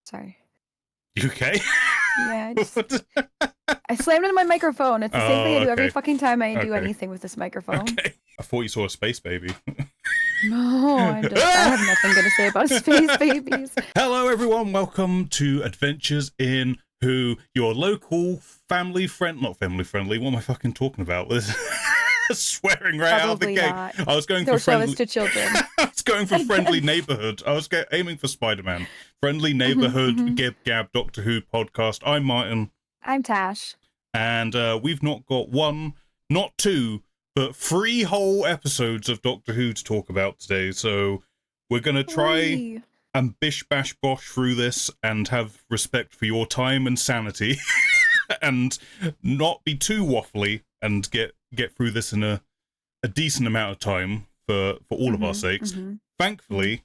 Sorry. You okay? Yeah, I slammed into my microphone. It's the same thing I do every fucking time I do Okay. anything with this microphone. Okay. I thought you saw a space baby. No, I have nothing good to say about space babies. Hello, everyone. Welcome to Adventures in Who, your local family friend. Not family friendly. What am I fucking talking about? Swearing right out of the gate. Not. I was going Don't for friendly. show this to children. I was going for friendly neighborhood. I was aiming for Spider-Man. Friendly neighborhood, Gib Gab Doctor Who podcast. I'm Martin. I'm Tash. And we've not got one, not two, but 3 whole episodes of Doctor Who to talk about today. So we're going to try and bish bash bosh through this and have respect for your time and sanity and not be too waffly and get through this in a decent amount of time for all of our sakes. Thankfully,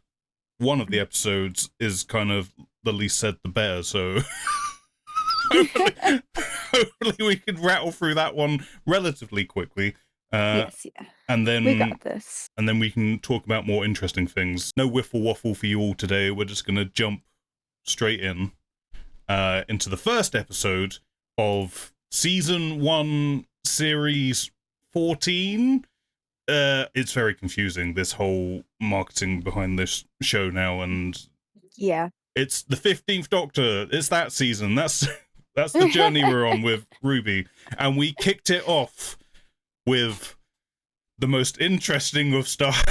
one of the episodes is kind of the least said the better, so hopefully we can rattle through that one relatively quickly. Yes, yeah. And then we got this. And then we can talk about more interesting things. No whiffle waffle for you all today. We're just going to jump straight in into the first episode of Season 1, Series 14. It's very confusing, this whole marketing behind this show now, and yeah, it's the 15th Doctor. It's that season. That's the journey we're on with Ruby, and we kicked it off with the most interesting of stuff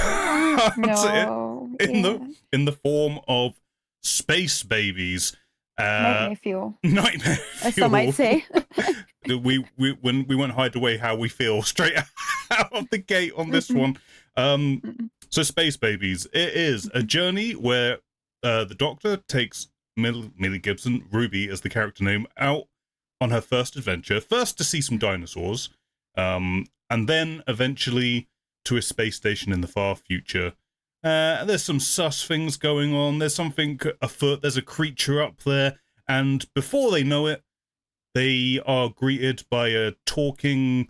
in the form of space babies. Nightmare fuel. Nightmare fuel. As some might say. we when we won't hide away how we feel straight out of the gate on this one. So space babies. It is a journey where the Doctor takes Millie Gibson, Ruby as the character name, out on her first adventure. First to see some dinosaurs, and then eventually to a space station in the far future. There's some sus things going on. There's something afoot. There's a creature up there. And before they know it, they are greeted by a talking,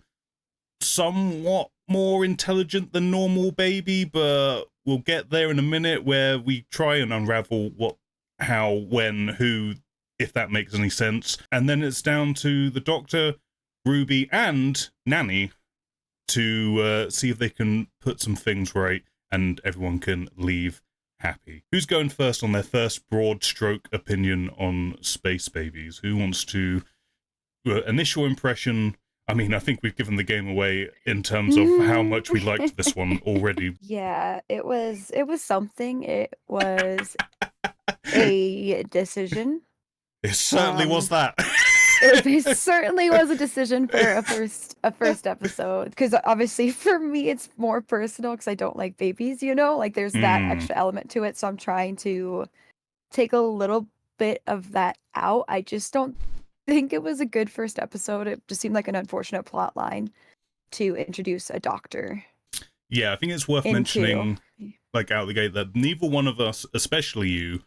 somewhat more intelligent than normal baby, but we'll get there in a minute, where we try and unravel what, how, when, who, if that makes any sense. And then it's down to the Doctor, Ruby, and Nanny to see if they can put some things right and everyone can leave happy. Who's going first on their first broad stroke opinion on space babies? Who wants to... initial impression... I mean, I think we've given the game away in terms of how much we liked this one already. Yeah, it was something. It was a decision. It certainly was that. It certainly was a decision for a first episode, because obviously for me it's more personal because I don't like babies, like there's that extra element to it, so I'm trying to take a little bit of that out. I just don't think it was a good first episode. It just seemed like an unfortunate plot line to introduce a doctor. Yeah, I think it's worth mentioning, like, out of the gate, that neither one of us, especially you,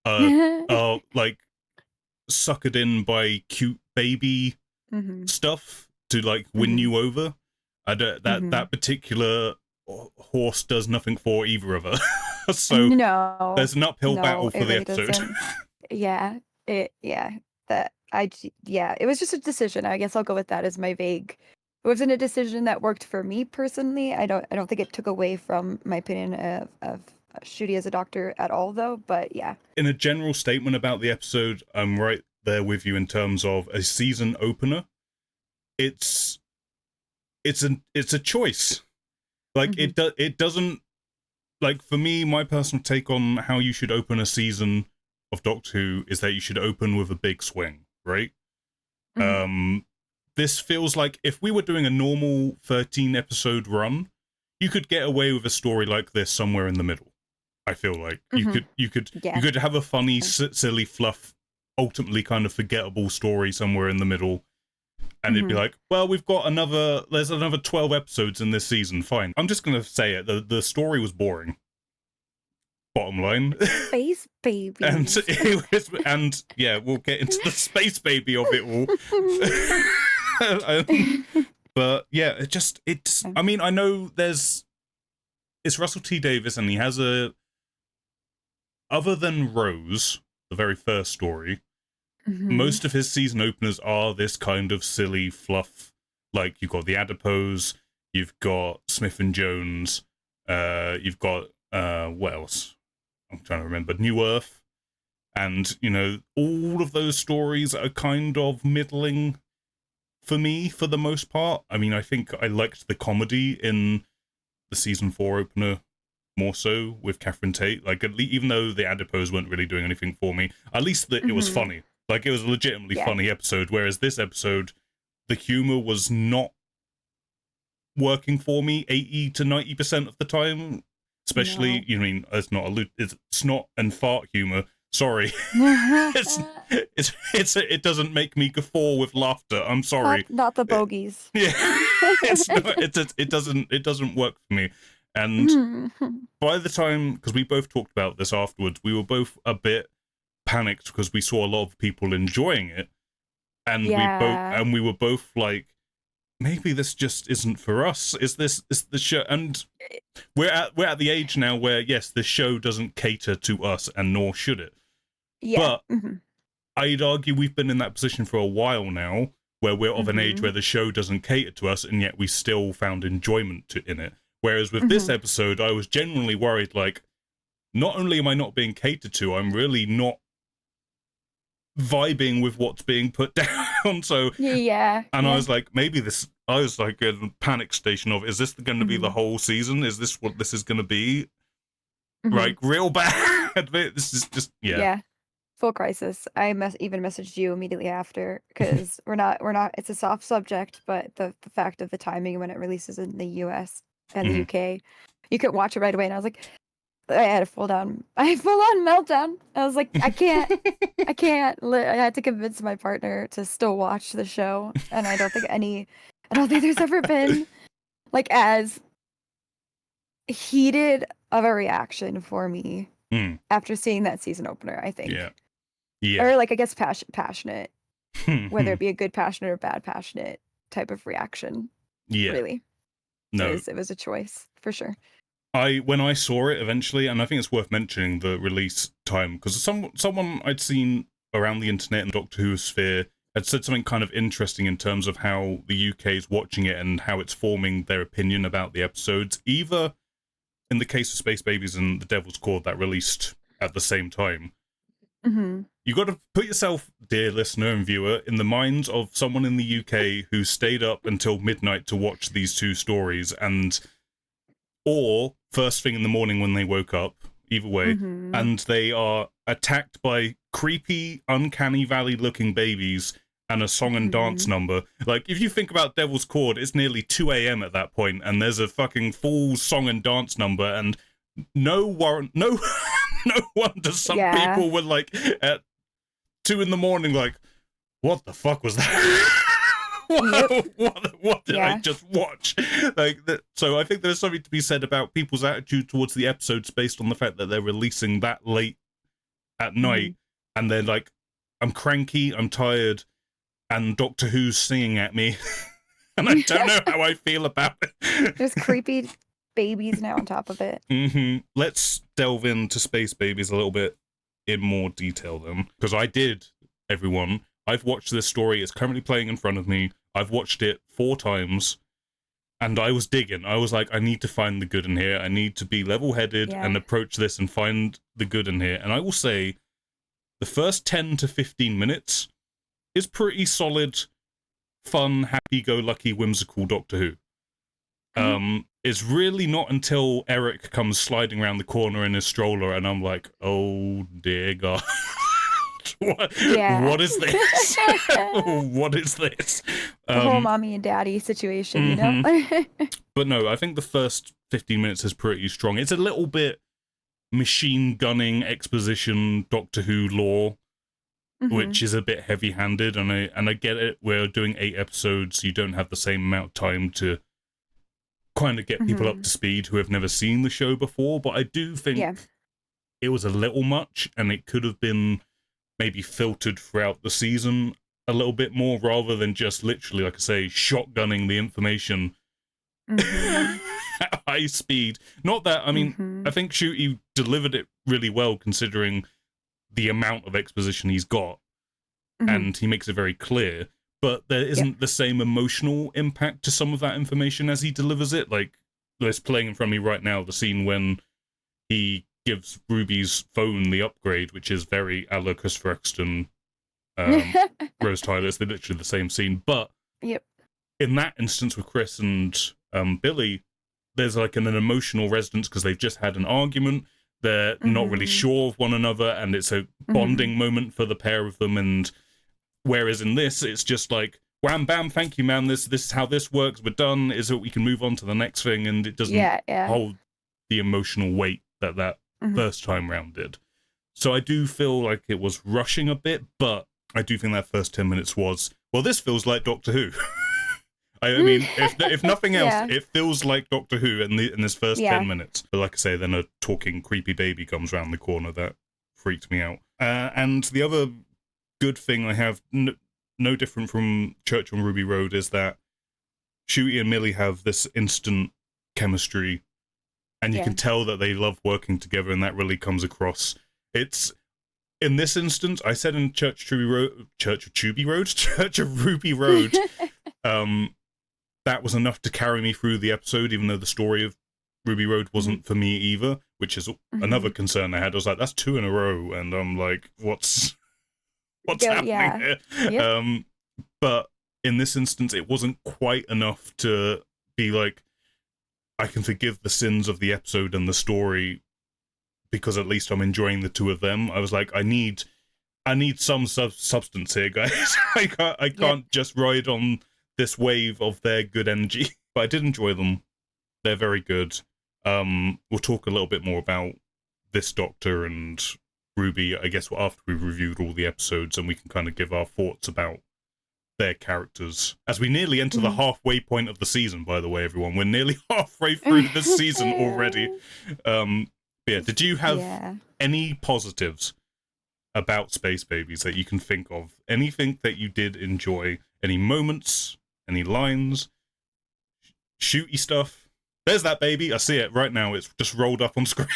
are like suckered in by cute baby stuff to like win you over. That particular horse does nothing for either of us. So no, there's an uphill battle for the episode. It was just a decision. I guess I'll go with that as my vague. It wasn't a decision that worked for me personally. I don't think it took away from my opinion of Ncuti as a doctor at all, though. But yeah. In a general statement about the episode, I'm right there with you in terms of a season opener. It's a choice. Like it doesn't, like, for me, my personal take on how you should open a season of Doctor Who is that you should open with a big swing, right? This feels like if we were doing a normal 13 episode run, you could get away with a story like this somewhere in the middle. I feel like you could have a funny, silly, fluff, ultimately kind of forgettable story somewhere in the middle, and it'd be like, well, there's another 12 episodes in this season. Fine, I'm just gonna say it. The story was boring. Bottom line, space baby, and yeah, we'll get into the space baby of it all. But yeah, it's. I mean, I know it's Russell T Davies, and he has other than Rose, the very first story, Mm-hmm. most of his season openers are this kind of silly fluff. Like, you've got the Adipose, you've got Smith and Jones, you've got what else? I'm trying to remember. New Earth, and all of those stories are kind of middling for me for the most part. I mean, I think I liked the comedy in the season 4 opener more so with Catherine Tate. Like, even though the Adipose weren't really doing anything for me, at least it was funny. Like, it was a legitimately funny episode, whereas this episode, the humor was not working for me 80 to 90% of the time. Especially, it's snot and fart humor. Sorry. It doesn't make me guffaw with laughter. I'm sorry. Not the bogeys. Yeah. It doesn't work for me. And by the time, because we both talked about this afterwards, we were both a bit panicked because we saw a lot of people enjoying it, and we were both like, maybe this just isn't for us. Is the show? And we're at the age now where, yes, the show doesn't cater to us, and nor should it. Yeah. But I'd argue we've been in that position for a while now, where we're of an age where the show doesn't cater to us, and yet we still found enjoyment in it. Whereas with this episode, I was genuinely worried, like, not only am I not being catered to, I'm really not vibing with what's being put down. So I was like, I was like in a panic station of, is this going to be the whole season? Is this what this is going to be? Like, real bad. This is just full crisis. I even messaged you immediately after, because we're not it's a soft subject, but the fact of the timing when it releases in the US and the UK, you could watch it right away, and I was like, I had a full on meltdown. I was like, I can't. I had to convince my partner to still watch the show, and I don't think there's ever been like as heated of a reaction for me after seeing that season opener. I think, or like, I guess passionate, whether it be a good passionate or bad passionate type of reaction. Really, no, it was a choice for sure. When I saw it eventually, and I think it's worth mentioning the release time, because someone I'd seen around the internet in the Doctor Who sphere had said something kind of interesting in terms of how the UK is watching it and how it's forming their opinion about the episodes. Either in the case of Space Babies and The Devil's Cord, that released at the same time. You got to put yourself, dear listener and viewer, in the minds of someone in the UK who stayed up until midnight to watch these two stories, or first thing in the morning when they woke up, either way, and they are attacked by creepy, uncanny valley-looking babies and a song and dance number. Like, if you think about Devil's Cord, it's nearly 2 a.m. at that point, and there's a fucking full song and dance number, and no wonder some people were like, at 2 in the morning, like, what the fuck was that? What did I just watch? Like that. So I think there's something to be said about people's attitude towards the episodes based on the fact that they're releasing that late at night, and they're like, I'm cranky, I'm tired, and Doctor Who's singing at me, and I don't know how I feel about it. There's creepy babies now on top of it. Let's delve into Space Babies a little bit in more detail then, because everyone. I've watched this story. It's currently playing in front of me. I've watched it 4 times, and I was digging. I was like, I need to find the good in here. I need to be level-headed and approach this and find the good in here. And I will say, the first 10 to 15 minutes is pretty solid, fun, happy-go-lucky, whimsical Doctor Who. It's really not until Eric comes sliding around the corner in his stroller, and I'm like, oh dear God. What is this? What is this? The whole mommy and daddy situation, you know? But no, I think the first 15 minutes is pretty strong. It's a little bit machine gunning exposition Doctor Who lore, which is a bit heavy-handed, and I get it. We're doing 8 episodes, so you don't have the same amount of time to kind of get people up to speed who have never seen the show before, but I do think it was a little much, and it could have been maybe filtered throughout the season a little bit more, rather than just literally, like I say, shotgunning the information at high speed. Not that, I mean, I think Ncuti delivered it really well, considering the amount of exposition he's got, and he makes it very clear, but there isn't the same emotional impact to some of that information as he delivers it. Like, there's playing in front of me right now the scene when he gives Ruby's phone the upgrade, which is very a la Christopher Eccleston, Rose Tyler. It's literally the same scene, but in that instance with Chris and Billy, there's like an emotional resonance because they've just had an argument. They're not really sure of one another, and it's a bonding moment for the pair of them. And whereas in this, it's just like, wham, bam, thank you, man. This is how this works. We're done. Is it we can move on to the next thing, and it doesn't hold the emotional weight that first time round did. So I do feel like it was rushing a bit, but I do think that first 10 minutes was, well, this feels like Doctor Who. I mean, if nothing else, it feels like Doctor Who in this first 10 minutes. But like I say, then a talking creepy baby comes around the corner that freaked me out. And the other good thing I have, no different from Church on Ruby Road, is that Ncuti and Millie have this instant chemistry, and you can tell that they love working together, and that really comes across. It's, in this instance, I said in Church of Ruby Road, that was enough to carry me through the episode, even though the story of Ruby Road wasn't for me either, which is another concern I had. I was like, that's 2 in a row, and I'm like, what's happening here? But in this instance, it wasn't quite enough to be like, I can forgive the sins of the episode and the story because at least I'm enjoying the two of them. I was like, I need some substance here, guys. I can't just ride on this wave of their good energy. But I did enjoy them. They're very good. We'll talk a little bit more about this Doctor and Ruby, I guess, after we've reviewed all the episodes, and we can kind of give our thoughts about their characters as we nearly enter the halfway point of the season. By the way, everyone, we're nearly halfway through this season already. Did you have any positives about Space Babies that you can think of? Anything that you did enjoy? Any moments? Any lines? Shooty stuff? There's that baby. I see it right now. It's just rolled up on screen.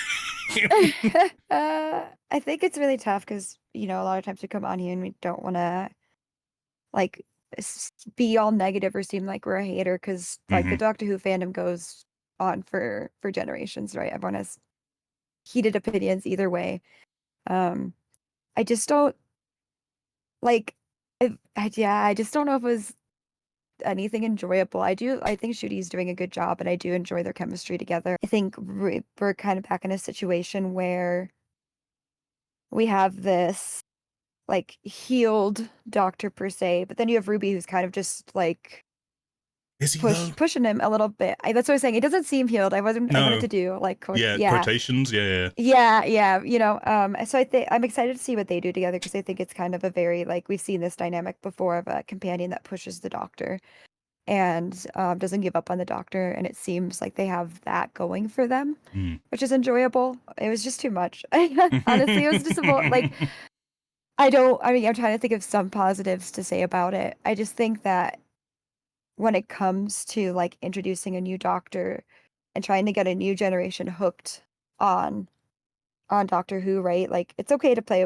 I think it's really tough because, a lot of times we come on here and we don't want to, like, be all negative or seem like we're a hater because, like, the Doctor Who fandom goes on for generations, right? Everyone has heated opinions either way. I just don't, like, I just don't know if it was anything enjoyable. I think Shooty's doing a good job, and I do enjoy their chemistry together. I think we're kind of back in a situation where we have this, like, healed Doctor per se, but then you have Ruby who's kind of just, like, is he pushing him a little bit. That's what I was saying. It doesn't seem healed. I wanted to do, like, quotations, so I think I'm excited to see what they do together because I think it's kind of a very, like, we've seen this dynamic before of a companion that pushes the Doctor and doesn't give up on the Doctor, and it seems like they have that going for them, which is enjoyable. It was just too much. Honestly, it was just like, I'm trying to think of some positives to say about it. I just think that when it comes to, like, introducing a new Doctor and trying to get a new generation hooked on Doctor Who, right? Like, it's okay to play,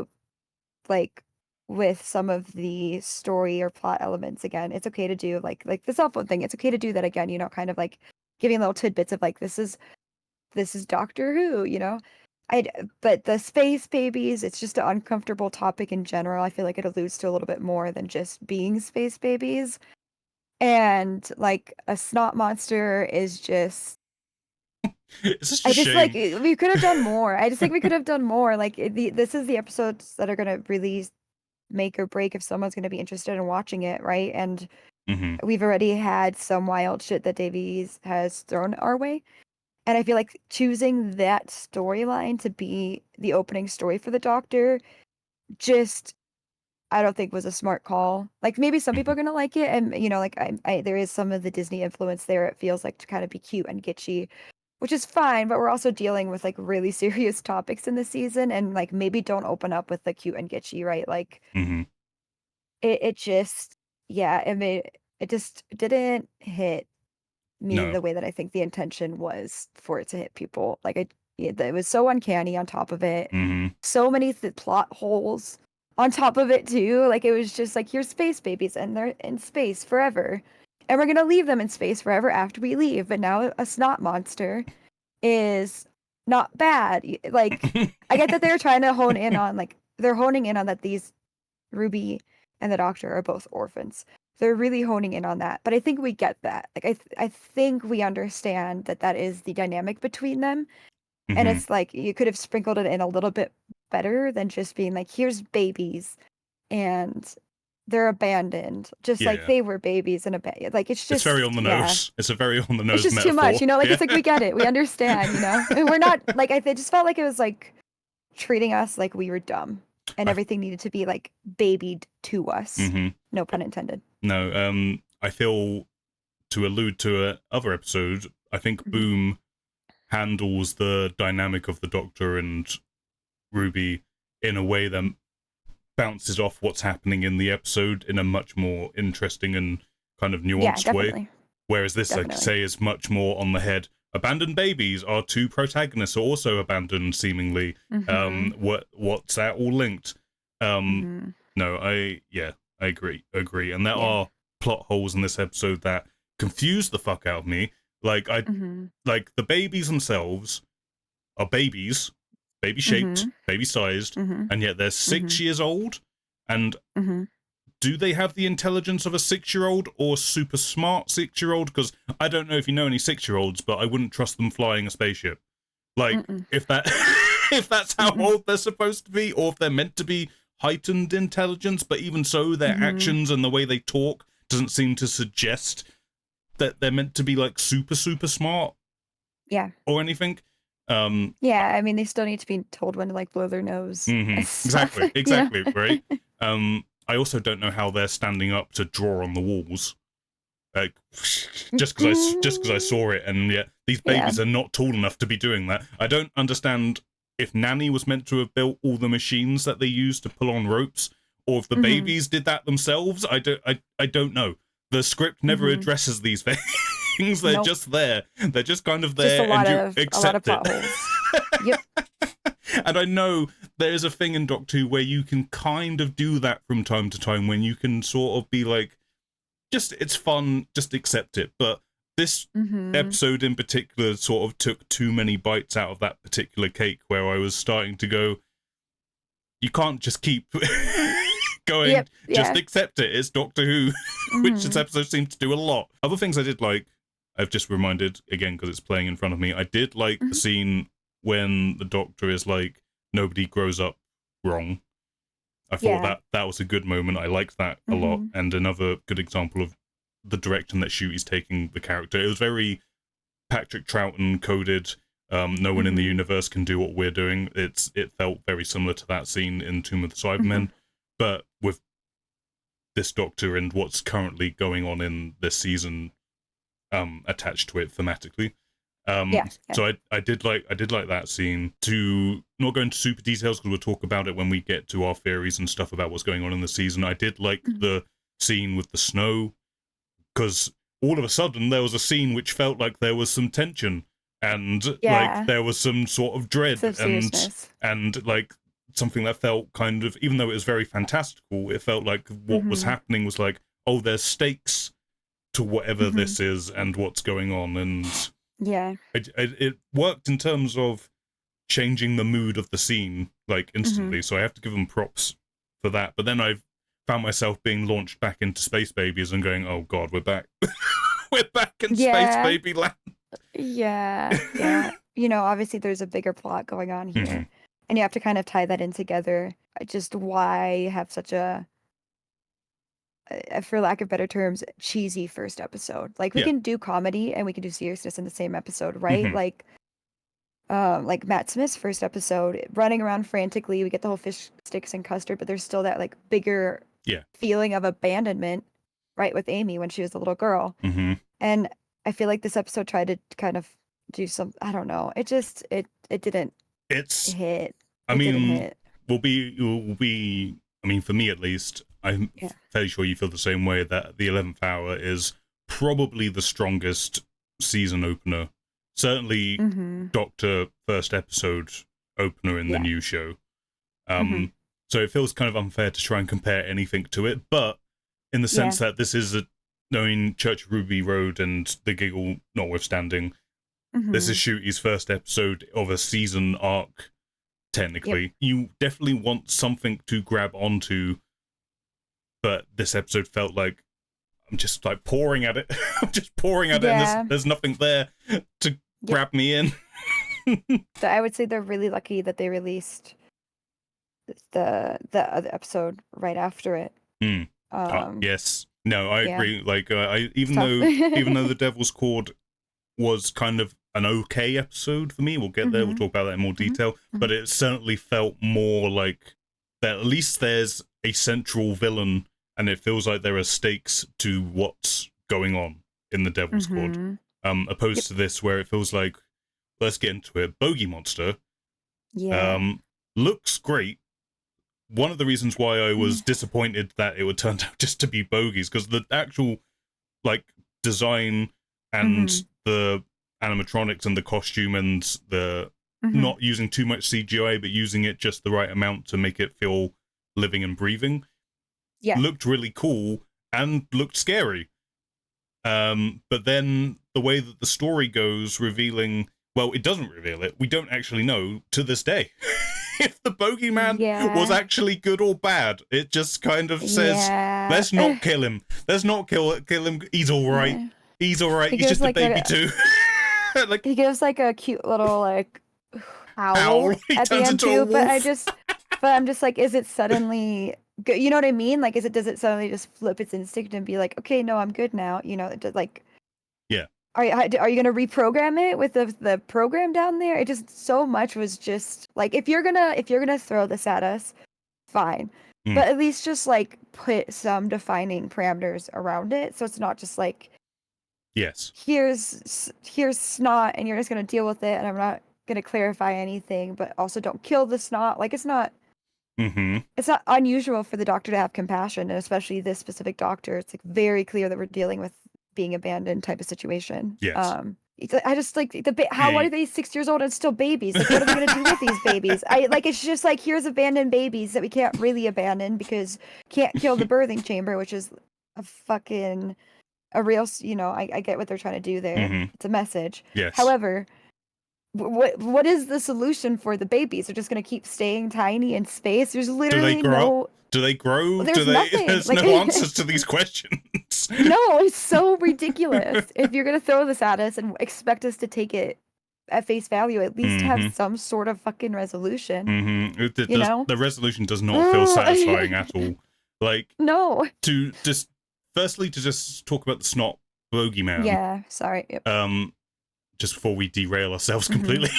like, with some of the story or plot elements again. It's okay to do, like the cell phone thing. It's okay to do that again, kind of like giving little tidbits of, like, this is Doctor Who, but the Space Babies, it's just an uncomfortable topic in general. I feel like it alludes to a little bit more than just being Space Babies. And, like, a snot monster is just, it's just I just shame. like, we could have done more. I just think we could have done more. Like, this is the episodes that are going to really make or break if someone's going to be interested in watching it, right? And we've already had some wild shit that Davies has thrown our way. And I feel like choosing that storyline to be the opening story for the Doctor just, I don't think was a smart call. Like, maybe some people are gonna like it, and like, I there is some of the Disney influence there. It feels like to kind of be cute and kitschy, which is fine. But we're also dealing with, like, really serious topics in the season, and, like, maybe don't open up with the cute and kitschy, right? Like, it just, it just didn't hit me the way that I think the intention was for it to hit people. Like, it was so uncanny on top of it. Mm-hmm. So many plot holes on top of it too. Like, it was just like, here's space babies and they're in space forever. And we're gonna leave them in space forever after we leave. But now a snot monster is not bad. Like, I get that they're trying to hone in on, like, they're honing in on that these Ruby and the Doctor are both orphans. They're really honing in on that. But I think we get that. Like, I think we understand that that is the dynamic between them. And Mm-hmm. it's like, you could have sprinkled it in a little bit better than just being like, here's babies and they're abandoned, just like Yeah. they were babies and like, it's It's just very on the yeah. nose. It's a very on the nose It's just metaphor. too much, you know, like, Yeah. it's like, we get it, we understand, you know. And we're not like, I just felt like it was like treating us like we were dumb and everything needed to be like babied to us. Mm-hmm. No pun intended. No, I feel, to allude to a other episode, I think Mm-hmm. Boom handles the dynamic of the Doctor and Ruby in a way that bounces off what's happening in the episode in a much more interesting and kind of nuanced way. Whereas this, like I say, is much more on the head. Abandoned babies, our two protagonists are also abandoned, seemingly. Mm-hmm. What's that all linked? Mm-hmm. No, I agree. And there are plot holes in this episode that confuse the fuck out of me. Like, like, the babies themselves are babies, baby shaped, baby sized, and yet they're 6 years old. And do they have the intelligence of a 6-year-old or super smart 6-year-old? Because I don't know if you know any 6-year-olds, but I wouldn't trust them flying a spaceship. Like, if that if that's how old they're supposed to be, or if they're meant to be heightened intelligence, but even so, their actions and the way they talk doesn't seem to suggest that they're meant to be like super super smart or anything. I mean, they still need to be told when to like blow their nose. Exactly Yeah. Right. I also don't know how they're standing up to draw on the walls, like, just because I saw it, and yet these babies are not tall enough to be doing that. I don't understand if Nanny was meant to have built all the machines that they used to pull on ropes, or if the babies did that themselves. I don't know. The script never addresses these things. They're just there. They're just kind of there, and you accept it. Yep. And I know there's a thing in Doctor Who where you can kind of do that from time to time, when you can sort of be like, just, it's fun, just accept it. But this episode in particular sort of took too many bites out of that particular cake, where I was starting to go, you can't just keep going, just accept it. It's Doctor Who, which this episode seemed to do a lot. Other things I did like, I've just reminded, again, because it's playing in front of me, I did like the scene when the Doctor is like, nobody grows up wrong. I thought that was a good moment. I liked that a lot. And another good example of the direction that Ncuti's taking the character. It was very Patrick Troughton coded. No one in the universe can do what we're doing. It felt very similar to that scene in Tomb of the Cybermen, but with this Doctor and what's currently going on in this season attached to it thematically. So I did like that scene. To not go into super details, because we'll talk about it when we get to our theories and stuff about what's going on in the season. I did like the scene with the snow, because all of a sudden there was a scene which felt like there was some tension, and like there was some sort of dread, and like something that felt kind of, even though it was very fantastical, it felt like what was happening was like, oh, there's stakes to whatever this is and what's going on. And it worked in terms of changing the mood of the scene like instantly, so I have to give them props for that. But then I've found myself being launched back into Space Babies and going, oh god, we're back. We're back in Space Baby land. You know, obviously there's a bigger plot going on here, and you have to kind of tie that in together. Just why have such a, for lack of better terms, cheesy first episode? Like, we can do comedy and we can do seriousness in the same episode, right? Like Matt Smith's first episode, running around frantically, we get the whole fish sticks and custard, but there's still that like bigger feeling of abandonment, right, with Amy when she was a little girl. And I feel like this episode tried to kind of do some, I don't know, it didn't hit. I mean, will be I mean, for me at least, I'm fairly sure you feel the same way, that the 11th Hour is probably the strongest season opener Certainly, Doctor first episode opener in the new show. So it feels kind of unfair to try and compare anything to it, but in the sense that this is knowing Church of Ruby Road and the giggle notwithstanding, this is Ncuti's first episode of a season arc, technically. You definitely want something to grab onto, but this episode felt like I'm just like pouring at it. I'm just pouring at it, and there's nothing there to grab me in. So I would say they're really lucky that they released the other episode right after it. Yes. No, I agree. Like, even though the Devil's Cord was kind of an okay episode for me, we'll get there. We'll talk about that in more detail. But it certainly felt more like that. At least there's a central villain, and it feels like there are stakes to what's going on in the Devil's Cord. Opposed to this, where it feels like, let's get into it. Bogey Monster. Looks great. One of the reasons why I was disappointed that it would turn out just to be bogies, because the actual like design and the animatronics and the costume and the not using too much CGI but using it just the right amount to make it feel living and breathing looked really cool and looked scary. But then the way that the story goes, revealing, well, it doesn't reveal it. We don't actually know to this day if the bogeyman was actually good or bad. It just kind of says, let's not kill him. Let's not kill him. He's all right. He's all right. He's just like a baby too. Like, he gives like a cute little like howl at the end too. But I'm just like, is it suddenly good? You know what I mean? Like, does it suddenly just flip its instinct and be like, okay, no, I'm good now? You know, like, Are you going to reprogram it with the program down there? It just so much was just like, if you're gonna throw this at us, fine, but at least just like put some defining parameters around it, so it's not just like, here's snot and you're just gonna deal with it, and I'm not gonna clarify anything, but also don't kill the snot. Like, it's not unusual for the Doctor to have compassion, and especially this specific Doctor. It's like very clear that we're dealing with being abandoned type of situation. I just like how are they 6 years old and still babies? Like, what are we gonna do with these babies? It's just like, here's abandoned babies that we can't really abandon because can't kill the birthing chamber, which is a real, you know, I get what they're trying to do there. It's a message. However, what is the solution for the babies? They're just gonna keep staying tiny in space. There's literally Do they grow? There's nothing. There's no answers to these questions. No, it's so ridiculous. If you're going to throw this at us and expect us to take it at face value, at least have some sort of fucking resolution. You know? The resolution does not feel satisfying at all. Like, no. To just talk about the snot bogeyman. Yeah, sorry. Yep. Just before we derail ourselves completely.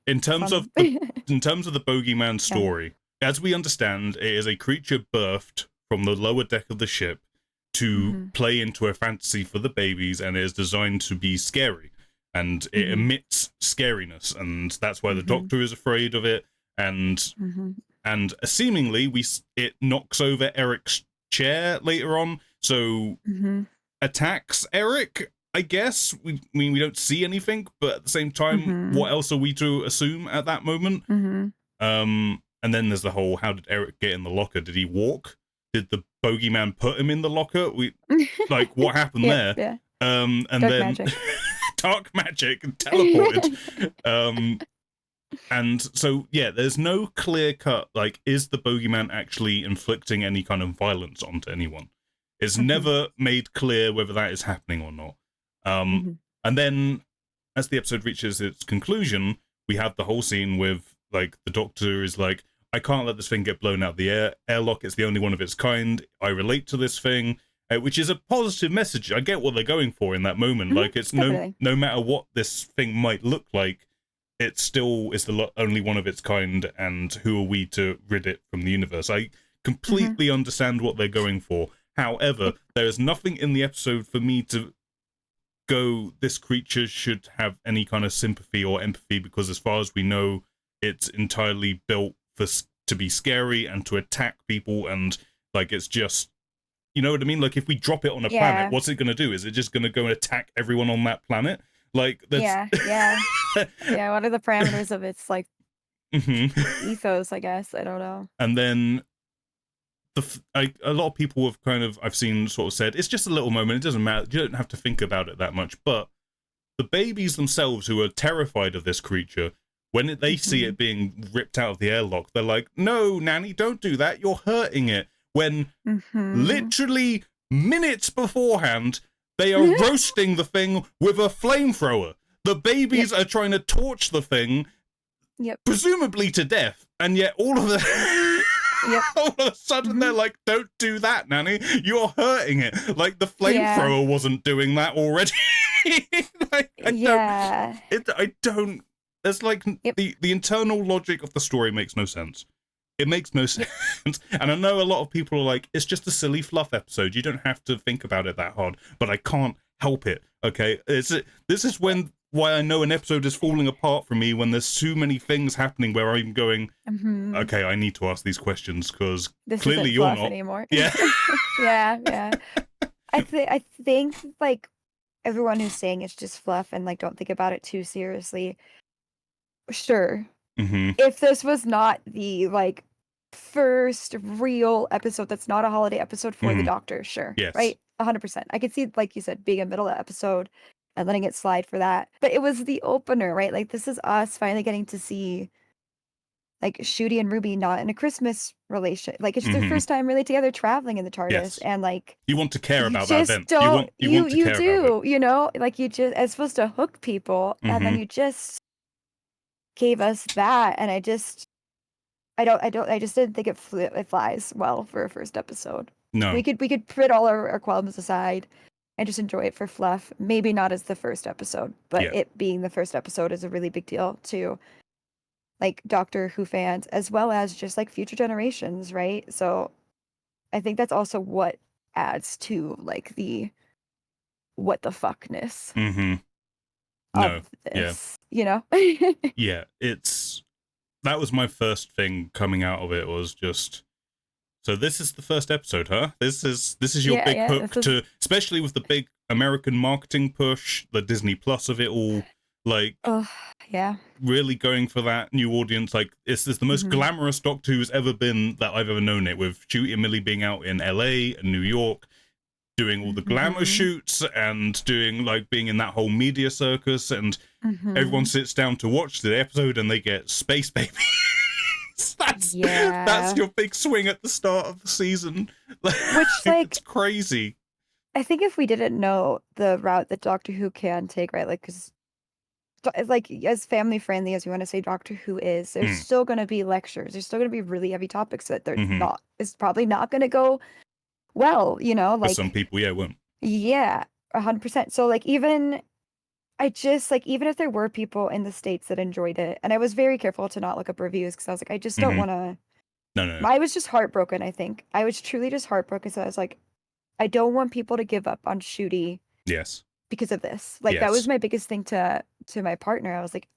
In terms of the bogeyman story, as we understand, it is a creature birthed from the lower deck of the ship to play into a fantasy for the babies, and it is designed to be scary, and it emits scariness, and that's why the Doctor is afraid of it, and seemingly it knocks over Eric's chair later on, so attacks Eric, I guess. We don't see anything, but at the same time, what else are we to assume at that moment? And then there's the whole, how did Eric get in the locker? Did he walk? Did the bogeyman put him in the locker? Like, what happened there? Yeah. And dark then magic. dark magic and teleported. And so, there's no clear cut, like, is the bogeyman actually inflicting any kind of violence onto anyone? It's never made clear whether that is happening or not. And then, as the episode reaches its conclusion, we have the whole scene with, like, the Doctor is like, I can't let this thing get blown out of the airlock. It's the only one of its kind. I relate to this thing, which is a positive message. I get what they're going for in that moment. Like, it's no matter what this thing might look like, it still is the only one of its kind, and who are we to rid it from the universe? I completely understand what they're going for. However, there is nothing in the episode for me to go, this creature should have any kind of sympathy or empathy, because as far as we know, it's entirely built to be scary and to attack people, and like, it's just, you know what I mean? Like, if we drop it on a planet, what's it going to do? Is it just going to go and attack everyone on that planet? Like that's Yeah. What are the parameters of its like Mhm. ethos? I guess I don't know. And then a lot of people have I've seen sort of said it's just a little moment. It doesn't matter. You don't have to think about it that much. But the babies themselves, who are terrified of this creature, when they see it being ripped out of the airlock, they're like, "No, Nanny, don't do that. You're hurting it." When literally minutes beforehand, they are roasting the thing with a flamethrower. The babies are trying to torch the thing, presumably to death, and yet all of the all of a sudden they're like, "Don't do that, Nanny. You're hurting it." Like the flamethrower wasn't doing that already. I don't. There's like the internal logic of the story makes no sense. It makes no sense. And I know a lot of people are like, it's just a silly fluff episode. You don't have to think about it that hard. But I can't help it. Okay, this is why I know an episode is falling apart for me, when there's too many things happening where I'm going, okay, I need to ask these questions because clearly isn't you're fluff not anymore. Yeah. yeah. I think like everyone who's saying it's just fluff and like don't think about it too seriously. Sure. If this was not the like first real episode that's not a holiday episode for the Doctor, sure. Yes. Right? 100%. I could see, like you said, being a middle episode and letting it slide for that. But it was the opener, right? Like this is us finally getting to see like Ncuti and Ruby not in a Christmas relation. Like it's their first time really together traveling in the TARDIS, and like you want to care about that event. You want to care about it. You know, like you just it's supposed to hook people, and then you just gave us that, and I just didn't think it flies well for a first episode. No, we could put all our qualms aside and just enjoy it for fluff. Maybe not as the first episode, but it being the first episode is a really big deal to like Doctor Who fans, as well as just like future generations, right? So I think that's also what adds to like the what the fuckness of this, you know? Yeah, that was my first thing coming out of it, was just, so this is the first episode, huh? This is your big hook to, especially with the big American marketing push, the Disney Plus of it all, like, really going for that new audience. Like, this is the most glamorous Doctor Who's ever been that I've ever known it, with Ncuti and Millie being out in LA and New York, doing all the glamour shoots and doing like being in that whole media circus, and everyone sits down to watch the episode and they get space babies. That's your big swing at the start of the season. Which like it's crazy. I think if we didn't know the route that Doctor Who can take, right? Like, because like as family friendly as you want to say Doctor Who is, there's still going to be lectures. There's still going to be really heavy topics that they're not. It's probably not going to go well, you know, like for some people, it won't. Yeah, 100%. So like even if there were people in the States that enjoyed it, and I was very careful to not look up reviews because I was like, I just don't want to. No. I was just heartbroken. I think I was truly just heartbroken. So I was like, I don't want people to give up on Ncuti. Yes. Because of this, like that was my biggest thing to my partner. I was like,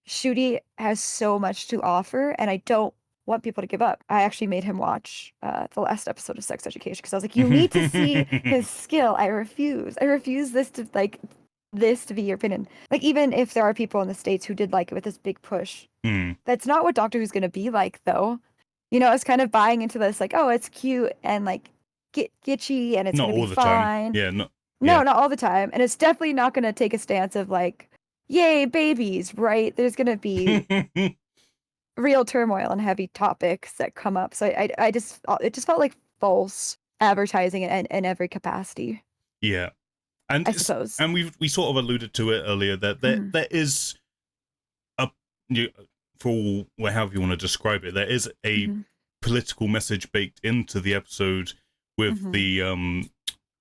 Ncuti has so much to offer, and I don't want people to give up. I actually made him watch the last episode of Sex Education because I was like, you need to see his skill. I refuse this to be your opinion. Like, even if there are people in the States who did like it with this big push, that's not what Doctor Who's going to be like, though. You know, it's kind of buying into this, like, oh, it's cute and like gitchy and it's going to be fine. No, not all the time. And it's definitely not going to take a stance of like, yay, babies, right? There's going to be real turmoil and heavy topics that come up. So it just felt like false advertising in every capacity. Yeah. And I suppose. And we sort of alluded to it earlier that there is for however you want to describe it, there is a political message baked into the episode with the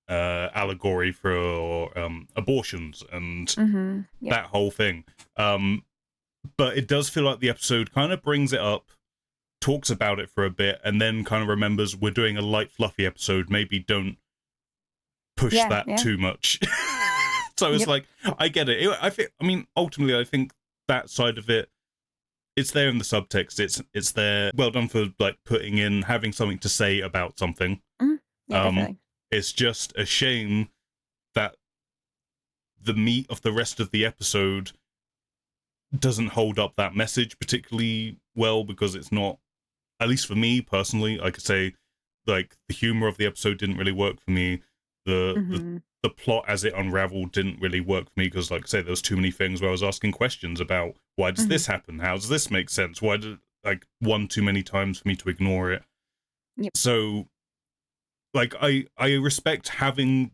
allegory for abortions and that whole thing. But it does feel like the episode kind of brings it up, talks about it for a bit, and then kind of remembers we're doing a light, fluffy episode. Maybe don't push that too much. So it's like, I get it. Ultimately, I think that side of it, it's there in the subtext. It's there. Well done for like having something to say about something. Definitely. It's just a shame that the meat of the rest of the episode doesn't hold up that message particularly well, because it's not, at least for me personally, I could say, like, the humor of the episode didn't really work for me. The plot as it unraveled didn't really work for me, because, like I say, there was too many things where I was asking questions about, why does this happen? How does this make sense? Why did, like, one too many times for me to ignore it? Yep. So, like, I respect having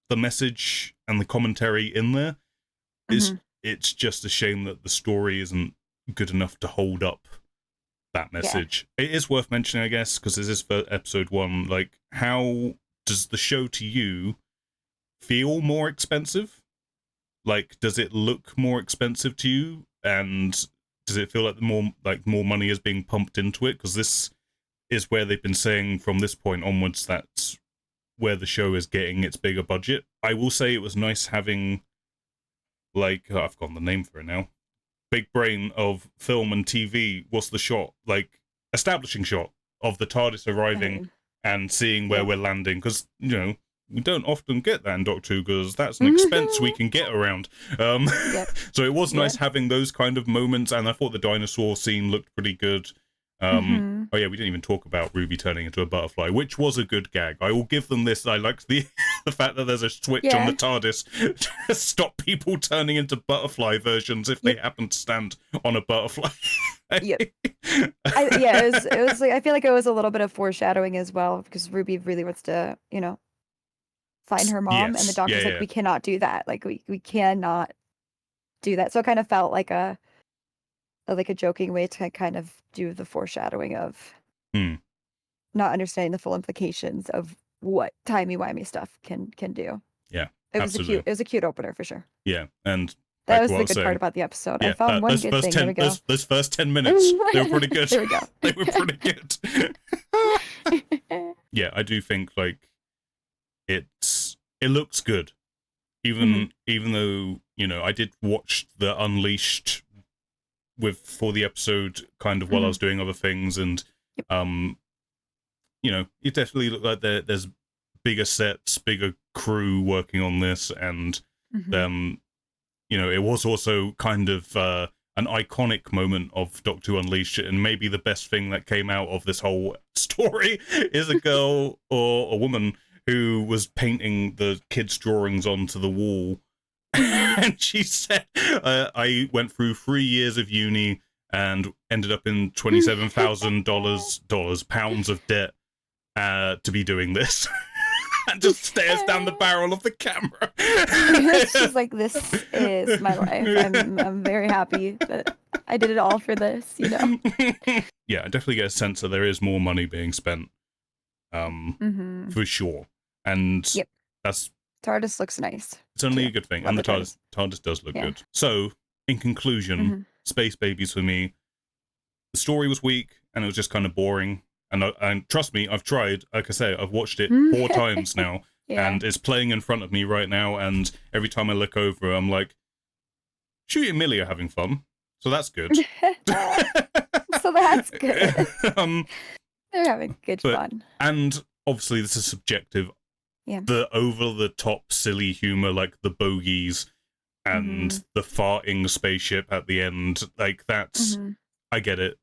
the message and the commentary in there. It's just a shame that the story isn't good enough to hold up that message. It is worth mentioning, I guess, because this is for episode 1. Like, how does the show to you feel more expensive? Like, does it look more expensive to you? And does it feel like more money is being pumped into it? Because this is where they've been saying from this point onwards that's where the show is getting its bigger budget. I will say it was nice having, like, I've forgotten the name for it now, big brain of film and TV. What's the shot? Like, establishing shot of the TARDIS arriving and seeing where we're landing. Because, you know, we don't often get that in Doctor Who, because that's an expense we can get around. So it was nice having those kind of moments, and I thought the dinosaur scene looked pretty good. Oh yeah, we didn't even talk about Ruby turning into a butterfly, which was a good gag. I will give them this. I liked the fact that there's a switch on the TARDIS to stop people turning into butterfly versions if they happen to stand on a butterfly. It was like, I feel like it was a little bit of foreshadowing as well, because Ruby really wants to, you know, find her mom, and the doctor's like, we cannot do that. Like, we cannot do that. So it kind of felt like a joking way to kind of do the foreshadowing of not understanding the full implications of what timey-wimey stuff can do. Yeah, it was a cute opener for sure. Yeah, and that was the good part about the episode. I found one good thing. There we go. Those first 10 minutes, they were pretty good. There we go. They were pretty good. Yeah, I do think, like, it looks good, even though, you know, I did watch the Unleashed for the episode kind of while I was doing other things, and you know, it definitely looked like there's bigger sets, bigger crew working on this, and you know, it was also kind of an iconic moment of Doctor Who Unleashed, and maybe the best thing that came out of this whole story is a girl or a woman who was painting the kids' drawings onto the wall. And she said, I went through 3 years of uni and ended up in $27,000 pounds of debt to be doing this. And just stares down the barrel of the camera. She's like, this is my life. I'm very happy that I did it all for this, you know? Yeah, I definitely get a sense that there is more money being spent, for sure. And that's... TARDIS looks nice. It's only a good thing. And the TARDIS does look good. So, in conclusion, Space Babies for me, the story was weak, and it was just kind of boring. And trust me, I've tried. Like I say, I've watched it 4 times now, and it's playing in front of me right now, and every time I look over, I'm like, Ncuti and Millie are having fun, so that's good. So that's good. They're having good fun. And obviously, this is subjective. Yeah. The over-the-top silly humor, like the bogies and the farting spaceship at the end, like, that's... I get it.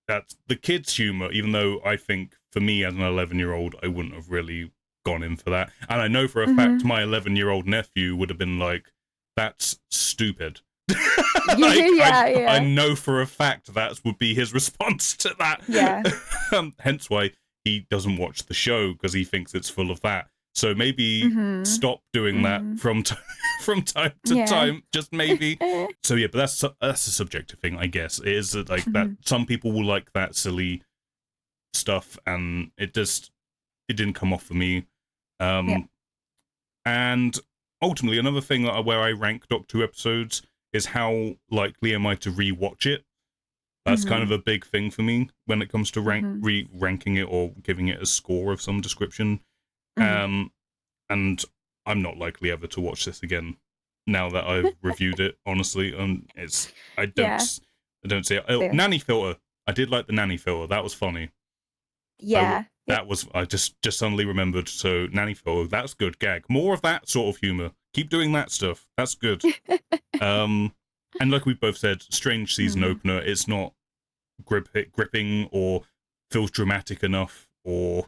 That's the kids' humor, even though I think, for me as an 11-year-old, I wouldn't have really gone in for that. And I know for a fact my 11-year-old nephew would have been like, that's stupid. I know for a fact that would be his response to that. Yeah. Hence why he doesn't watch the show, because he thinks it's full of that. So maybe stop doing that from time to time, just maybe. So yeah, but that's a subjective thing, I guess. It is like that. Some people will like that silly stuff, and it didn't come off for me. And ultimately, another thing where I rank Doctor Who episodes is how likely am I to rewatch it. That's kind of a big thing for me when it comes to ranking it or giving it a score of some description. And I'm not likely ever to watch this again now that I've reviewed it, honestly. I don't see it. Oh, nanny filter. I did like the nanny filter. That was funny. Yeah. That was, I just suddenly remembered. So nanny filter, that's good gag. More of that sort of humor. Keep doing that stuff. That's good. And like we both said, strange season opener. It's not gripping or feels dramatic enough or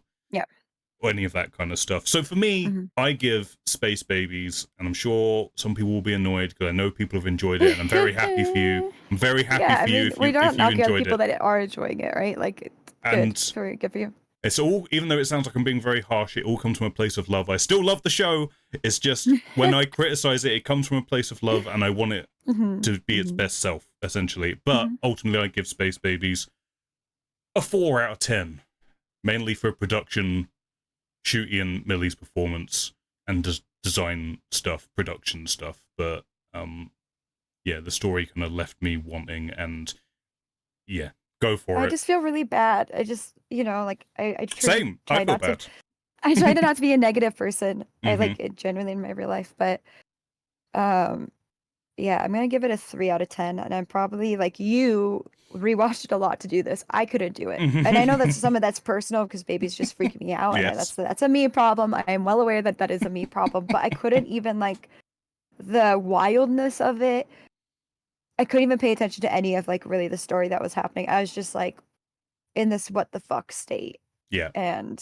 any of that kind of stuff. So for me, I give Space Babies, and I'm sure some people will be annoyed because I know people have enjoyed it, and I'm very happy for you. I'm very happy for you if you enjoyed people it. That are enjoying it, right? Like, it's very good for you. It's all, even though it sounds like I'm being very harsh, it all comes from a place of love. I still love the show. It's just when I criticize it, it comes from a place of love, and I want it to be its best self, essentially. But ultimately, I give Space Babies a 4 out of 10, mainly for production, Ncuti and Millie's performance, and design stuff, production stuff. But yeah, the story kind of left me wanting, and yeah, go for it. I just feel really bad. I just, like I Same. I feel bad. I try to not to be a negative person. I like it genuinely in my real life, but yeah, I'm gonna give it a 3 out of 10, and I'm probably like you rewatched it a lot to do this. I couldn't do it, and I know that some of that's personal because babies just freak me out, and that's a me problem. I am well aware that is a me problem, but I couldn't even like the wildness of it. I couldn't even pay attention to any of like really the story that was happening. I was just like in this what the fuck state. Yeah. And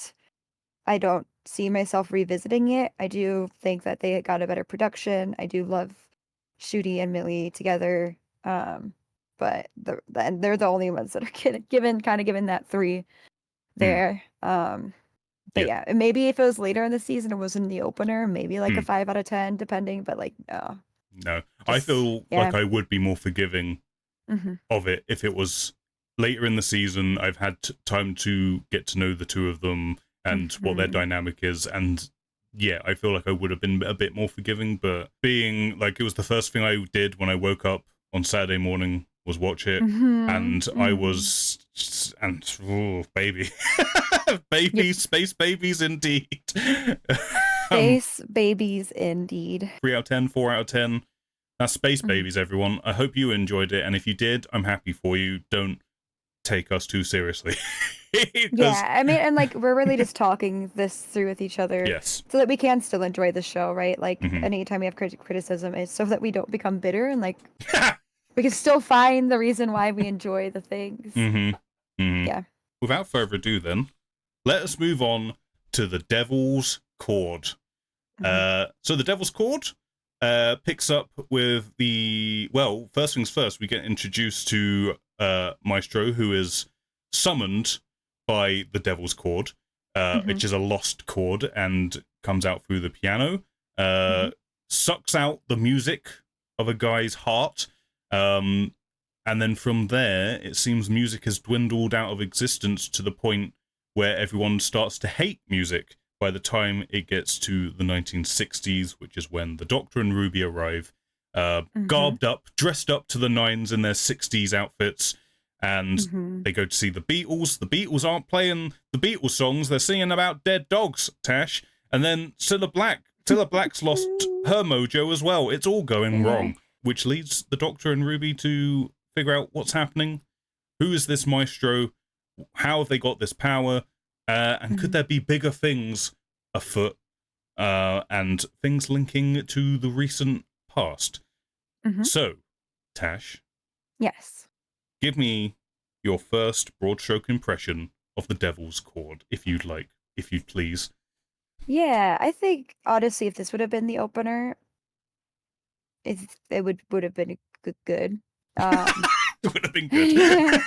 I don't see myself revisiting it. I do think that they got a better production. I do love Ncuti and Millie together. But they're the only ones that are given that 3 there. But yeah, maybe if it was later in the season, it was in the opener, maybe like a 5 out of 10, depending. But like, no. I feel like I would be more forgiving of it if it was later in the season. I've had time to get to know the two of them and what their dynamic is, and yeah, I feel like I would have been a bit more forgiving. But being like, it was the first thing I did when I woke up on Saturday morning was watch it, and I was, and oh, baby, space babies indeed. Space babies indeed. 3 out of 10, 4 out of 10. That's Space Babies, everyone. I hope you enjoyed it, and if you did, I'm happy for you. Don't take us too seriously. Yeah, I mean, and like we're really just talking this through with each other, so that we can still enjoy the show, right? Like anytime we have criticism, it's so that we don't become bitter, and like we can still find the reason why we enjoy the things. Yeah. Without further ado, then, let us move on to the Devil's Chord. So the Devil's Chord picks up with first things first, we get introduced to Maestro, who is summoned by the Devil's Chord, which is a lost chord, and comes out through the piano, sucks out the music of a guy's heart, and then from there, it seems music has dwindled out of existence to the point where everyone starts to hate music by the time it gets to the 1960s, which is when the Doctor and Ruby arrive, garbed up, dressed up to the nines in their 60s outfits, and they go to see the Beatles. The Beatles aren't playing the Beatles songs, they're singing about dead dogs, Tash. And then Cilla Black's lost her mojo as well. It's all going wrong, which leads the Doctor and Ruby to figure out what's happening. Who is this Maestro? How have they got this power? And could there be bigger things afoot? And things linking to the recent past. So, Tash. Yes. Give me your first broad stroke impression of the Devil's Chord, if you'd please. Yeah, I think honestly, if this would have been the opener, it would have been good. It would have been good.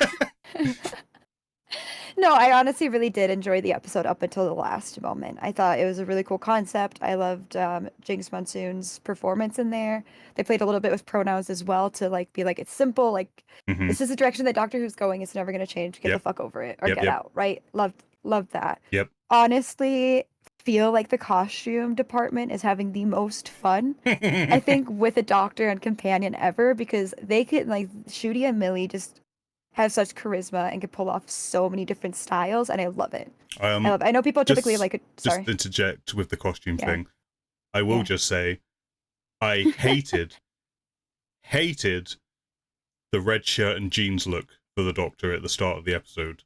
No, I honestly really did enjoy the episode up until the last moment. I thought it was a really cool concept. I loved Jinx Monsoon's performance in there. They played a little bit with pronouns as well to like be like, it's simple, like this is the direction that Doctor Who's going. It's never gonna change. Get the fuck over it or get out. Right? Loved that. Honestly, feel like the costume department is having the most fun, I think, with a Doctor and companion ever, because they could like Ncuti and Millie just have such charisma and can pull off so many different styles, and I love it. I know people typically like it. Sorry. Just interject with the costume thing. I will just say, I hated the red shirt and jeans look for the Doctor at the start of the episode.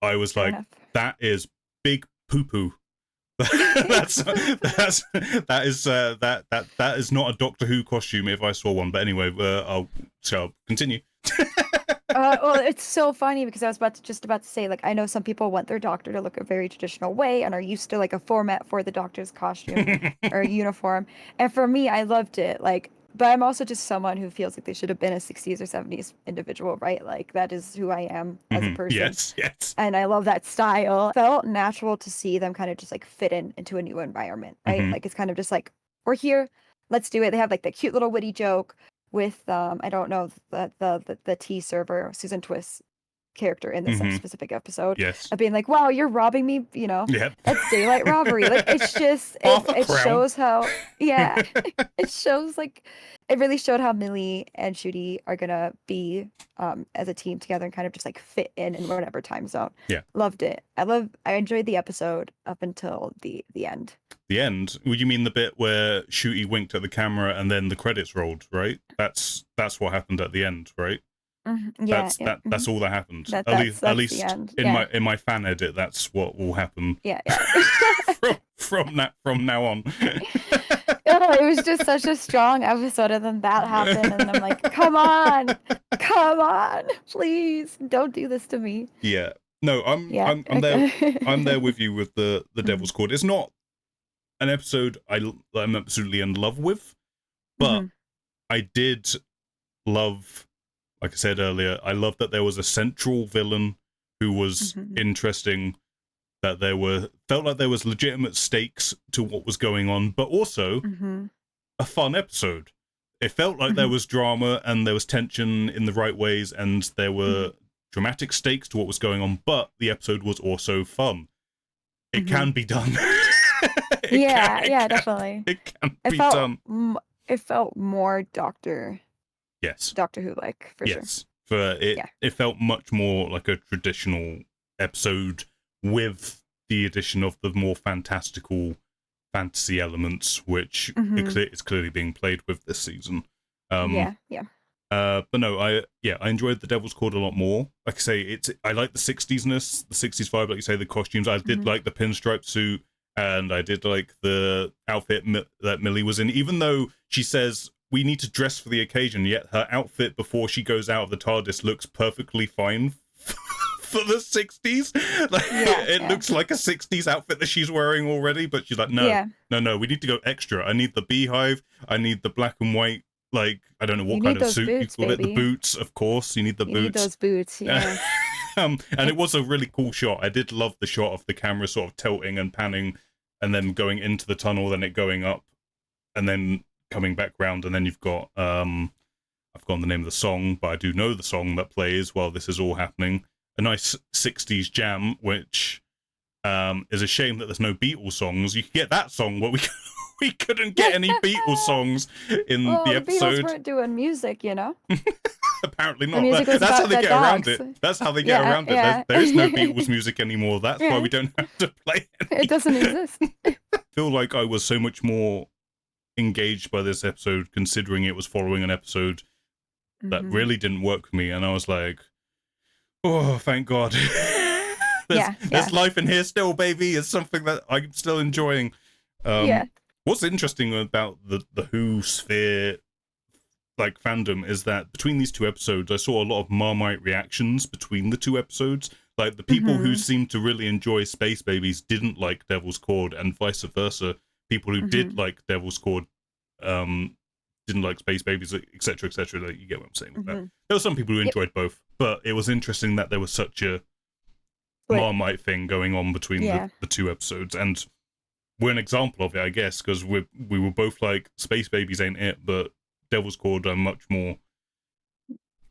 I was like, that is big poo-poo That is not a Doctor Who costume if I saw one. But anyway, I'll continue. Well, it's so funny because I was just about to say, like, I know some people want their doctor to look a very traditional way and are used to like a format for the doctor's costume or uniform. And for me, I loved it. Like, but I'm also just someone who feels like they should have been a 60s or 70s individual, right? Like that is who I am as a person. Yes. And I love that style. It felt natural to see them kind of just like fit into a new environment, right? Like it's kind of just like, we're here, let's do it. They have like the cute little witty joke with I don't know the tea server Susan Twist's character in this specific episode. Yes. Of being like, wow, you're robbing me, you know. Yep. That's daylight robbery. Like it's just it shows how it shows like it really showed how Millie and Ncuti are gonna be as a team together and kind of just like fit in whatever time zone. Yeah. Loved it. I enjoyed the episode up until the end. The end? Would you mean the bit where Ncuti winked at the camera and then the credits rolled, right? That's what happened at the end, right? Yeah, that's all that happened. That's at least the end. in my fan edit, that's what will happen. Yeah. from now on. Oh, it was just such a strong episode, and then that happened, and I'm like, come on, please, don't do this to me. Yeah. No, I'm there. I'm there with you with the Devil's Cord. It's not an episode I'm absolutely in love with, but I did love, like I said earlier, I loved that there was a central villain who was interesting, that felt like there was legitimate stakes to what was going on, but also a fun episode. It felt like there was drama and there was tension in the right ways, and there were dramatic stakes to what was going on, but the episode was also fun. It can be done. Definitely. It can be done. It felt more Doctor Who like, for sure. It felt much more like a traditional episode with the addition of the more fantastical fantasy elements, which is clearly being played with this season. But no, I enjoyed the Devil's Cord a lot more. Like I say, I like the 60s-ness, the 60s vibe, like you say, the costumes. I did like the pinstripe suit, and I did like the outfit that Millie was in, even though she says we need to dress for the occasion, yet her outfit before she goes out of the TARDIS looks perfectly fine for the 60s. Like, it looks like a 60s outfit that she's wearing already, but she's like, no, we need to go extra. I need the beehive, I need the black and white, like, I don't know what kind of suit you call it. The boots, of course. You need the boots. You need those boots, yeah. And it was a really cool shot. I did love the shot of the camera sort of tilting and panning and then going into the tunnel, then it going up and then coming back round. And then you've got, I've forgotten the name of the song, but I do know the song that plays while this is all happening. A nice 60s jam, which is a shame that there's no Beatles songs. You could get that song, but we couldn't get any Beatles songs in the episode. The Beatles weren't doing music, you know? Apparently not. That's how they get around it. That's how they get around it. Yeah. There is no Beatles music anymore. That's why we don't have to play any. It doesn't exist. I feel like I was so much more engaged by this episode, considering it was following an episode that really didn't work for me. And I was like, oh, thank God. There's life in here still, baby. It's something that I'm still enjoying. What's interesting about the Who sphere, like, fandom, is that between these two episodes, I saw a lot of Marmite reactions between the two episodes. Like, the people who seemed to really enjoy Space Babies didn't like Devil's Cord, and vice versa. People who did like Devil's Cord didn't like Space Babies, etc., etc. Like, you get what I'm saying with that. There were some people who enjoyed both, but it was interesting that there was such a Marmite thing going on between the two episodes, and we're an example of it, I guess, because we were both like, Space Babies ain't it, but Devil's Cord are much more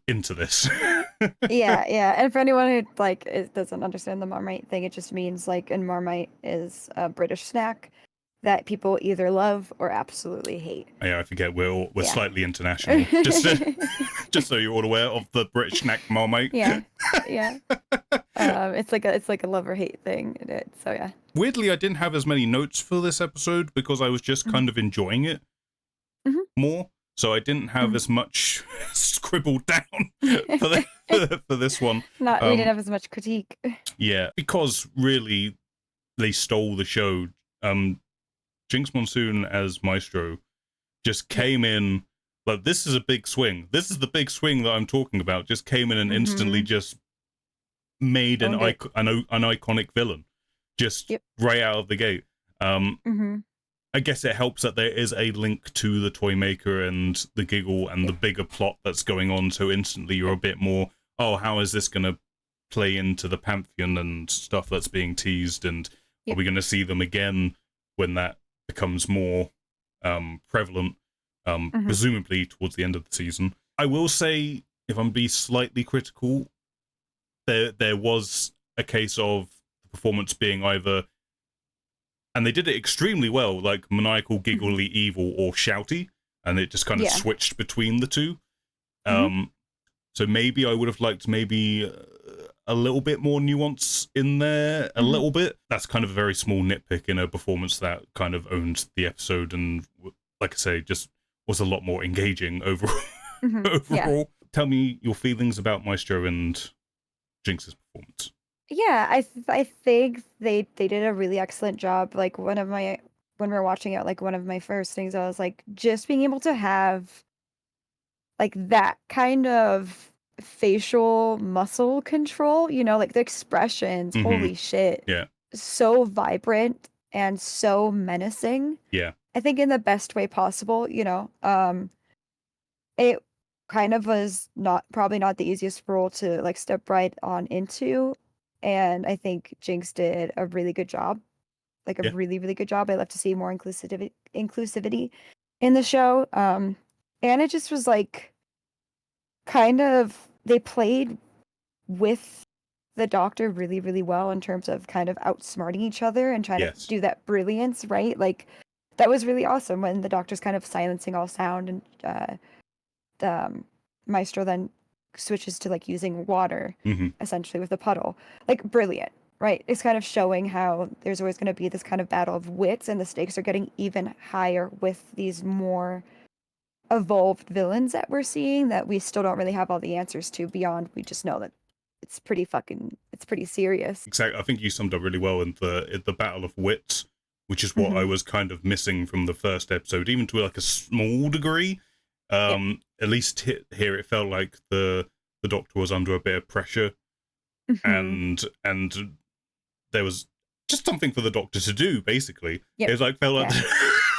into this. And for anyone who doesn't understand the Marmite thing, it just means like, and Marmite is a British snack that people either love or absolutely hate. Yeah, I forget we're slightly international. Just so you're all aware of the British snack Marmite. It's like a love or hate thing. So yeah. Weirdly, I didn't have as many notes for this episode because I was just kind of enjoying it more. So I didn't have as much scribbled down for this one. We didn't have as much critique. Yeah, because really they stole the show Jinx Monsoon as Maestro just came in like, this is a big swing. This is the big swing that I'm talking about. Just came in and instantly just made an iconic villain, just right out of the gate. I guess it helps that there is a link to the toy maker and the giggle and the bigger plot that's going on. So instantly you're a bit more, oh, how is this going to play into the pantheon and stuff that's being teased? And are we going to see them again when that becomes more prevalent, presumably towards the end of the season? I will say, if I'm being slightly critical, there was a case of the performance being either, and they did it extremely well, like maniacal, giggly, evil, or shouty, and it just kind of switched between the two. So maybe I would have liked maybe a little bit more nuance in there, a little bit. That's kind of a very small nitpick in a performance that kind of owned the episode, and like I say, just was a lot more engaging overall. Overall. Tell me your feelings about Maestro and Jinx's performance. Yeah, I think they did a really excellent job. Like, when we were watching it, like, one of my first things, I was like, just being able to have like that kind of facial muscle control, like the expressions, holy shit. Yeah. So vibrant and so menacing. Yeah. I think in the best way possible, it kind of was probably not the easiest role to like step right on into. And I think Jinx did a really good job, like a really, really good job. I love to see more inclusivity in the show. And it just was like, kind of, they played with the Doctor really, really well in terms of kind of outsmarting each other and trying to do that brilliance, right? Like, that was really awesome when the Doctor's kind of silencing all sound, and the Maestro then switches to like using water essentially with a puddle. Like, brilliant, right? It's kind of showing how there's always going to be this kind of battle of wits, and the stakes are getting even higher with these more evolved villains that we're seeing that we still don't really have all the answers to beyond. We just know that it's pretty serious. Exactly. I think you summed up really well in the battle of wits, which is what I was kind of missing from the first episode, even to like a small degree. At least here it felt like the Doctor was under a bit of pressure, and there was just something for the Doctor to do. Basically, it was like felt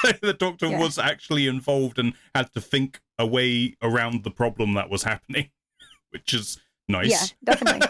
like the Doctor was actually involved and had to think a way around the problem that was happening, which is nice. Yeah, definitely.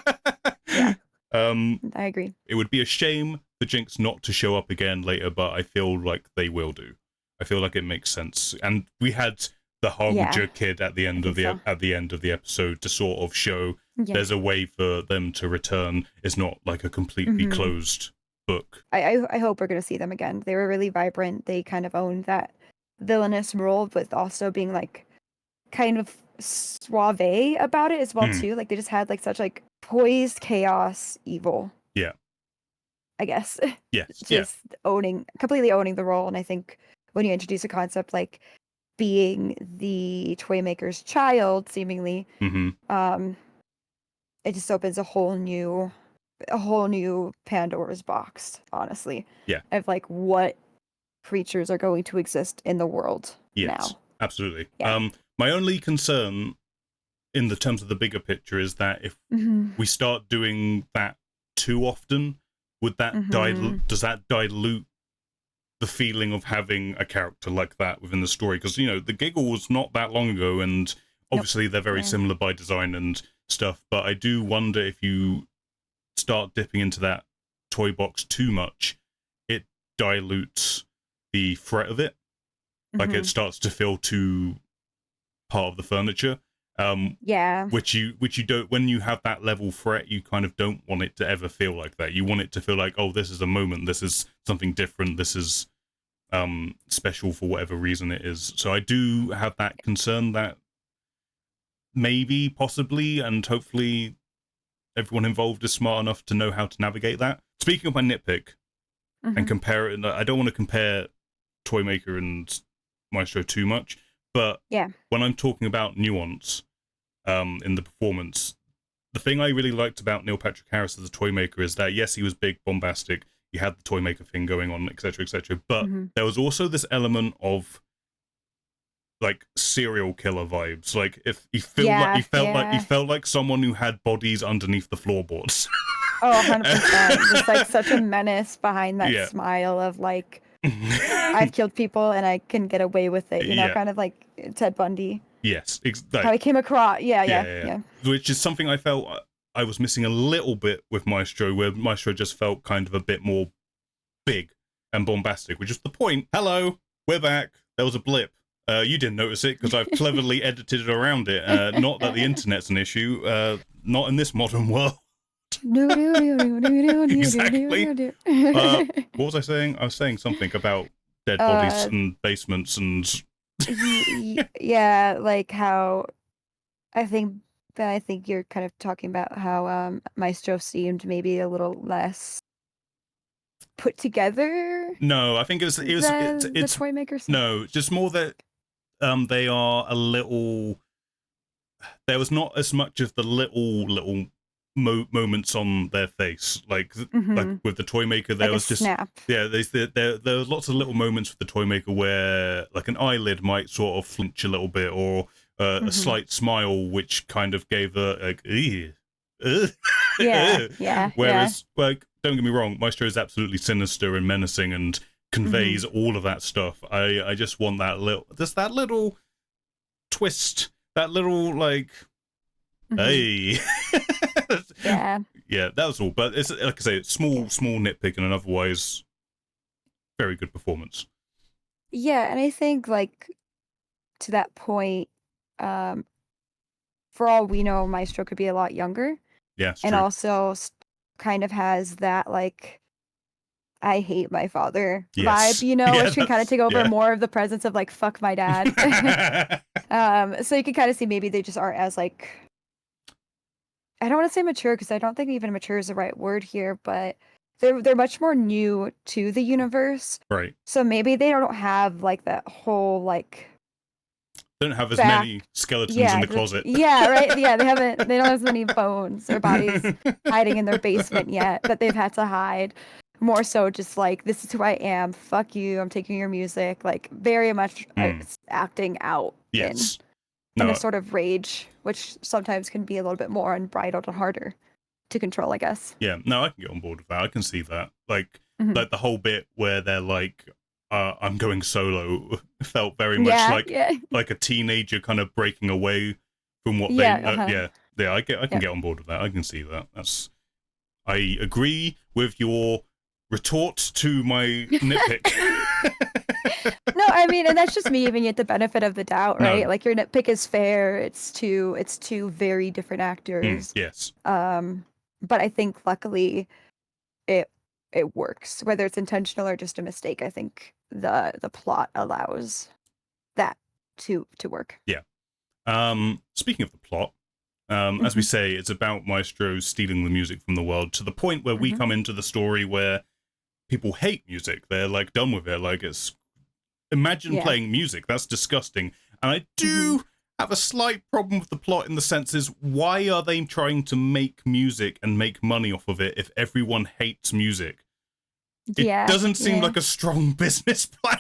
I agree. It would be a shame for Jinx not to show up again later, but I feel like they will do. I feel like it makes sense, and we had the Harbinger kid at the end of the episode to sort of show there's a way for them to return. It's not like a completely closed book. I hope we're going to see them again. They were really vibrant. They kind of owned that villainous role, but also being like kind of suave about it as well too. Like, they just had like such like poised chaos evil. Yeah. I guess. Yes. Just completely owning the role. And I think when you introduce a concept like being the toy maker's child, seemingly, it just opens a whole new Pandora's box, honestly. Yeah. Of like what creatures are going to exist in the world now. Absolutely. Yeah. My only concern in the terms of the bigger picture is that if we start doing that too often, would that does that dilute the feeling of having a character like that within the story? Because, the giggle was not that long ago, and obviously they're very similar by design and stuff, but I do wonder if you start dipping into that toy box too much, it dilutes the threat of it. Like, it starts to feel too part of the furniture. Which you don't, when you have that level threat, you kind of don't want it to ever feel like that. You want it to feel like, oh, this is a moment, this is something different, this is special for whatever reason it is. So I do have that concern that maybe, possibly, and hopefully everyone involved is smart enough to know how to navigate that. Speaking of my nitpick, and compare it, I don't want to compare Toymaker and Maestro too much, but when I'm talking about nuance in the performance, the thing I really liked about Neil Patrick Harris as a Toymaker is that, yes, he was big, bombastic, you had the toy maker thing going on, etc., etc. But Mm-hmm. there was also this element of like serial killer vibes. Like if you felt like someone who had bodies underneath the floorboards. Oh, 100%. Just like such a menace behind that Yeah. smile of like, I've killed people and I can get away with it, you know, Yeah. kind of like Ted Bundy. Yes, How he came across. Yeah. Which is something I felt I was missing a little bit with Maestro, where Maestro just felt kind of a bit more big and bombastic, which is the point. Hello, we're back. There was a blip. You didn't notice it because I've cleverly edited it around it. Not that the internet's an issue. Not in this modern world. Exactly. What was I saying? I was saying something about dead bodies and basements and. Yeah, like how I think you're kind of talking about how Maestro seemed maybe a little less put together. No, I think it's the toy makers. No, just more that they are a little. There was not as much of the little moments on their face, like with the toy maker. There like was just snap. Yeah. There was lots of little moments with the toy maker where like an eyelid might sort of flinch a little bit, or a slight smile, which kind of gave the like. Yeah. Whereas, like, don't get me wrong, Maestro is absolutely sinister and menacing and conveys all of that stuff. I just want that little twist, that little like, hey, yeah, that was all. But it's like I say, it's small nitpick and an otherwise very good performance. Yeah, and I think like to that point, for all we know, Maestro could be a lot younger. Yeah, and true. also kind of has that like I hate my father Yes. vibe, you know, which can kind of take over more of the presence of like fuck my dad. So you can kind of see maybe they just aren't as like, I don't want to say mature because I don't think even mature is the right word here, but they're much more new to the universe. Right. So maybe they don't have like that whole like don't have as many skeletons in the closet. Yeah, right. Yeah, they don't have as many bones or bodies hiding in their basement yet that they've had to hide. More so just like, this is who I am. Fuck you. I'm taking your music. Like very much acting out in a sort of rage, which sometimes can be a little bit more unbridled and harder to control, I guess. Yeah, no, I can get on board with that. I can see that. Like the whole bit where they're like, I'm going solo felt very much like a teenager kind of breaking away from what they I can get on board with that. I can see that. I agree with your retort to my nitpick. No, I mean, and that's just me giving it the benefit of the doubt, right? No. Like your nitpick is fair. It's two very different actors. Yes. But I think luckily it works, whether it's intentional or just a mistake. I think the plot allows that to work. Yeah. Speaking of the plot, as we say, it's about Maestro stealing the music from the world to the point where we come into the story where people hate music. They're like done with it. Like imagine playing music. That's disgusting. And I do have a slight problem with the plot in the sense is, why are they trying to make music and make money off of it if everyone hates music? It doesn't seem like a strong business plan.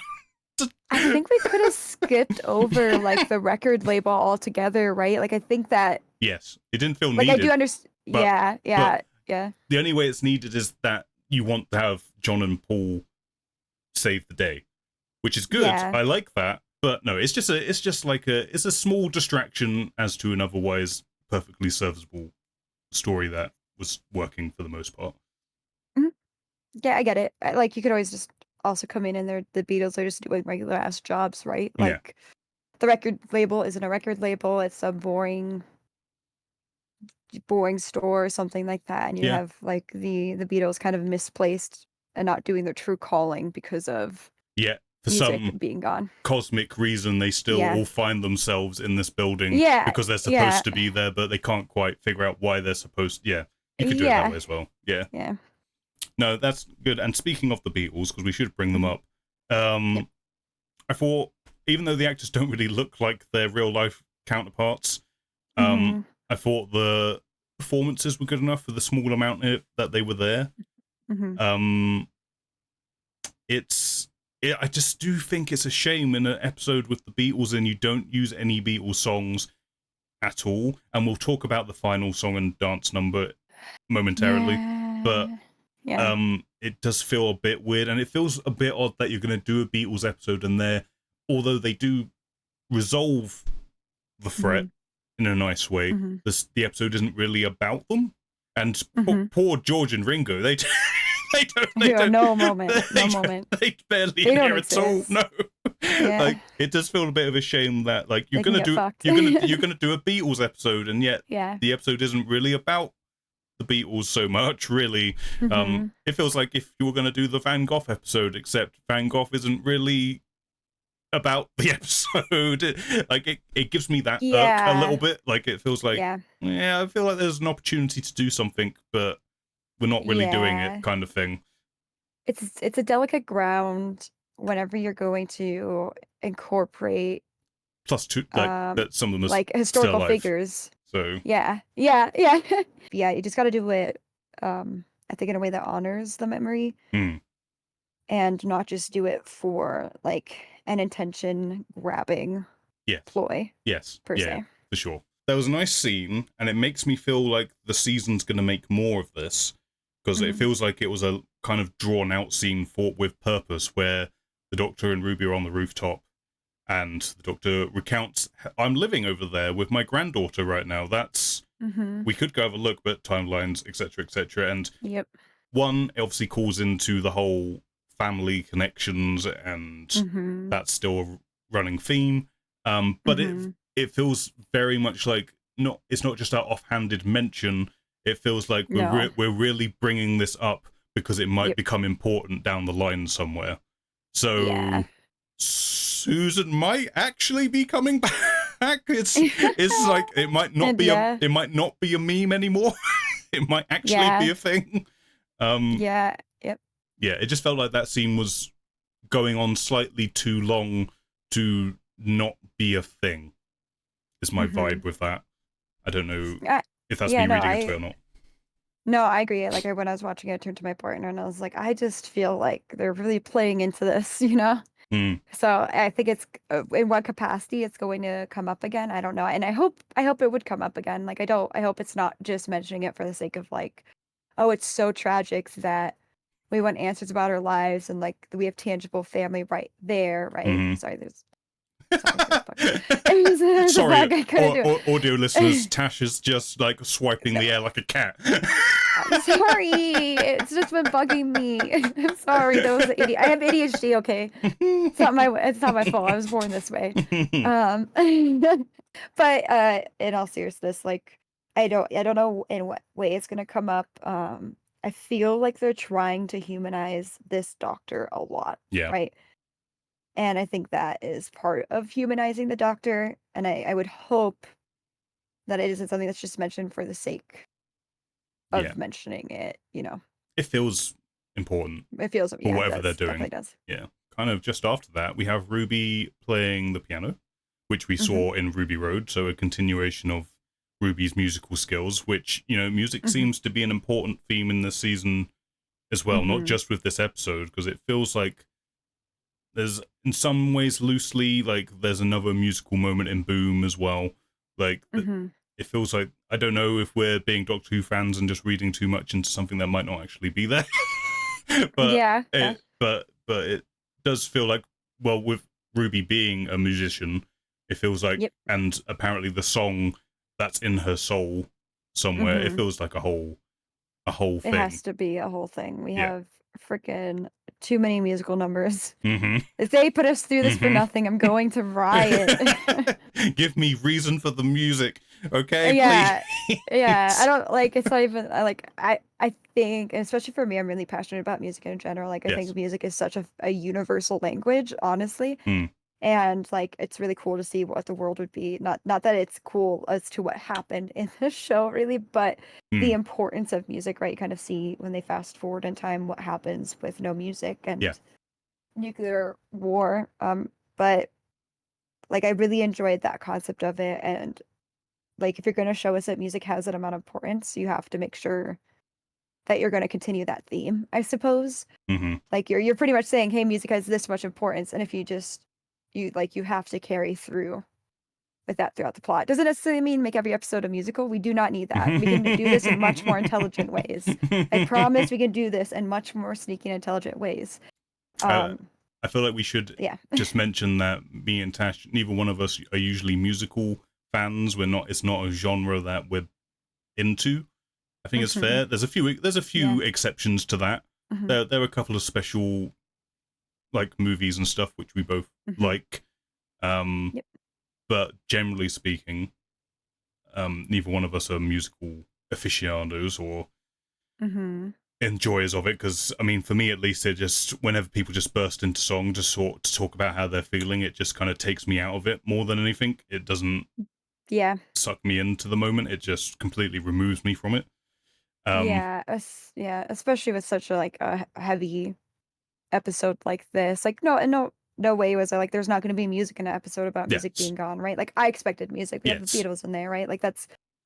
I think we could have skipped over like the record label altogether, right? Like I think that yes, it didn't feel like needed. I do understand. Yeah. The only way it's needed is that you want to have John and Paul save the day, which is good. I like that, but no, it's a small distraction as to an otherwise perfectly serviceable story that was working for the most part. Yeah, I get it. Like you could always just also come in and the Beatles are just doing regular ass jobs, right? Like the record label isn't a record label; it's a boring store or something like that. And you have like the Beatles kind of misplaced and not doing their true calling because of for some being gone. Cosmic reason, they still all find themselves in this building because they're supposed to be there, but they can't quite figure out why they're supposed. You could do it that way as well. Yeah. No, that's good. And speaking of the Beatles, because we should bring them up, I thought, even though the actors don't really look like their real life counterparts, I thought the performances were good enough for the small amount that they were there. I just do think it's a shame in an episode with the Beatles and you don't use any Beatles songs at all. And we'll talk about the final song and dance number momentarily, but Yeah. it does feel a bit weird, and it feels a bit odd that you're going to do a Beatles episode and although they do resolve the threat in a nice way, the episode isn't really about them. And poor George and Ringo, they don't. No moment. They barely They don't hear at all. exist. No. Yeah. Like, it does feel a bit of a shame that like you're They can gonna get fucked. you're gonna do a Beatles episode, and yet Yeah. the episode isn't really about the Beatles so much. Really, it feels like if you were gonna do the Van Gogh episode, except Van Gogh isn't really about the episode. Like it gives me that irk a little bit. Like it feels like I feel like there's an opportunity to do something, but we're not really doing it, kind of thing. It's a delicate ground whenever you're going to incorporate plus that some of them are like historical figures. So yeah, you just got to do it. I think in a way that honors the memory, and not just do it for like an intention grabbing ploy. Yes, per se. for sure. There was a nice scene, and it makes me feel like the season's going to make more of this, because it feels like it was a kind of drawn out scene fought with purpose, where the Doctor and Ruby are on the rooftop, and the Doctor recounts, I'm living over there with my granddaughter right now. That's, we could go have a look, but timelines, etc., etc. And one obviously calls into the whole family connections, and that's still a running theme. But it feels very much like it's not just our offhanded mention. It feels like we're really bringing this up because it might become important down the line somewhere. So Susan might actually be coming back. It's like it might not be it might not be a meme anymore. It might actually be a thing. It just felt like that scene was going on slightly too long to not be a thing. Is my vibe with that. I don't know if that's me reading into it or not. No, I agree. Like when I was watching it, I turned to my partner and I was like, I just feel like they're really playing into this, you know? So I think it's in what capacity it's going to come up again. I don't know. And I hope it would come up again. Like I hope it's not just mentioning it for the sake of like, oh, it's so tragic that we want answers about our lives and like we have tangible family right there, right? Sorry, there's sorry, audio listeners, Tash is just like swiping the air like a cat. I'm sorry, it's just been bugging me. I'm sorry, that was I have ADHD. Okay, it's not my fault. I was born this way. But in all seriousness, like I don't know in what way it's gonna come up. I feel like they're trying to humanize this Doctor a lot. Right. And I think that is part of humanizing the Doctor. And I would hope that it isn't something that's just mentioned for the sake of mentioning it, you know. It feels important. It feels, for whatever they're doing. Definitely does. Yeah. Kind of just after that, we have Ruby playing the piano, which we saw in Ruby Road. So a continuation of Ruby's musical skills, which, you know, music seems to be an important theme in this season as well, not just with this episode, because it feels like there's, in some ways, loosely, like, there's another musical moment in Boom as well. Like, it feels like, I don't know if we're being Doctor Who fans and just reading too much into something that might not actually be there. But it does feel like, well, with Ruby being a musician, it feels like, and apparently the song that's in her soul somewhere, it feels like a whole thing. It has to be a whole thing. We have freaking too many musical numbers. If they put us through this for nothing, I'm going to riot. Give me reason for the music, okay? Please. I don't like. It's not even like I think, especially for me, I'm really passionate about music in general. Like I think music is such a universal language, honestly. And like it's really cool to see what the world would be. Not that it's cool as to what happened in the show, really, but the importance of music, right? You kind of see when they fast forward in time what happens with no music and nuclear war. But like I really enjoyed that concept of it. And like if you're going to show us that music has that amount of importance, you have to make sure that you're going to continue that theme, I suppose. Mm-hmm. Like you're pretty much saying, hey, music has this much importance, and if you just you have to carry through with that throughout the plot. Doesn't necessarily mean make every episode a musical. We do not need that. We can do this in much more intelligent ways. I promise we can do this in much more sneaky and intelligent ways. I feel like we should Yeah. just mention that me and Tash, neither one of us are usually musical fans. We're not. It's not a genre that we're into. I think it's fair. There's a few exceptions to that. There are a couple of special like movies and stuff which we both like. Yep. But generally speaking, neither one of us are musical aficionados or enjoyers of it. Because I mean, for me at least, it just whenever people just burst into song, just sort to talk about how they're feeling, it just kind of takes me out of it more than anything. It doesn't suck me into the moment. It just completely removes me from it. Especially with such a like a heavy episode like this. Like no way was I like there's not going to be music in an episode about music being gone, right? Like I expected music. We have the Beatles in there, right? Like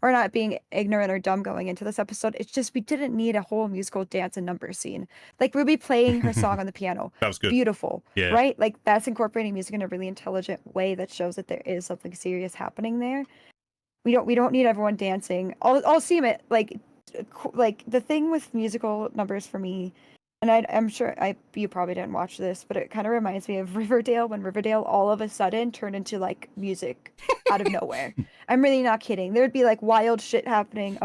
we're not being ignorant or dumb going into this episode. It's just we didn't need a whole musical dance and number scene. Like Ruby playing her song on the piano. That was good. Beautiful. Yeah. Right? Like that's incorporating music in a really intelligent way that shows that there is something serious happening there. We don't need everyone dancing. I'll see it like the thing with musical numbers for me, and I'm sure you probably didn't watch this, but it kind of reminds me of Riverdale, when Riverdale all of a sudden turned into like music out of nowhere. I'm really not kidding. There would be like wild shit happening,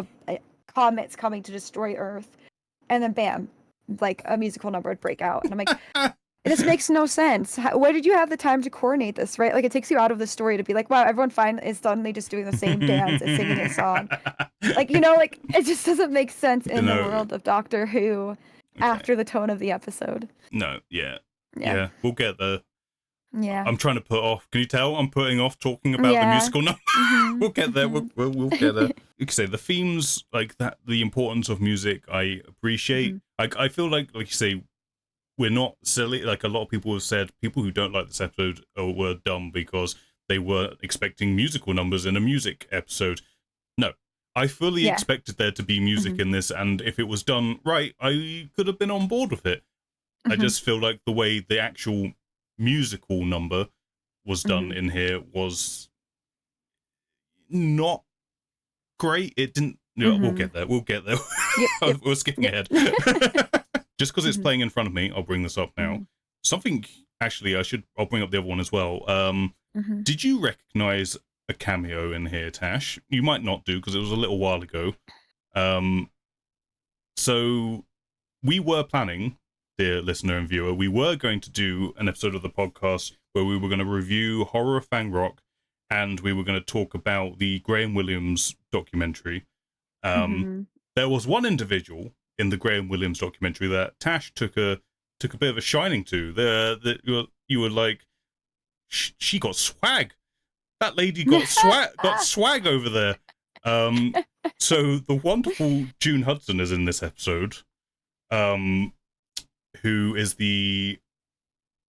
comets coming to destroy Earth, and then bam, like a musical number would break out, and I'm like, this makes no sense. Where did you have the time to coordinate this, right? Like it takes you out of the story to be like, wow, everyone is suddenly just doing the same dance and singing a song. Like, like it just doesn't make sense in the world of Doctor Who after the tone of the episode. No, yeah, we'll get there. Yeah. I'm trying to put off. Can you tell I'm putting off talking about the musical number? We'll get there. We'll get there. You can say the themes, like that, the importance of music, I appreciate. I feel like you say, we're not silly. Like a lot of people have said, people who don't like this episode were dumb because they were expecting musical numbers in a music episode. No, I fully expected there to be music in this, and if it was done right, I could have been on board with it. I just feel like the way the actual musical number was done in here was not great. It didn't. We'll get there. We'll get there. We're skipping ahead. Just because it's playing in front of me, I'll bring this up now. Something, actually, I'll bring up the other one as well. Did you recognize a cameo in here, Tash? You might not do, because it was a little while ago. So, we were planning, dear listener and viewer, we were going to do an episode of the podcast where we were going to review Horror of Fang Rock, and we were going to talk about the Graham Williams documentary. There was one individual in the Graham Williams documentary that Tash took a bit of a shining to. You were like, she got swag. That lady got swag over there. So the wonderful June Hudson is in this episode, who is the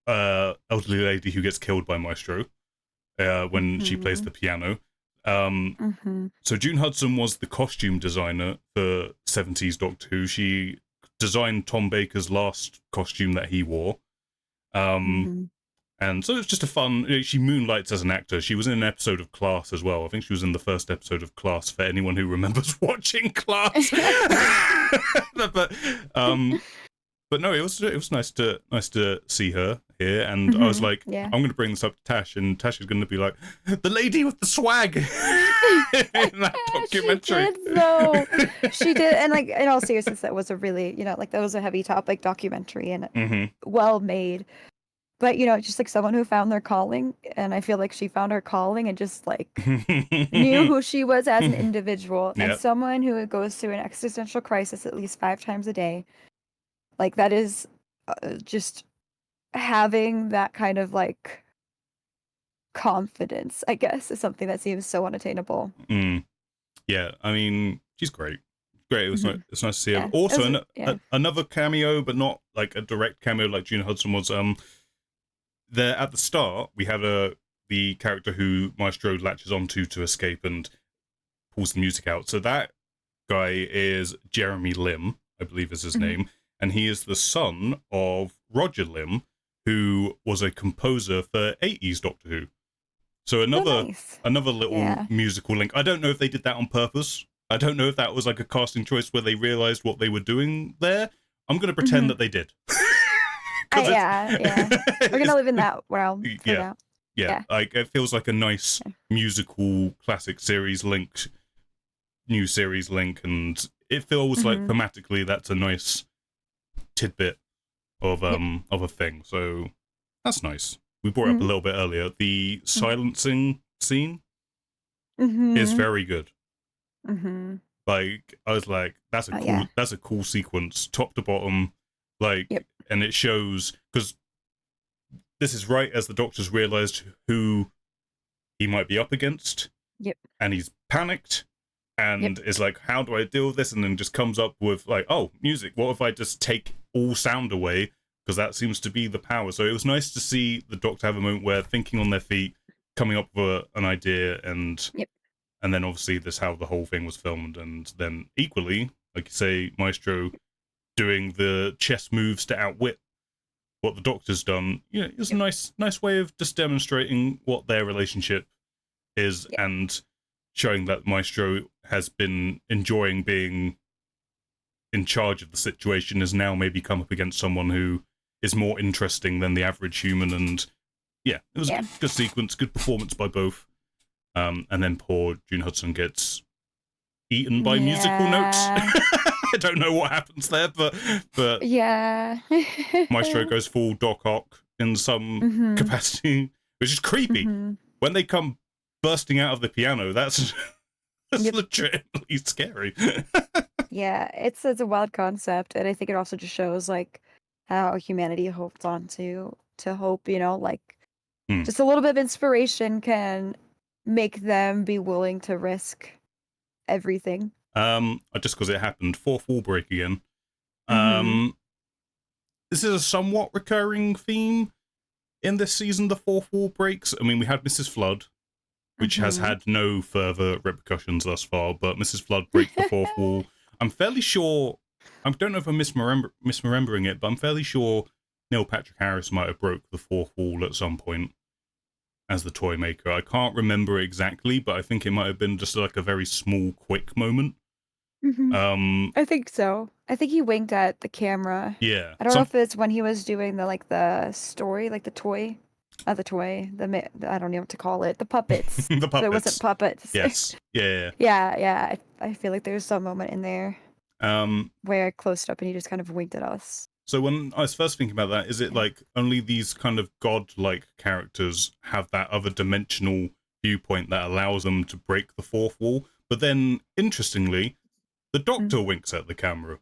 elderly lady who gets killed by Maestro when she plays the piano. So June Hudson was the costume designer for 70s Doctor Who. She designed Tom Baker's last costume that he wore. And so it's just a fun... She moonlights as an actor. She was in an episode of Class as well. I think she was in the first episode of Class, for anyone who remembers watching Class. But no, it was nice to see her here, and I was like, I'm going to bring this up to Tash, and Tash is going to be like, the lady with the swag in that documentary. She did, though. She did, and like in all seriousness, that was a really, that was a heavy topic documentary and well made. But just like someone who found their calling, and I feel like she found her calling and just like knew who she was as an individual, and someone who goes through an existential crisis at least 5 times a day. Like that is just having that kind of like confidence, I guess, is something that seems so unattainable. Yeah, I mean, she's great. Great, it's nice to see her. Also, another cameo, but not like a direct cameo like June Hudson was. There at the start, we had the character who Maestro latches onto to escape and pulls the music out. So that guy is Jeremy Lim, I I believe is his Mhm. name, and he is the son of Roger Lim, who was a composer for 80s Doctor Who. So Oh, another nice. little Yeah. musical link. I don't know if they did that on purpose. I don't know if that was like a casting choice where they realized what they were doing there. I'm going to pretend that they did. Because Yeah. We're gonna live in that realm for yeah, now. yeah. Yeah. Like it feels like a nice musical classic series link, new series link, and it feels like Mm-hmm. thematically that's a nice tidbit Yep. of a thing. So that's nice. We brought it up a Mm-hmm. little bit earlier. The silencing scene is Mm-hmm. very good. Mm-hmm. Like I was like, Oh yeah. that's a cool sequence, top to bottom. Like, Yep. and it shows because this is right as the Doctor's realized who he might be up against, Yep. and he's panicked Yep. and is like, how do I deal with this? And then just comes up with like, oh, music. What if I just take all sound away? Because that seems to be the power. So it was nice to see the Doctor have a moment where thinking on their feet, coming up with an idea, and Yep. then obviously this how the whole thing was filmed, and then equally, like you say, Maestro doing the chess moves to outwit what the Doctor's done. You know, it's a Yep. nice way of just demonstrating what their relationship is, Yep. and showing that Maestro has been enjoying being in charge of the situation, has now maybe come up against someone who is more interesting than the average human. And yeah, it was a good sequence, good performance by both. And then poor June Hudson gets eaten by musical notes. I don't know what happens there, but yeah. Maestro goes full Doc Ock in some capacity, which is creepy. When they come bursting out of the piano, that's legitimately scary. Yeah, it's a wild concept, and I think it also just shows like how humanity holds on to hope, like just a little bit of inspiration can make them be willing to risk everything. Just because it happened, fourth wall break again. Mm-hmm. This is a somewhat recurring theme in this season, the fourth wall breaks. I mean, we had Mrs. Flood, which has Mm-hmm. had no further repercussions thus far, but Mrs. Flood breaks the fourth wall. I'm fairly sure, I don't know if I'm misremembering it, but I'm fairly sure Neil Patrick Harris might have broke the fourth wall at some point as the toy maker. I can't remember exactly, but I think it might have been just like a very small, quick moment. I think so. I think he winked at the camera. Yeah. I don't know if it's when he was doing the story, like the toy, not the toy, I don't know what to call it, the puppets. The But it wasn't puppets. puppets. Yes. Yeah. Yeah. I feel like there's some moment in there Um. where I closed up and he just kind of winked at us. So when I was first thinking about that, is it Yeah. like only these kind of god-like characters have that other dimensional viewpoint that allows them to break the fourth wall? But then, interestingly, the Doctor winks at the camera.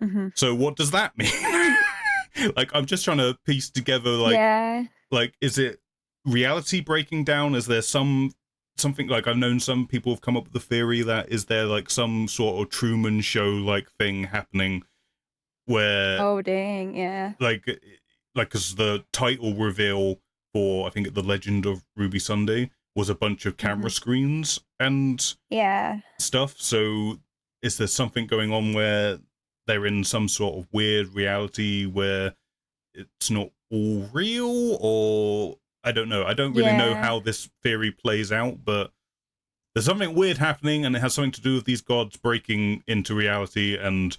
Mm-hmm. So what does that mean? Like, I'm just trying to piece together, like, is it reality breaking down? Is there something like I've known some people have come up with the theory that is there like some sort of Truman Show like thing happening where Oh dang, yeah. like because the title reveal for I think the Legend of Ruby Sunday was a bunch of camera screens and Yeah. stuff. So is there something going on where they're in some sort of weird reality where it's not all real, or I don't know. I don't really know Yeah. how this theory plays out, but there's something weird happening, and it has something to do with these gods breaking into reality, and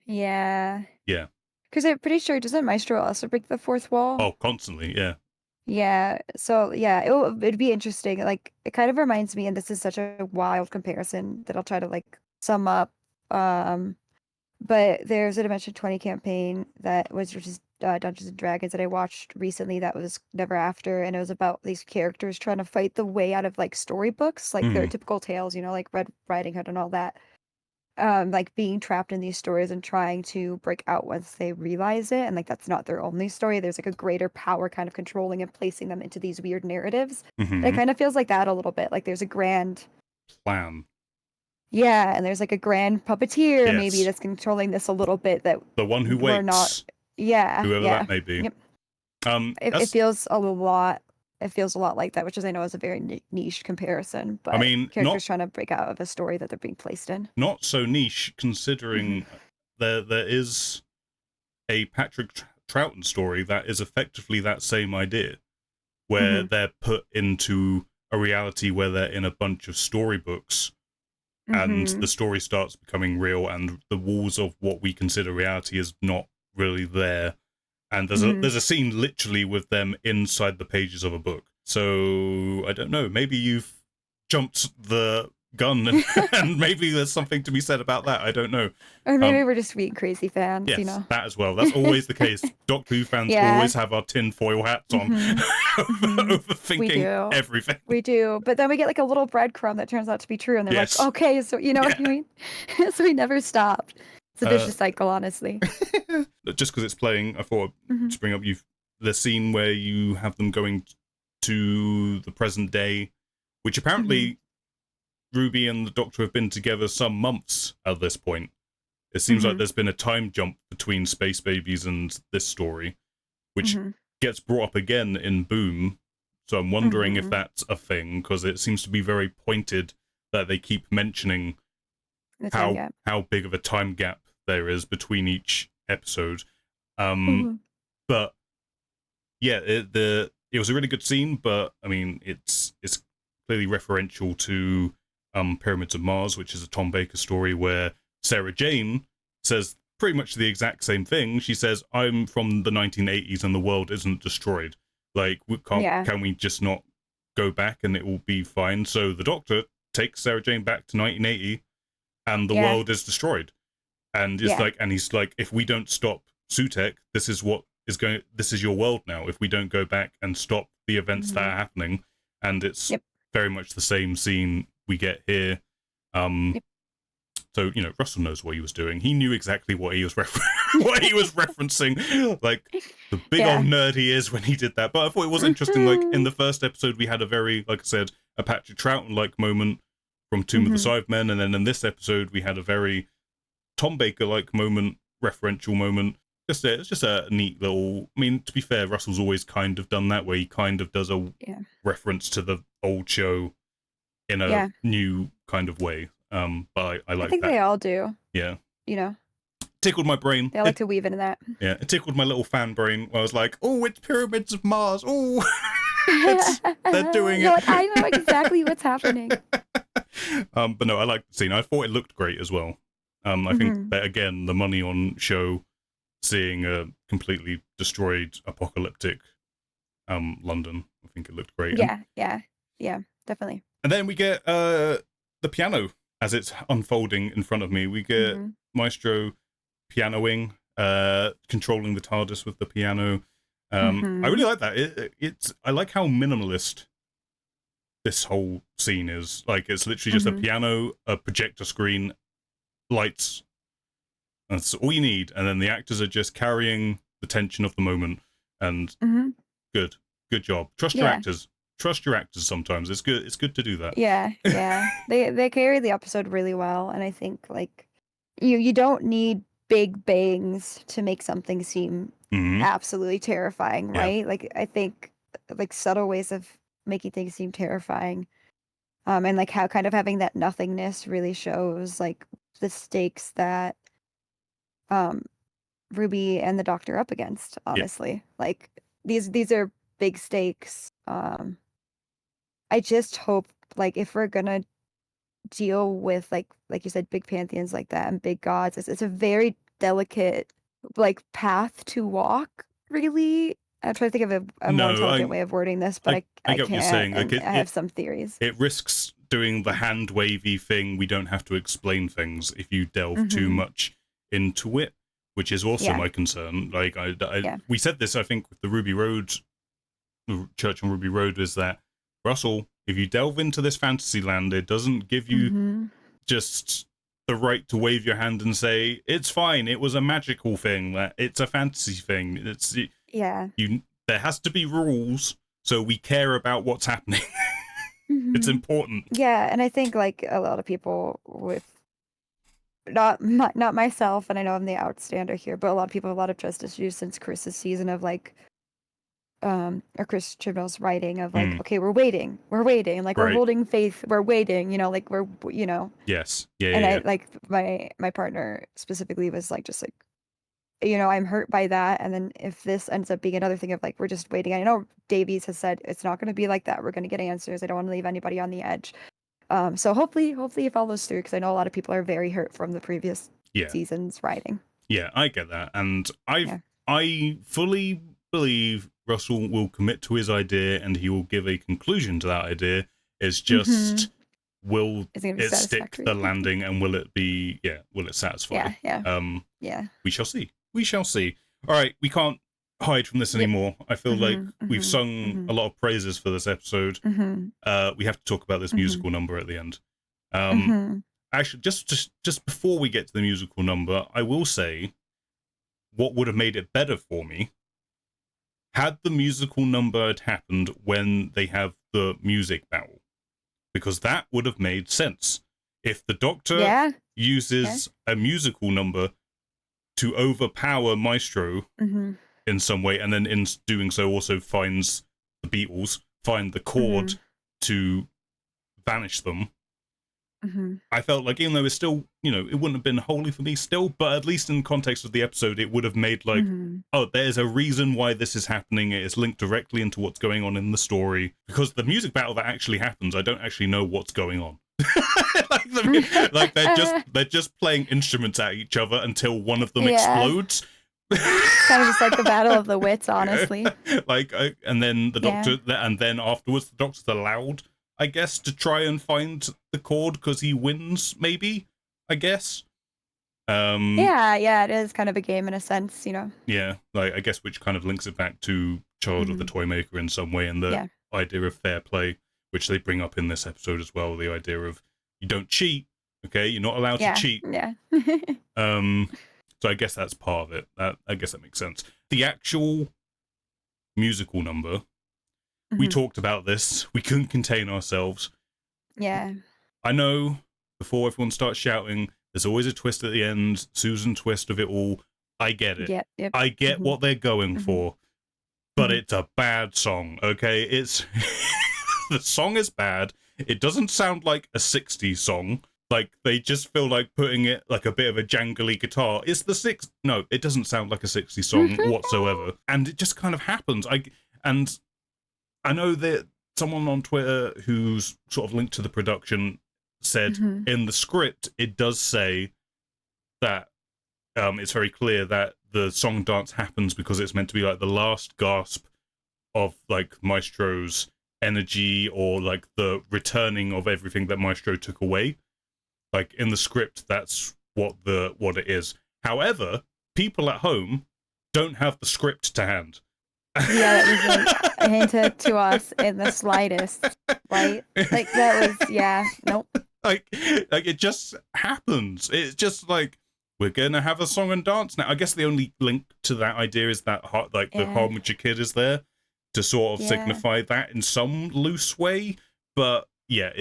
Yeah. yeah. Because I'm pretty sure, doesn't Maestro also break the fourth wall? Oh, constantly, yeah. Yeah. So yeah, it'd be interesting. Like it kind of reminds me, and this is such a wild comparison that I'll try to like sum up. Um, but there's a Dimension 20 campaign which is Dungeons and Dragons that I watched recently that was Never After, and it was about these characters trying to fight the way out of like storybooks, like their typical tales, like Red Riding Hood and all that. Like being trapped in these stories and trying to break out once they realize it, and like that's not their only story. There's like a greater power kind of controlling and placing them into these weird narratives. And it kind of feels like that a little bit. Like there's a grand plan. Yeah, and there's like a grand puppeteer maybe Yes. that's controlling this a little bit that The one who we're not. waits, Yeah, whoever yeah. that may be. Yep. It That's, feels a lot. It feels a lot like that, which is I know is a very niche comparison, I but mean, characters trying to break out of a story that they're being placed in. not so niche Mhm. considering there is a Patrick Troughton story that is effectively that same idea, where they're put into a reality where they're in a bunch of storybooks, and the story starts becoming real, and the walls of what we consider reality is not really there. And there's a scene literally with them inside the pages of a book. So I don't know. Maybe you've jumped the gun, and maybe there's something to be said about that. I don't know. Or maybe we're just being crazy fans, Yes, you know. that as well. That's always the case. Doctor Who fans always have our tinfoil hats on, overthinking everything. We do, but then we get like a little breadcrumb that turns out to be true, and they're like, okay, so you know what I mean? So we never stopped. It's a vicious cycle, honestly. Just because it's playing, I thought to bring up the scene where you have them going to the present day, which apparently Ruby and the Doctor have been together some months at this point. It seems like there's been a time jump between Space Babies and this story, which gets brought up again in Boom. So I'm wondering if that's a thing, because it seems to be very pointed that they keep mentioning how big of a time gap there is between each episode. But yeah, it was a really good scene, but I mean, it's clearly referential to Pyramids of Mars, which is a Tom Baker story where Sarah Jane says pretty much the exact same thing. She says, "I'm from the 1980s and the world isn't destroyed. Like, can we just not go back and it will be fine?" So the Doctor takes Sarah Jane back to 1980, and the world is destroyed. And he's like, if we don't stop Sutekh, this is your world now. If we don't go back and stop the events that are happening, and it's very much the same scene we get here. So, you know, Russell knows what he was doing. He knew exactly what he was referencing. Like, the big old nerd he is when he did that. But I thought it was interesting. Like, in the first episode, we had a very, like I said, a Patrick Troughton-like moment from Tomb of the Cybermen. And then in this episode, we had a very Tom Baker-like moment, referential moment. It's just a neat little... I mean, to be fair, Russell's always kind of done that, where he kind of does a reference to the old show in a new kind of way. But I like that. I think they all do. Yeah. You know. Tickled my brain. They like to weave into that. Yeah, it tickled my little fan brain where I was like, oh, it's Pyramids of Mars. Oh, they're doing it. I know exactly what's happening. But no, I liked the scene. I thought it looked great as well. I think that, again, the money on show, seeing a completely destroyed apocalyptic London, I think it looked great. Yeah, definitely. And then we get the piano as it's unfolding in front of me. We get Maestro pianoing, controlling the TARDIS with the piano. I really like that. I like how minimalist this whole scene is. Like, it's literally just a piano, a projector screen, lights. That's all you need. And then the actors are just carrying the tension of the moment. And good job. Trust your actors. Trust your actors sometimes. It's good to do that. Yeah. They carry the episode really well, and I think like you don't need big bangs to make something seem absolutely terrifying, right? Like, I think like subtle ways of making things seem terrifying. And like how kind of having that nothingness really shows like the stakes that Ruby and the Doctor are up against, honestly. Like these are big stakes. I just hope, like, if we're gonna deal with like you said, big pantheons like that and big gods, it's a very delicate like path to walk, really. I'm trying to think of a more intelligent way of wording this, but I get can't. What you're saying. Like, I have some theories. It risks doing the hand wavy thing. We don't have to explain things if you delve too much into it, which is also my concern. Like, we said this, I think, with the Ruby Road, the Church on Ruby Road, is that, Russell, if you delve into this fantasy land, it doesn't give you just the right to wave your hand and say, it's fine, it was a magical thing, that it's a fantasy thing. There has to be rules, so we care about what's happening. It's important. Yeah, and I think like a lot of people with not myself, and I know I'm the outstander here, but a lot of people have a lot of trust issues since Chris's season of like or Chris Chibnall's writing of like, Mm, okay, we're waiting, like we're right. holding faith, we're waiting, like we're, Yes. Yeah. and Yeah. I Yeah. like my partner specifically was like, just like, I'm hurt by that. And then if this ends up being another thing of like, we're just waiting. I know Davies has said it's not going to be like that. We're going to get answers. I don't want to leave anybody on the edge. So hopefully it follows through, because I know a lot of people are very hurt from the previous Yeah. season's writing. Yeah, I get that, and Yeah. I fully believe Russell will commit to his idea, and he will give a conclusion to that idea. It's just will Is it going to be it stick the satisfactory? landing, and will it satisfy? Yeah. Um, Yeah. we shall see. We shall see. All right, we can't hide from this Yep. anymore. I feel like we've sung a lot of praises for this episode. We have to talk about this musical number at the end. Actually, just before we get to the musical number, I will say what would have made it better for me had the musical number had happened when they have the music battle, because that would have made sense. If the Doctor uses a musical number to overpower Maestro in some way, and then in doing so also finds the Beatles, find the chord to banish them, I felt like, even though it's still, it wouldn't have been wholly for me still, but at least in context of the episode, it would have made like, oh, there's a reason why this is happening. It is linked directly into what's going on in the story. Because the music battle that actually happens, I don't actually know what's going on. like they're just playing instruments at each other until one of them explodes. Kind of just like the Battle of the Wits, honestly. And then the Doctor, and then afterwards, the Doctor's allowed, I guess, to try and find the chord because he wins, maybe, I guess. Yeah, it is kind of a game in a sense, Yeah, like, I guess, which kind of links it back to Child of the Toymaker in some way, and the idea of fair play, which they bring up in this episode as well, the idea of you don't cheat, okay? You're not allowed to cheat. Yeah. So I guess that's part of it. I guess that makes sense. The actual musical number, we talked about this. We couldn't contain ourselves. Yeah. I know, before everyone starts shouting, there's always a twist at the end, Susan twist of it all. I get it. Yep. I get what they're going for, but it's a bad song, okay? It's the song is bad. It doesn't sound like a 60s song. Like, they just feel like putting it like a bit of a jangly guitar. It's the No, it doesn't sound like a 60s song whatsoever. And it just kind of happens. And I know that someone on Twitter who's sort of linked to the production said in the script, it does say that it's very clear that the song dance happens because it's meant to be like the last gasp of like Maestro's energy, or like the returning of everything that Maestro took away. Like, in the script, that's what it is. However, people at home don't have the script to hand. Yeah, that was like hinted to us in the slightest, right? Like, that was, nope. Like it just happens. It's just like, we're gonna have a song and dance now. I guess the only link to that idea is that the Harbinger Kid is there to sort of signify that in some loose way. But yeah,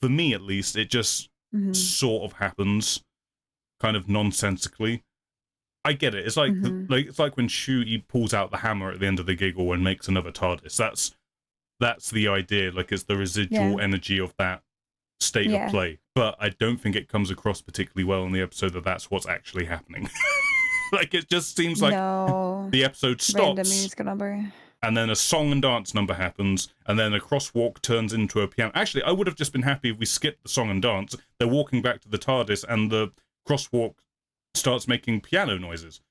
for me at least, it just sort of happens, kind of nonsensically. I get it. It's like it's like when Ncuti pulls out the hammer at the end of the giggle and makes another TARDIS. That's the idea. Like, it's the residual energy of that state of play. But I don't think it comes across particularly well in the episode that that's what's actually happening. Like, it just seems like the episode stops, random musical number, and then a song and dance number happens, and then a crosswalk turns into a piano. Actually, I would have just been happy if we skipped the song and dance. They're walking back to the TARDIS, and the crosswalk starts making piano noises,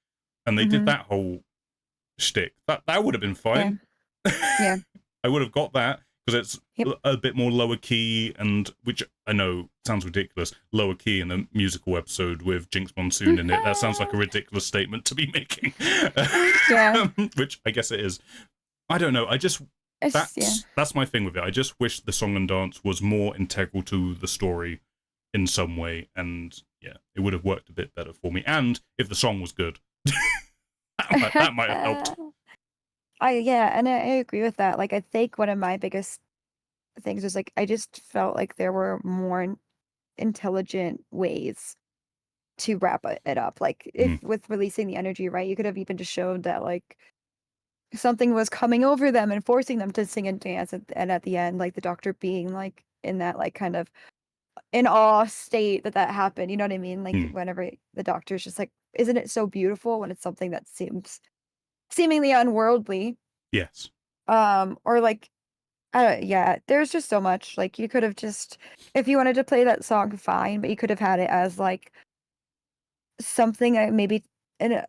and they did that whole shtick. That would have been fine. Yeah. I would have got that, because it's a bit more lower key, and which I know sounds ridiculous, lower key in a musical episode with Jinx Monsoon in it. That sounds like a ridiculous statement to be making. Which I guess it is. I don't know. That's my thing with it. I just wish the song and dance was more integral to the story in some way, and it would have worked a bit better for me. And if the song was good, that might have helped. I agree with that. Like, I think one of my biggest things was like, I just felt like there were more intelligent ways to wrap it up. Like, if with releasing the energy, right, you could have even just showed that, like, something was coming over them and forcing them to sing and dance, and at the end, like the doctor being like in that like kind of in awe state that happened. You know what I mean? Like whenever the doctor's just like, isn't it so beautiful when it's something that seems seemingly unworldly? Yes. Or like, yeah, there's just so much. Like you could have just, if you wanted to play that song, fine, but you could have had it as like something maybe in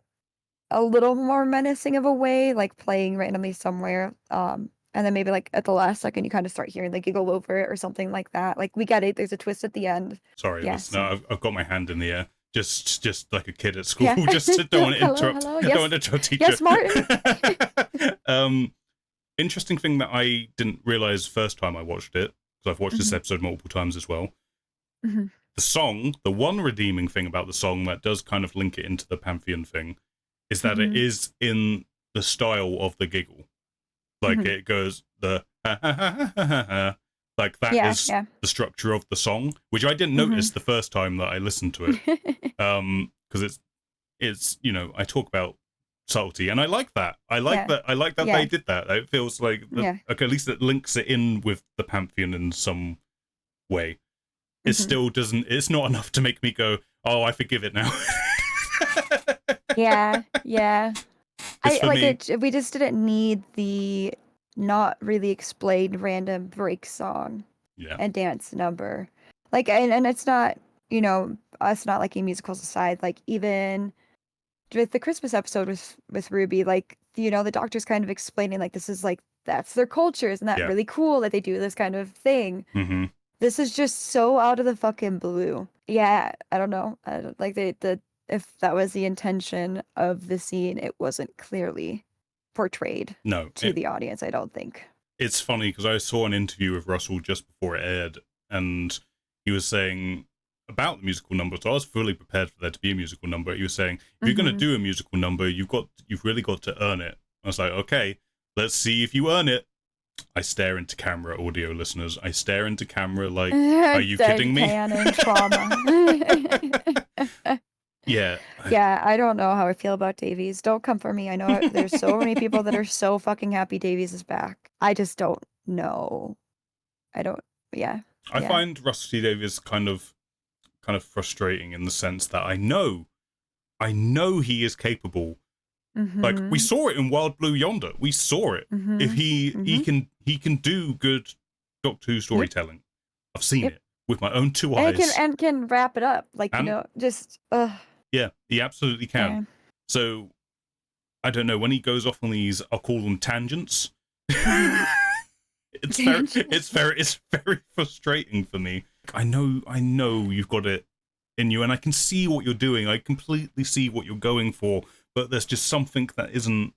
a little more menacing of a way, like playing randomly somewhere. And then maybe like at the last second you kind of start hearing the giggle over it or something like that. Like we get it, there's a twist at the end. Sorry, Yeah, no, I've got my hand in the air. Just like a kid at school. yeah. Just don't want to interrupt. Hello. Don't want to interrupt teacher. Yes, Martin. Interesting thing that I didn't realize first time I watched it, because I've watched this episode multiple times as well. The song, the one redeeming thing about the song that does kind of link it into the Pantheon thing, is that it is in the style of the giggle. Like it goes the ha ha ha ha ha ha. Like that is the structure of the song, which I didn't notice the first time that I listened to it. Because it's you know, I talk about subtlety, and I like that. I like that they did that. It feels like okay, at least it links it in with the Pantheon in some way. It still doesn't. It's not enough to make me go, "Oh, I forgive it now." yeah. I like me, it. We just didn't need the not really explained random break song and dance number. Like, and it's not, you know, us not liking musicals aside. Like even with the Christmas episode with Ruby, like you know, the doctor's kind of explaining like this is like that's their culture, isn't that really cool that they do this kind of thing? This is just so out of the fucking blue. Yeah, I don't know. Like the if that was the intention of the scene, it wasn't clearly portrayed to the audience, I don't think. It's funny because I saw an interview with Russell just before it aired, and he was saying about the musical number, so I was fully prepared for there to be a musical number. He was saying, if you're going to do a musical number, you've really got to earn it. I was like, okay, let's see if you earn it. I stare into camera, audio listeners. I stare into camera like, are you kidding me? Yeah. Yeah, I don't know how I feel about Davies. Don't come for me. I know there's so many people that are so fucking happy Davies is back. I just don't know. I find Russell T Davies kind of frustrating in the sense that I know he is capable. Like we saw it in Wild Blue Yonder. We saw it. If he can do good Doctor Who storytelling. I've seen it with my own two eyes. And can wrap it up. Like, you know, just yeah, he absolutely can. Yeah. So I don't know, when he goes off on these, I'll call them tangents. it's very frustrating for me. I know you've got it in you, and I can see what you're doing. I completely see what you're going for, but there's just something that isn't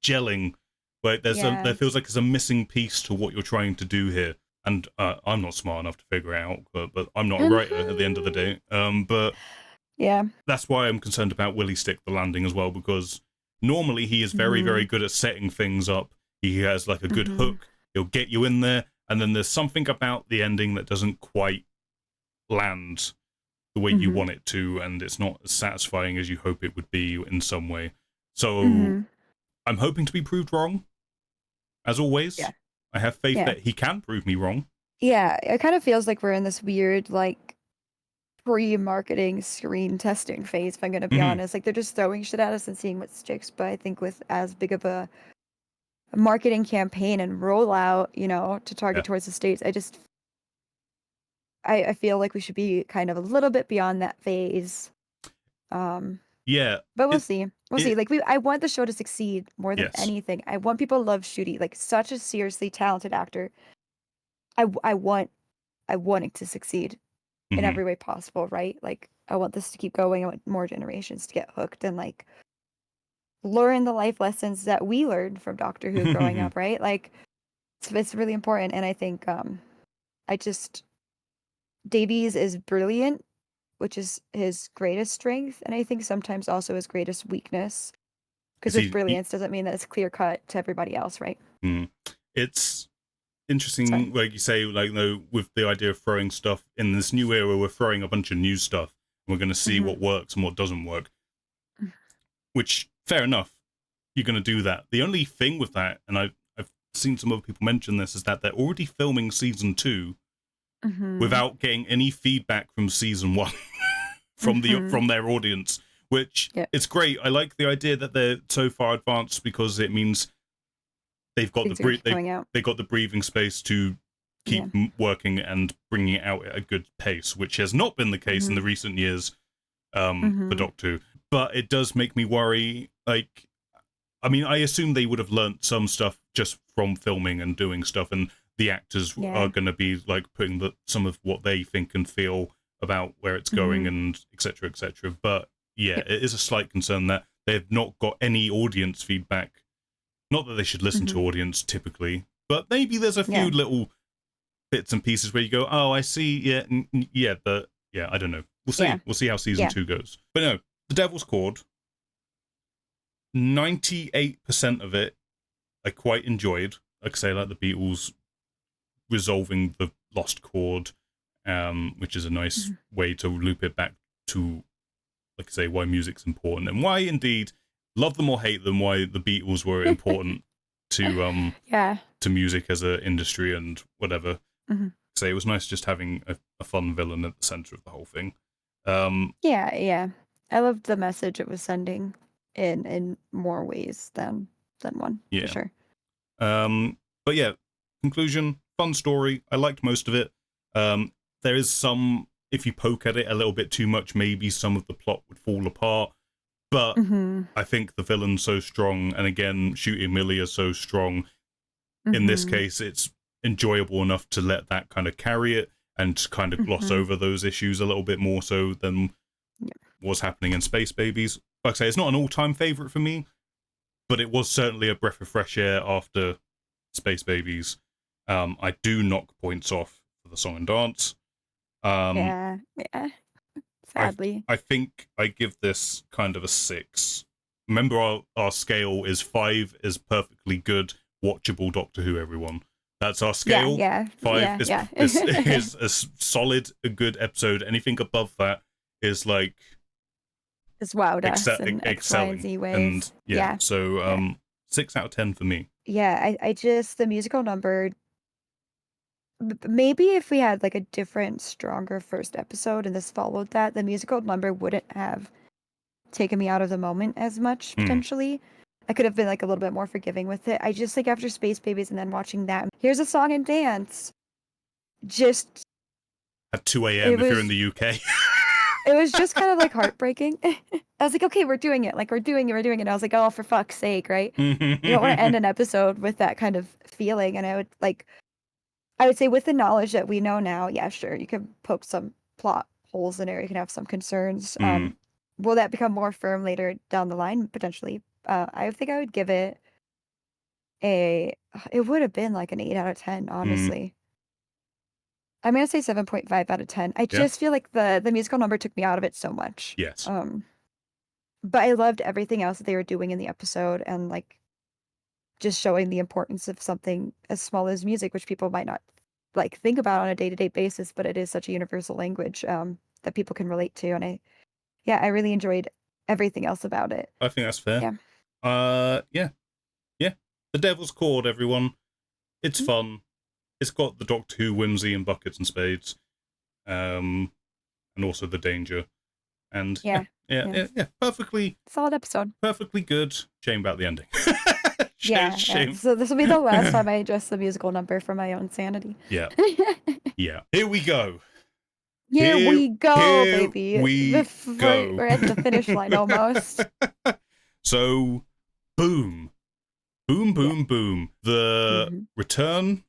gelling. Like there feels like there's a missing piece to what you're trying to do here. And I'm not smart enough to figure it out, but I'm not a writer at the end of the day. But yeah, that's why I'm concerned about Will he stick the landing as well, because normally he is very, very good at setting things up. He has like a good hook. He'll get you in there, and then there's something about the ending that doesn't quite land the way you want it to, and it's not as satisfying as you hope it would be in some way. So I'm hoping to be proved wrong, as always. Yeah. I have faith that he can prove me wrong. Yeah, it kind of feels like we're in this weird, like, pre-marketing screen testing phase, if I'm going to be honest. Like, they're just throwing shit at us and seeing what sticks. But I think with as big of a marketing campaign and rollout, you know, to target towards the States, I feel like we should be kind of a little bit beyond that phase. Yeah. But we'll see. We'll see. Like I want the show to succeed more than anything. I want people to love Ncuti, like such a seriously talented actor. I want it to succeed in every way possible, right? Like I want this to keep going. I want more generations to get hooked and like learn the life lessons that we learned from Doctor Who growing up, right? Like it's really important. And I think Davies is brilliant, which is his greatest strength, and I think sometimes also his greatest weakness. Because his brilliance doesn't mean that it's clear cut to everybody else, right? It's interesting, like you say, like with the idea of throwing stuff in this new era, we're throwing a bunch of new stuff. And we're going to see what works and what doesn't work. Which, fair enough. you're going to do that. The only thing with that, and I've seen some other people mention this, is that they're already filming season 2 without getting any feedback from season 1 from their audience, which it's great. I like the idea that they're so far advanced because it means they've got they've got the breathing space to keep working and bringing it out at a good pace, which has not been the case in the recent years for Doctor Who. But it does make me worry. Like, I mean, I assume they would have learnt some stuff just from filming and doing stuff, and the actors are going to be like putting some of what they think and feel about where it's going and etc. etc. But it is a slight concern that they've not got any audience feedback. Not that they should listen to audience typically, but maybe there's a few little bits and pieces where you go, oh, I see, but I don't know. We'll see. We'll see how season 2 goes. But no, The Devil's Chord, 98% of it I quite enjoyed. Like I say, like the Beatles resolving the lost chord, which is a nice way to loop it back to, like I say, why music's important and why indeed, love them or hate them, why the Beatles were important to music as an industry and whatever. So it was nice just having a fun villain at the center of the whole thing. I loved the message it was sending in more ways than one, for sure. But yeah, conclusion, fun story. I liked most of it. There is some, if you poke at it a little bit too much, maybe some of the plot would fall apart. But I think the villain's so strong, and again, Ncuti and Millie are so strong. In this case, it's enjoyable enough to let that kind of carry it and kind of gloss over those issues a little bit more so than what's happening in Space Babies. Like I say, it's not an all-time favourite for me, but it was certainly a breath of fresh air after Space Babies. I do knock points off for the song and dance. Sadly. I think I give this kind of a 6. Remember, our scale is 5 is perfectly good, watchable Doctor Who, everyone. That's our scale. 5 is a solid, a good episode. Anything above that is like... It's wowed us in X, Y, and Z ways. And so 6 out of 10 for me. Yeah, I just, the musical number... Maybe if we had like a different, stronger first episode and this followed that, the musical number wouldn't have taken me out of the moment as much, potentially. I could have been like a little bit more forgiving with it. I just like after Space Babies and then watching that, here's a song and dance. Just at 2 a.m. if you're in the UK. It was just kind of like heartbreaking. I was like, okay, we're doing it. Like we're doing it. And I was like, oh, for fuck's sake, right? You don't want to end an episode with that kind of feeling. And I would say with the knowledge that we know now, yeah, sure, you can poke some plot holes in it, or you can have some concerns. Will that become more firm later down the line? Potentially. I think I would give it it would have been like an 8 out of 10, honestly. I'm going to say 7.5 out of 10. I just feel like the musical number took me out of it so much. Yes. But I loved everything else that they were doing in the episode and like just showing the importance of something as small as music, which people might not like think about on a day-to-day basis, but it is such a universal language that people can relate to. And I really enjoyed everything else about it. I think that's fair. Yeah. The Devil's Chord, everyone. It's fun. It's got the Doctor Who whimsy and buckets and spades, and also the danger. And yeah, perfectly solid episode. Perfectly good. Shame about the ending. Shame. So this will be the last time I adjust the musical number for my own sanity. Yeah. Here we go. Here we go, baby. We go. We're at the finish line almost. So, boom. The return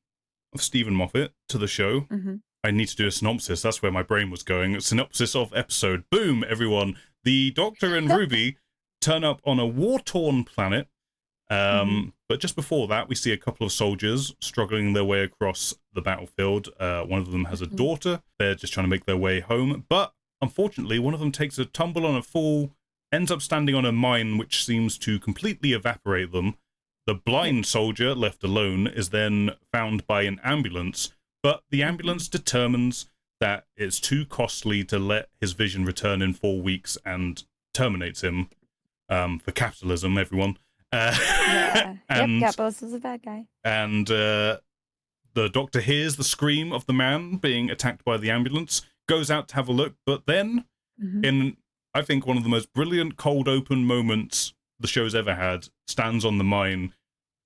of Stephen Moffat to the show. I need to do a synopsis. That's where my brain was going. A synopsis of episode. Boom, everyone. The Doctor and Ruby turn up on a war-torn planet. But just before that, we see a couple of soldiers struggling their way across the battlefield. One of them has a daughter. They're just trying to make their way home. But unfortunately, one of them takes a tumble on a fall, ends up standing on a mine which seems to completely evaporate them. The blind soldier, left alone, is then found by an ambulance, but the ambulance determines that it's too costly to let his vision return in 4 weeks and terminates him for capitalism, everyone. Yeah. Yep. and Gatwa was a bad guy. and the doctor hears the scream of the man being attacked by the ambulance, goes out to have a look, but then in, I think, one of the most brilliant cold open moments the show's ever had, stands on the mine,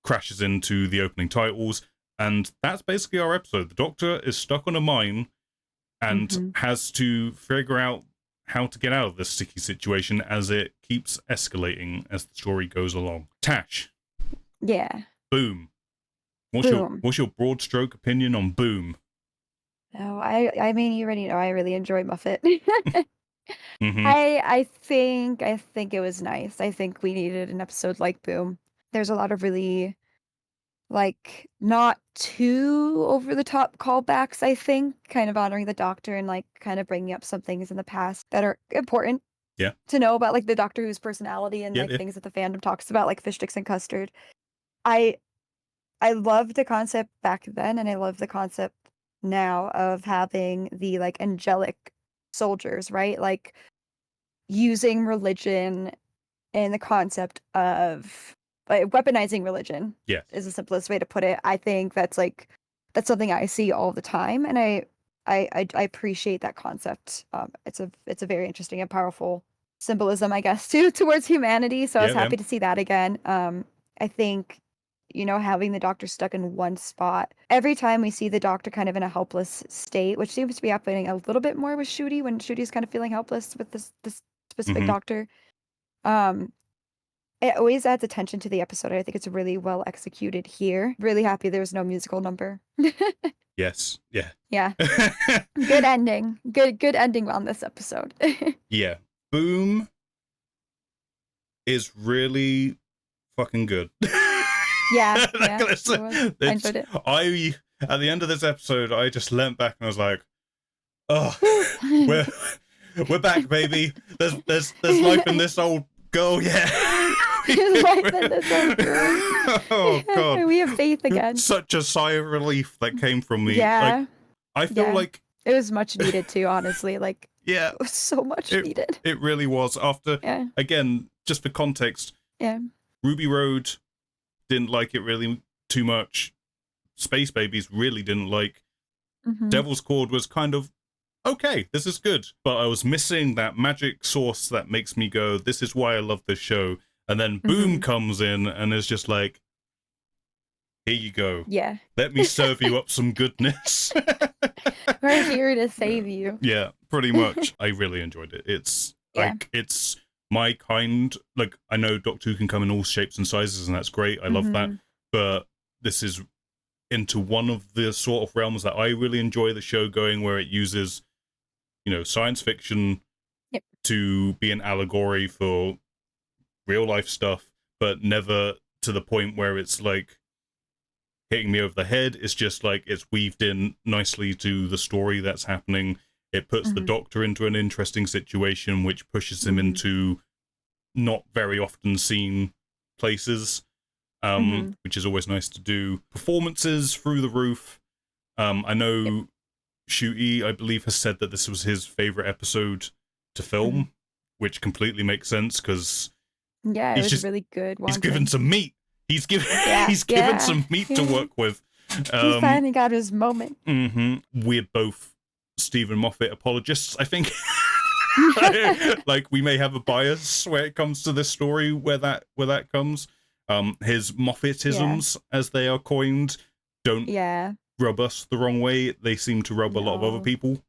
crashes into the opening titles, and that's basically our episode. The doctor is stuck on a mine and has to figure out how to get out of this sticky situation as it keeps escalating as the story goes along. Tash. Yeah. Boom. Boom. What's your broad stroke opinion on Boom? Oh, I mean, you already know I really enjoy Muffet. Mm-hmm. I think it was nice. I think we needed an episode like Boom. There's a lot of really, like, not too over the top callbacks, I think, kind of honoring the Doctor and like kind of bringing up some things in the past that are important to know about, like the Doctor Who's personality and like things that the fandom talks about, like fish sticks and custard. I love the concept back then, and I love the concept now of having the like angelic soldiers, right? Like using religion and the concept of like weaponizing religion. Yeah, is the simplest way to put it. I think that's something I see all the time, and I appreciate that concept. It's a very interesting and powerful symbolism, I guess, too, towards humanity. So I was happy to see that again. I think, having the Doctor stuck in one spot. Every time we see the Doctor kind of in a helpless state, which seems to be happening a little bit more with Ncuti, when Ncuti kind of feeling helpless with this specific Doctor. It always adds attention to the episode. I think it's really well executed here. Really happy there was no musical number. Yes. Yeah. Yeah. Good ending. Good ending on this episode. Yeah. Boom is really fucking good. Yeah. I enjoyed it. At the end of this episode, I just leant back and I was like, oh, we're back, baby. There's life in this old girl, yeah. Life in this old girl. Oh god. We have faith again. Such a sigh of relief that came from me. Yeah. Like, I feel like it was much needed too, honestly. Like, yeah, it was so much needed. It really was. After again, just for context, Ruby Road didn't like it really too much. Space Babies really didn't like. Devil's Cord was kind of okay, this is good, but I was missing that magic sauce that makes me go, this is why I love this show. And then Boom comes in and is just like, here you go. Yeah. Let me serve you up some goodness. We're here to save you. Yeah, pretty much. I really enjoyed it. It's like, it's my kind. Like, I know Doctor Who can come in all shapes and sizes, and that's great. I love that. But this is into one of the sort of realms that I really enjoy the show going, where it uses, science fiction to be an allegory for real life stuff, but never to the point where it's like hitting me over the head. It's just like it's weaved in nicely to the story that's happening. It puts the Doctor into an interesting situation, which pushes him into not very often seen places, which is always nice to do. Performances through the roof. I know Ncuti, I believe, has said that this was his favorite episode to film, which completely makes sense because it was really good. He's given some meat. He's given given some meat to work with. He finally got his moment. We're both Stephen Moffat apologists, I think. Like, we may have a bias where it comes to this story, where that comes. His Moffatisms, as they are coined, don't rub us the wrong way. They seem to rub a lot of other people.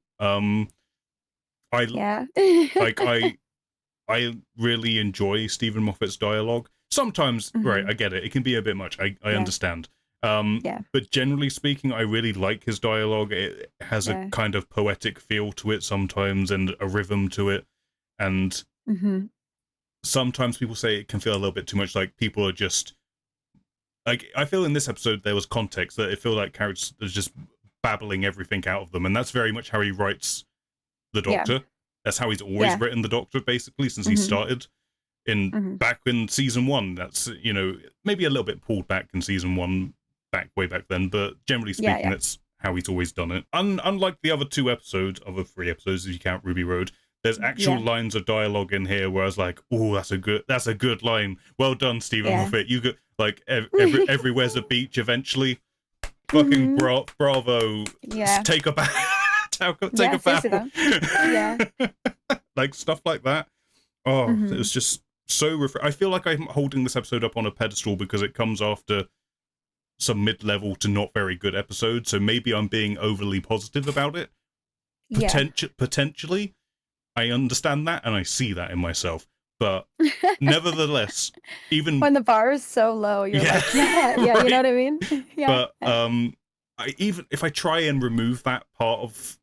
I really enjoy Stephen Moffat's dialogue. Sometimes, right, I get it. It can be a bit much. I understand. But generally speaking, I really like his dialogue. It has a kind of poetic feel to it sometimes, and a rhythm to it. And sometimes people say it can feel a little bit too much, like people are just... Like, I feel in this episode there was context, that it felt like characters are just babbling everything out of them, and that's very much how he writes the Doctor. That's how he's always written the Doctor, basically, since he started back in season 1. That's, maybe a little bit pulled back in season 1, way back then, but generally speaking, that's how he's always done it. Unlike the other 3 episodes, if you count Ruby Road, There's actual lines of dialogue in here where I was like, "Oh, that's a good line. Well done, Stephen Moffat. You got like everywhere's a beach eventually. Fucking bravo. Yeah. Take a bow. Take a bow. Yeah. Like stuff like that. Oh, it was just so I feel like I'm holding this episode up on a pedestal because it comes after some mid-level to not very good episodes, so maybe I'm being overly positive about it. Potentially, I understand that and I see that in myself, but nevertheless, even when the bar is so low, you're like, right. You know what I mean? But even if I try and remove that part of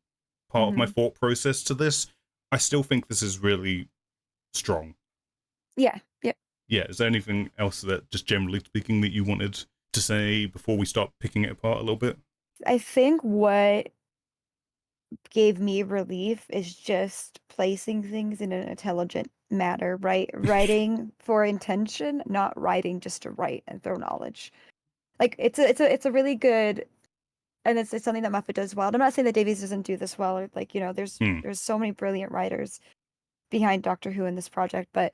my thought process to this, I still think this is really strong. Yeah. Yeah. Is there anything else that, just generally speaking, that you wanted to say before we start picking it apart a little bit? I think what gave me relief is just placing things in an intelligent manner, right? Writing for intention, not writing just to write and throw knowledge. Like it's a really good, and it's something that Muppet does well. And I'm not saying that Davies doesn't do this well, or like, there's so many brilliant writers behind Doctor Who in this project, but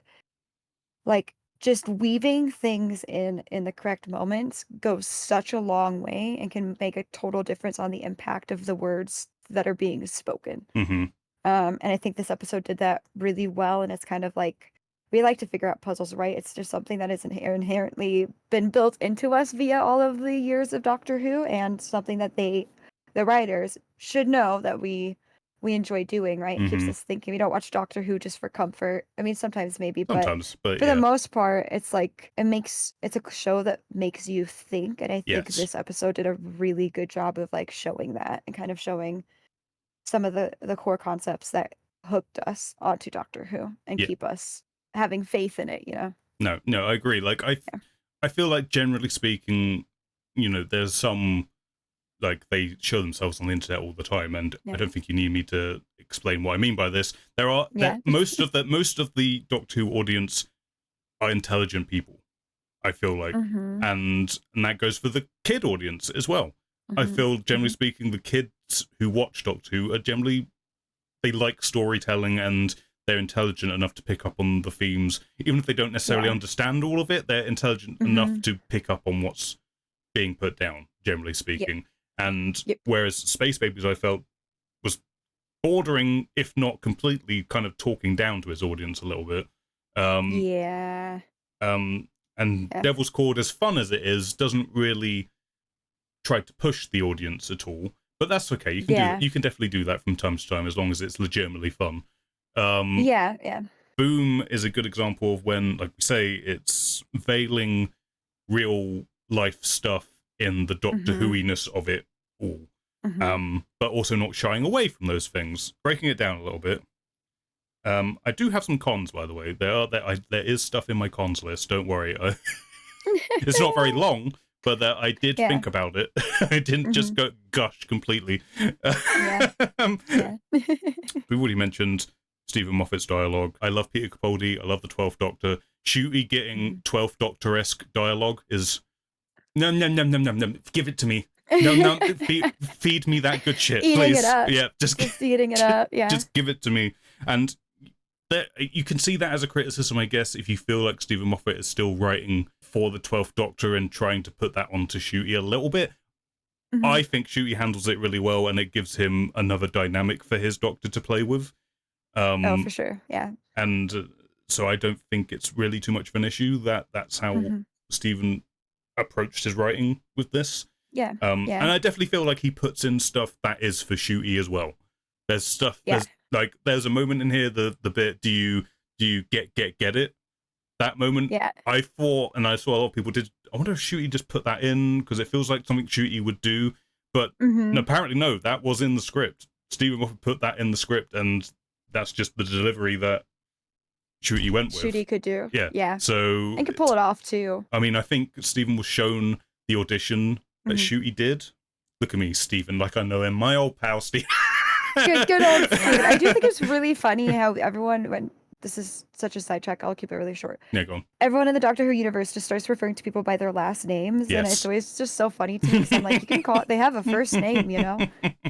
like just weaving things in the correct moments goes such a long way and can make a total difference on the impact of the words that are being spoken. And I think this episode did that really well. And it's kind of like, we like to figure out puzzles, right? It's just something that is inherently been built into us via all of the years of Doctor Who, and something that the writers should know that we enjoy doing, right? It keeps us thinking. We don't watch Doctor Who just for comfort. I mean, sometimes maybe, but for the most part, it's like it's a show that makes you think. And I think this episode did a really good job of like showing that, and kind of showing some of the core concepts that hooked us onto Doctor Who and keep us having faith in it, No, I agree. Like I feel like generally speaking, there's some, like, they show themselves on the internet all the time, and I don't think you need me to explain what I mean by this. Most of the Doctor Who audience are intelligent people, I feel like, and that goes for the kid audience as well. I feel, generally speaking, the kids who watch Doctor Who are generally, they like storytelling and they're intelligent enough to pick up on the themes. Even if they don't necessarily understand all of it, they're intelligent enough to pick up on what's being put down, generally speaking. And whereas Space Babies, I felt, was bordering, if not completely, kind of talking down to his audience a little bit. And Devil's Cord, as fun as it is, doesn't really try to push the audience at all. But that's okay. You can do that. You can definitely do that from time to time, as long as it's legitimately fun. Boom is a good example of when, like we say, it's veiling real life stuff in the Doctor Who-iness of it all, but also not shying away from those things, breaking it down a little bit. I do have some cons, by the way. There is stuff in my cons list. Don't worry. It's not very long, but I did think about it. I didn't just go gush completely. We've already mentioned Stephen Moffat's dialogue. I love Peter Capaldi. I love the 12th Doctor. Ncuti getting 12th Doctor-esque dialogue is num. Give it to me. No, feed me that good shit, eating please. It up. Yeah, just eating it up. Yeah, just give it to me. And you can see that as a criticism, I guess, if you feel like Stephen Moffat is still writing for the 12th Doctor and trying to put that onto Ncuti a little bit. I think Ncuti handles it really well, and it gives him another dynamic for his Doctor to play with. For sure, yeah. And so I don't think it's really too much of an issue that's how Stephen approached his writing with this. Yeah. And I definitely feel like he puts in stuff that is for Ncuti as well. There's stuff. There's a moment in here, the bit, do you get it? That moment, I thought, and I saw a lot of people did. I wonder if Ncuti just put that in because it feels like something Ncuti would do, but apparently no, that was in the script. Stephen Moffat put that in the script, and that's just the delivery that Ncuti went with. Ncuti could do. Yeah. So and could pull it off too. I mean, I think Stephen was shown the audition that Ncuti did. Look at me, Stephen, like I know him. My old pal, Stephen. Good old Stephen. I do think it's really funny how everyone, when this is such a sidetrack. I'll keep it really short. Yeah, go on. Everyone in the Doctor Who universe just starts referring to people by their last names, and it's Yes. always just so funny to me because I'm like, you can call it. They have a first name, you know.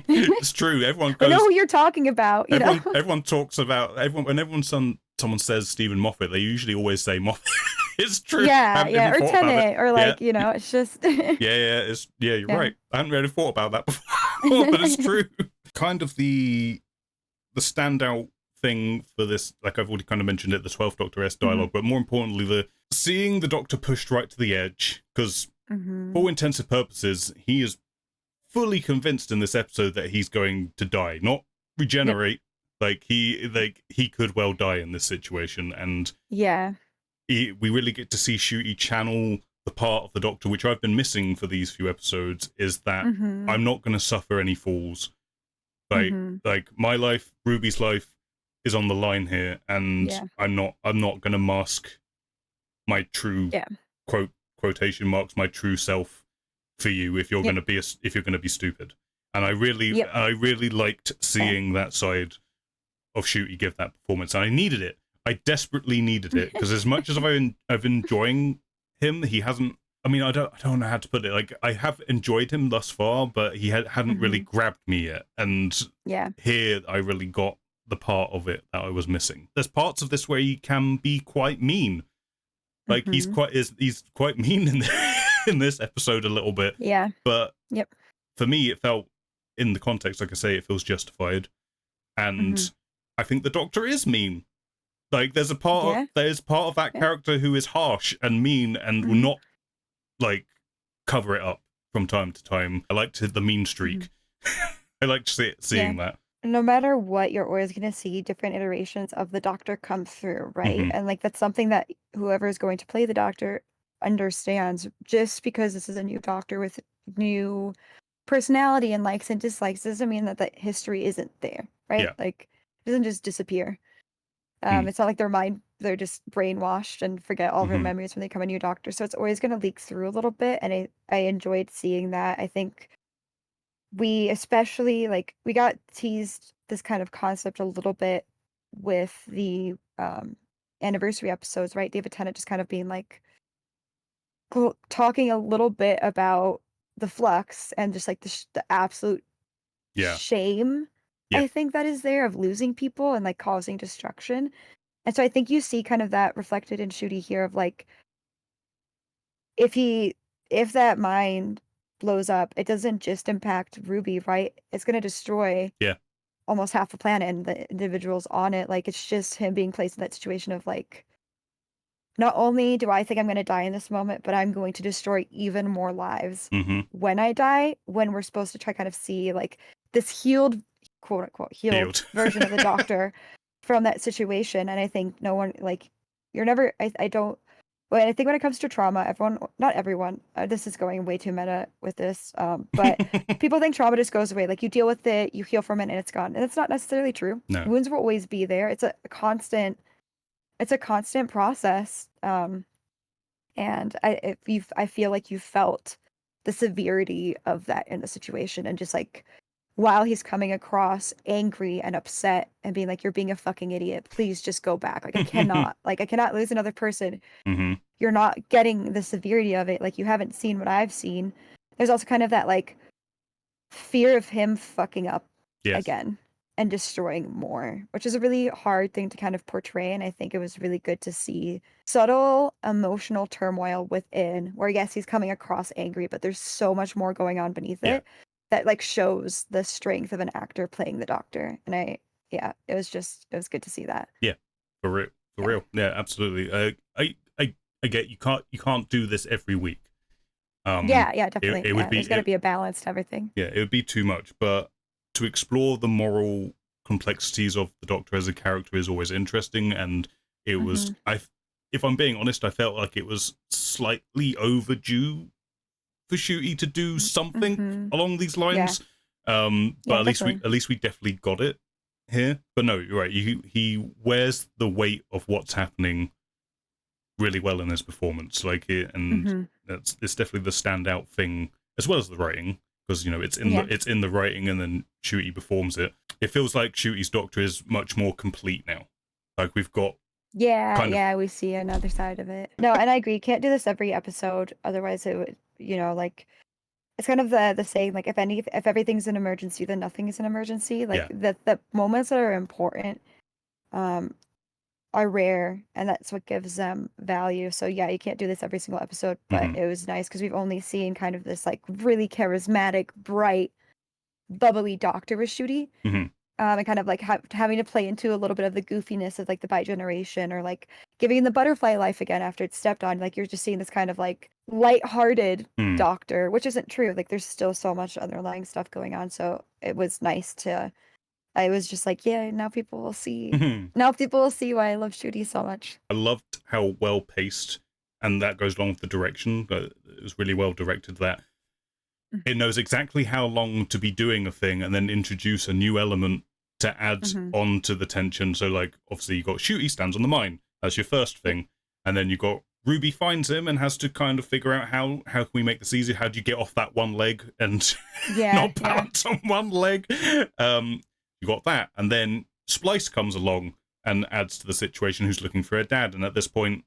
It's true. Everyone I goes. know who you're talking about. You know. Everyone talks about when someone says Stephen Moffat, they usually always say Moffat. It's true. Yeah, Have yeah, you or thought about it? Tennant, or like you know, it's just. You're Yeah. right. I hadn't really thought about that before, but it's true. Kind of the standout thing for this, like I've already kind of mentioned it, the 12th Doctor-esque dialogue, but more importantly, the seeing the Doctor pushed right to the edge, because for all intensive purposes, he is fully convinced in this episode that he's going to die, not regenerate. Like he could well die in this situation, and we really get to see Ncuti channel the part of the Doctor which I've been missing for these few episodes, is that I'm not going to suffer any falls. Like my life, Ruby's life is on the line here, and I'm not going to mask my true quotation marks, my true self for you if you're going to be stupid. And I really liked seeing that side of Ncuti give that performance, and I needed it. I desperately needed it, because as much as I've enjoying him, he hasn't. I mean, I don't know how to put it. Like, I have enjoyed him thus far, but he hadn't really grabbed me yet. And here, I really got the part of it that I was missing. There's parts of this where he can be quite mean. Like he's quite mean in this episode a little bit. Yeah. But for me, it felt, in the context, like I say, it feels justified. And I think the Doctor is mean. Like there's part of that character who is harsh and mean and will not like cover it up from time to time. I liked the mean streak. I liked seeing that. No matter what, you're always going to see different iterations of the Doctor come through, right? And like that's something that whoever is going to play the Doctor understands. Just because this is a new Doctor with new personality and likes and dislikes doesn't mean that the history isn't there, right? Like it doesn't just disappear. It's not like they're just brainwashed and forget all their memories when they become a new Doctor. So it's always going to leak through a little bit. And I enjoyed seeing that. I think we especially, like, we got teased this kind of concept a little bit with the anniversary episodes, right? David Tennant just kind of being like, talking a little bit about the flux and just like the absolute shame. I think that is there of losing people and like causing destruction. And so I think you see kind of that reflected in Ncuti here of like, if that mind blows up, it doesn't just impact Ruby, right? It's going to destroy almost half the planet and the individuals on it. Like it's just him being placed in that situation of like, not only do I think I'm going to die in this moment, but I'm going to destroy even more lives when I die, when we're supposed to try kind of see like this healed, quote unquote, healed version of the Doctor from that situation. And I think no one, like, you're never, I don't, well, I think when it comes to trauma, not everyone, this is going way too meta with this, but people think trauma just goes away. Like you deal with it, you heal from it, and it's gone. And it's not necessarily true. No. Wounds will always be there. It's a constant process. And I feel like you felt the severity of that in the situation, and just like while he's coming across angry and upset and being like, you're being a fucking idiot, please just go back. Like I cannot lose another person. You're not getting the severity of it. Like you haven't seen what I've seen. There's also kind of that like fear of him fucking up again and destroying more, which is a really hard thing to kind of portray. And I think it was really good to see subtle emotional turmoil within, where yes, he's coming across angry, but there's so much more going on beneath it that like shows the strength of an actor playing the Doctor. And it was good to see that. Yeah, for real. Yeah, absolutely. I get you can't do this every week. Definitely. It would be, there's got to be a balance to everything. Yeah, it would be too much, but to explore the moral complexities of the Doctor as a character is always interesting, and it was, if I'm being honest, I felt like it was slightly overdue for Ncuti to do something along these lines. But at least we definitely got it here. But no, you're right. He wears the weight of what's happening really well in his performance. Like it's definitely the standout thing, as well as the writing, because it's in the writing, and then Ncuti performs it. It feels like Ncuti's Doctor is much more complete now. Like we've got Yeah, kind of. yeah, we see another side of it. No, and I agree. Can't do this every episode, otherwise it would, like it's kind of the saying, like if everything's an emergency, then nothing is an emergency. Like Yeah. the moments that are important um are rare, and that's what gives them value. So yeah, you can't do this every single episode, but Hmm. it was nice because we've only seen kind of this like really charismatic, bright, bubbly doctor with Ncuti. Hmm. And kind of like having to play into a little bit of the goofiness of like the Bite generation, or like giving the butterfly life again after it's stepped on. Like you're just seeing this kind of like light-hearted Mm. doctor, which isn't true. Like there's still so much underlying stuff going on. So it was nice to. I was just like, yeah, now people will see. Hmm. Now people will see why I love Ncuti so much. I loved how well paced, and that goes along with the direction. But it was really well directed. That it knows exactly how long to be doing a thing, and then introduce a new element to add Mm-hmm. on to the tension. So, like, obviously, you got Ncuti stands on the mine. That's your first thing, and then you got Ruby finds him and has to kind of figure out how can we make this easier? How do you get off that one leg and Yeah, not bounce on one leg? You got that, and then Splice comes along and adds to the situation. Who's looking for a dad? And at this point,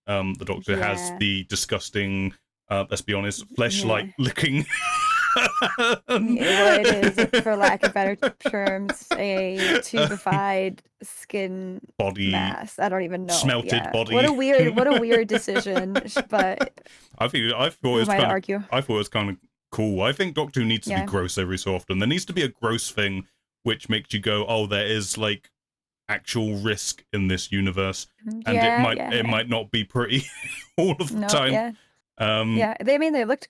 the doctor has yeah, the disgusting, let's be honest, fleshlight yeah. looking. Well, it is, for lack of better terms, a tubified skin Body, mass. I don't even know. smelted Yeah. body. What a weird decision. But I thought it who was am I to kind of. argue? I thought it was kind of cool. I think Doctor Who needs to be Yeah. gross every so often. There needs to be a gross thing which makes you go, "Oh, there is like actual risk in this universe," and Yeah, it yeah. might not be pretty all of the No, time. yeah. Yeah. They looked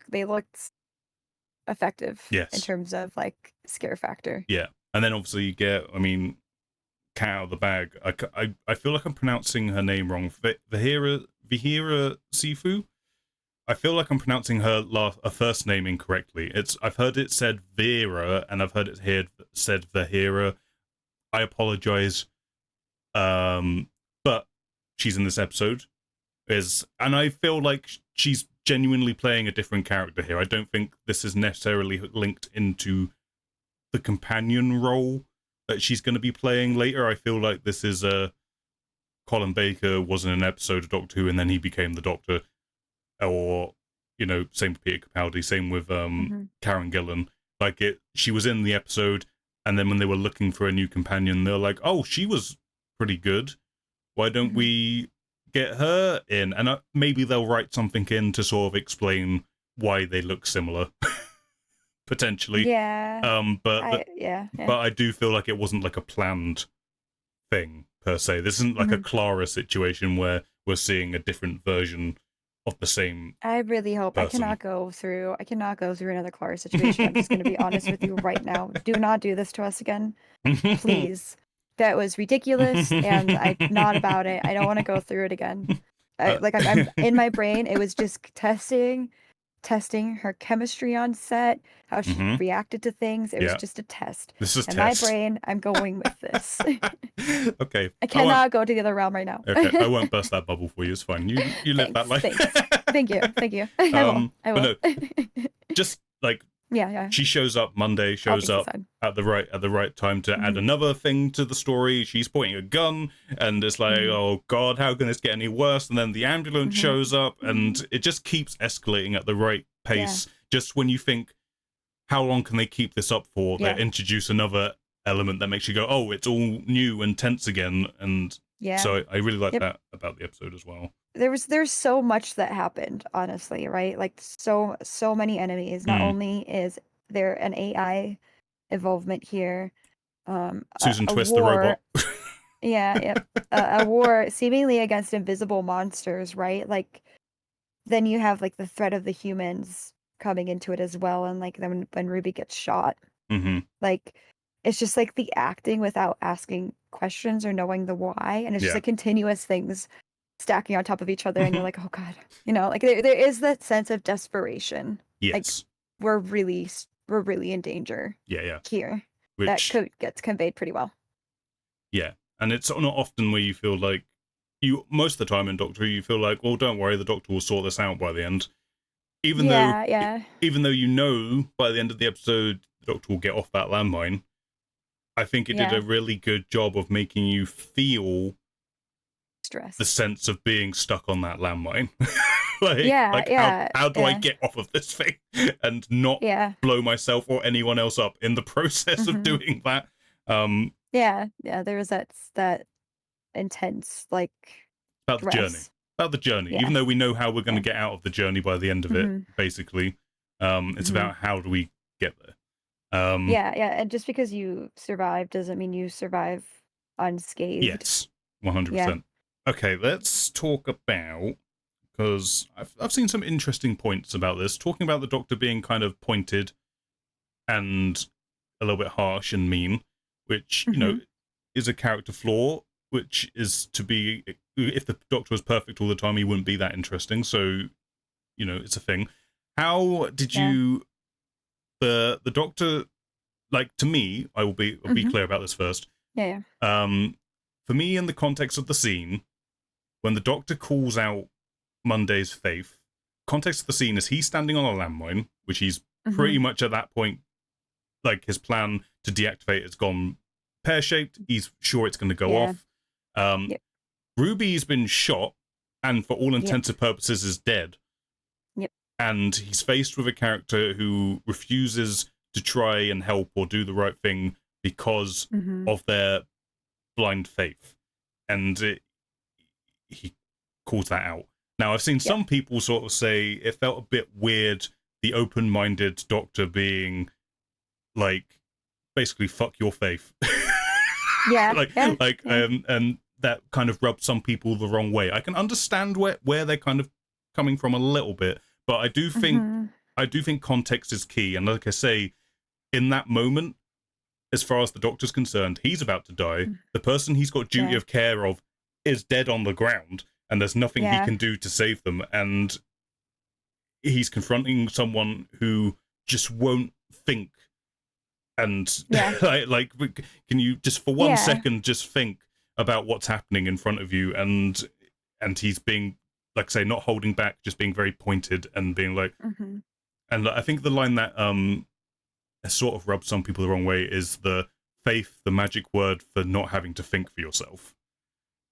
effective in Yes. terms of like scare factor. Yeah, and then obviously you get, I mean, cat out of the bag. I feel like I'm pronouncing her name wrong. Vihira Sifu. I feel like I'm pronouncing her first name incorrectly. I've heard it said Vera, and I've heard it here said Vihira. I apologize. But she's in this episode, and I feel like she's genuinely playing a different character here. I don't think this is necessarily linked into the companion role that she's going to be playing later. I feel like this is Colin Baker was in an episode of Doctor Who, and then he became the Doctor, or same with Peter Capaldi, same with Karen Gillan. Like she was in the episode, and then when they were looking for a new companion, they're like, "Oh, she was pretty good. Why don't we get her in?" And maybe they'll write something in to sort of explain why they look similar, potentially. Yeah. But yeah. I do feel like it wasn't like a planned thing per se. This isn't like a Clara situation where we're seeing a different version of the same I really hope person. I cannot go through another Clara situation. I'm just going to be honest with you right now. Do not do this to us again. Please. That was ridiculous, and I'm not about it. I don't want to go through it again. I'm in my brain, it was just testing her chemistry on set, how she reacted to things. It was just a test. This is in test. My brain, I'm going with this. Okay. I cannot go to the other realm right now. Okay, I won't burst that bubble for you. It's fine. You live that life. Thanks. Thank you. I will. But no, just like yeah. she shows up Monday, shows up at the right time to add another thing to the story. She's pointing a gun, and it's like, oh god, how can this get any worse? And then the ambulance shows up, and it just keeps escalating at the right pace. Just when you think, how long can they keep this up for? They introduce another element that makes you go, oh, it's all new and tense again. And so I really like that about the episode as well. There's so much that happened, honestly, right? Like so many enemies. Not only is there an AI involvement here, Susan a Twist war, the robot. a war seemingly against invisible monsters, right? Like then you have like the threat of the humans coming into it as well, and like then when Ruby gets shot, like it's just like the acting without asking questions or knowing the why, and it's just like continuous things stacking on top of each other, and you're like, oh god, like there is that sense of desperation. Yes, like we're really in danger. Here, which gets conveyed pretty well. Yeah, and it's not often where you feel like most of the time in Doctor Who you feel like, well, don't worry, the Doctor will sort this out by the end. Even though by the end of the episode the Doctor will get off that landmine. I think it did a really good job of making you feel stress. the sense of being stuck on that landmine. Yeah, like yeah, how do I yeah, get off of this thing and not yeah. blow myself or anyone else up in the process of Hmm. doing that? Um, Yeah, yeah. There was that intense like about the journey. stress. About the journey. Yeah, Even though we know how we're going to yeah. get out of the journey by the end of it, Hmm. basically, it's Hmm. about how do we get there. Yeah, yeah. And just because you survive doesn't mean you survive unscathed. Yes, Yeah. 100%. Okay, let's talk about, because I've seen some interesting points about this, talking about the Doctor being kind of pointed and a little bit harsh and mean, which, Hmm. is a character flaw, which is to be, if the Doctor was perfect all the time, he wouldn't be that interesting. So, it's a thing. How did Yeah. you, the Doctor, like, to me, I'll be Hmm. clear about this first. Yeah, For me, in the context of the scene, when the Doctor calls out Monday's faith, context of the scene is he's standing on a landmine, which he's yeah. pretty much at that point, like his plan to deactivate has gone pear-shaped. He's sure it's going to go Yeah. off. Yep. Ruby's been shot and for all Yep. intents and purposes is dead. Yep. And he's faced with a character who refuses to try and help or do the right thing because Hmm. of their blind faith. And he calls that out. Now, I've seen Yep. some people sort of say it felt a bit weird, the open-minded Doctor being like, basically, fuck your faith. Yeah. like, Yeah. Yeah. and that kind of rubbed some people the wrong way. I can understand where they're kind of coming from a little bit, but Hmm. I do think context is key. And like I say, in that moment, as far as the Doctor's concerned, he's about to die. The person he's got duty Yeah. of care of is dead on the ground, and there's nothing he Yeah. can do to save them. And he's confronting someone who just won't think. And Yeah. like, can you just for one Yeah. second just think about what's happening in front of you? And he's being, like, say, not holding back, just being very pointed and being like. Hmm. And I think the line that has sort of rubbed some people the wrong way is the faith, the magic word for not having to think for yourself.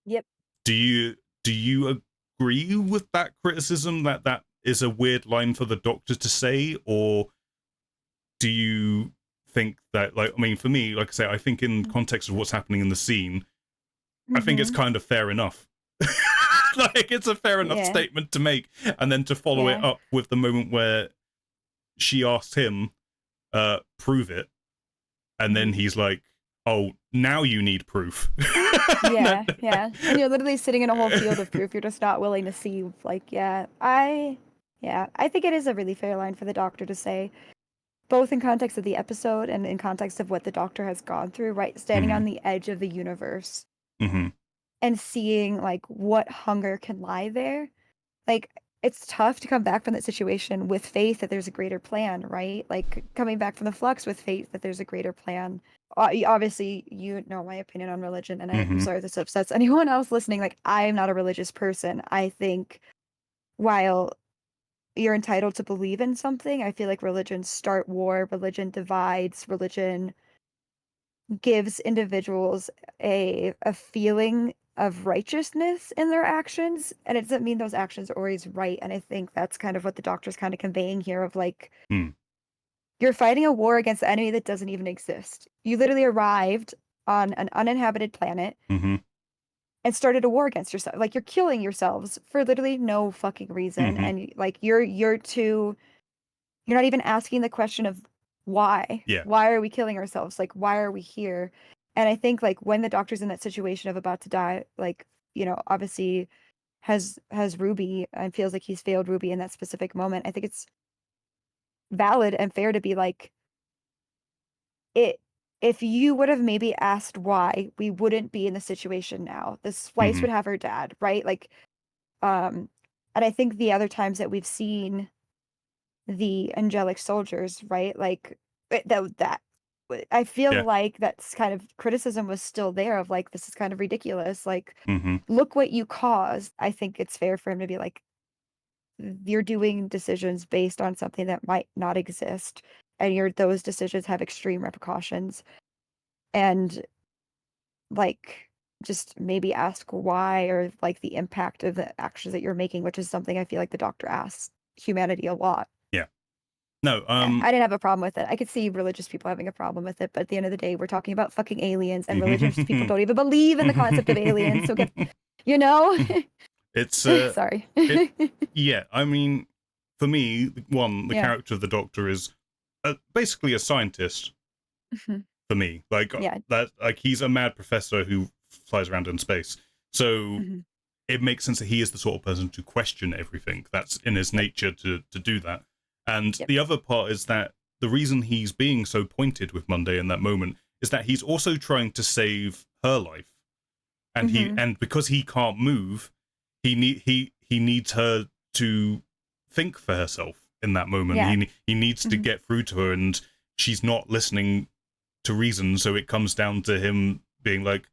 Yep. Do you agree with that criticism, that is a weird line for the Doctor to say, or do you think that, like, I mean, for me, like I say, I think in context of what's happening in the scene, I think it's Hmm. kind of fair enough. Like, it's a fair enough Yeah. statement to make, and then to follow it Yeah. up with the moment where she asks him, prove it, and then Hmm. he's like, oh, now you need proof. Yeah. Yeah. And you're literally sitting in a whole field of proof. You're just not willing to see. Like, yeah, I think it is a really fair line for the Doctor to say, both in context of the episode and in context of what the Doctor has gone through, right? Standing Mm-hmm. on the edge of the universe Mm-hmm. and seeing like what hunger can lie there. Like, it's tough to come back from that situation with faith that there's a greater plan, right? Like coming back from the flux with faith that there's a greater plan. Obviously, you know my opinion on religion, and I'm Mm-hmm. sorry if this upsets anyone else listening. Like, I am not a religious person. I think while you're entitled to believe in something, I feel like religions start war, religion divides, religion gives individuals a feeling of righteousness in their actions, and it doesn't mean those actions are always right. And I think that's kind of what the Doctor's kind of conveying here, of like, Mm. you're fighting a war against the enemy that doesn't even exist. You literally arrived on an uninhabited planet Mm-hmm. and started a war against yourself. Like, you're killing yourselves for literally no fucking reason. Mm-hmm. And like, you're not even asking the question of why. Yeah. Why are we killing ourselves? Like, why are we here? And I think like when the Doctor's in that situation of about to die, like, obviously has Ruby and feels like he's failed Ruby in that specific moment. I think it's valid and fair to be like, it if you would have maybe asked why, we wouldn't be in the situation now. This Splice Mm-hmm. would have her dad, right? Like, and I think the other times that we've seen the angelic soldiers, right? Like, that I feel Yeah. like that's kind of criticism was still there of like, this is kind of ridiculous. Like, Mm-hmm. look what you caused. I think it's fair for him to be like, you're doing decisions based on something that might not exist, and those decisions have extreme repercussions. And like, just maybe ask why, or like the impact of the actions that you're making, which is something I feel like the Doctor asks humanity a lot. Yeah. No, Yeah, I didn't have a problem with it. I could see religious people having a problem with it, but at the end of the day, we're talking about fucking aliens, and religious people don't even believe in the concept of aliens. So get, you know, it's sorry. it yeah, I mean, for me, one, the Yeah. character of the Doctor is basically a scientist Mhm. for me. Like Yeah. that, like he's a mad professor who flies around in space. So Mhm. it makes sense that he is the sort of person to question everything. That's in his Yep. nature to do that. And Yep. the other part is that the reason he's being so pointed with Monday in that moment is that he's also trying to save her life. And Mhm. because he can't move, he needs her to think for herself in that moment. Yeah. He needs to Mhm. get through to her, and she's not listening to reason. So it comes down to him being like,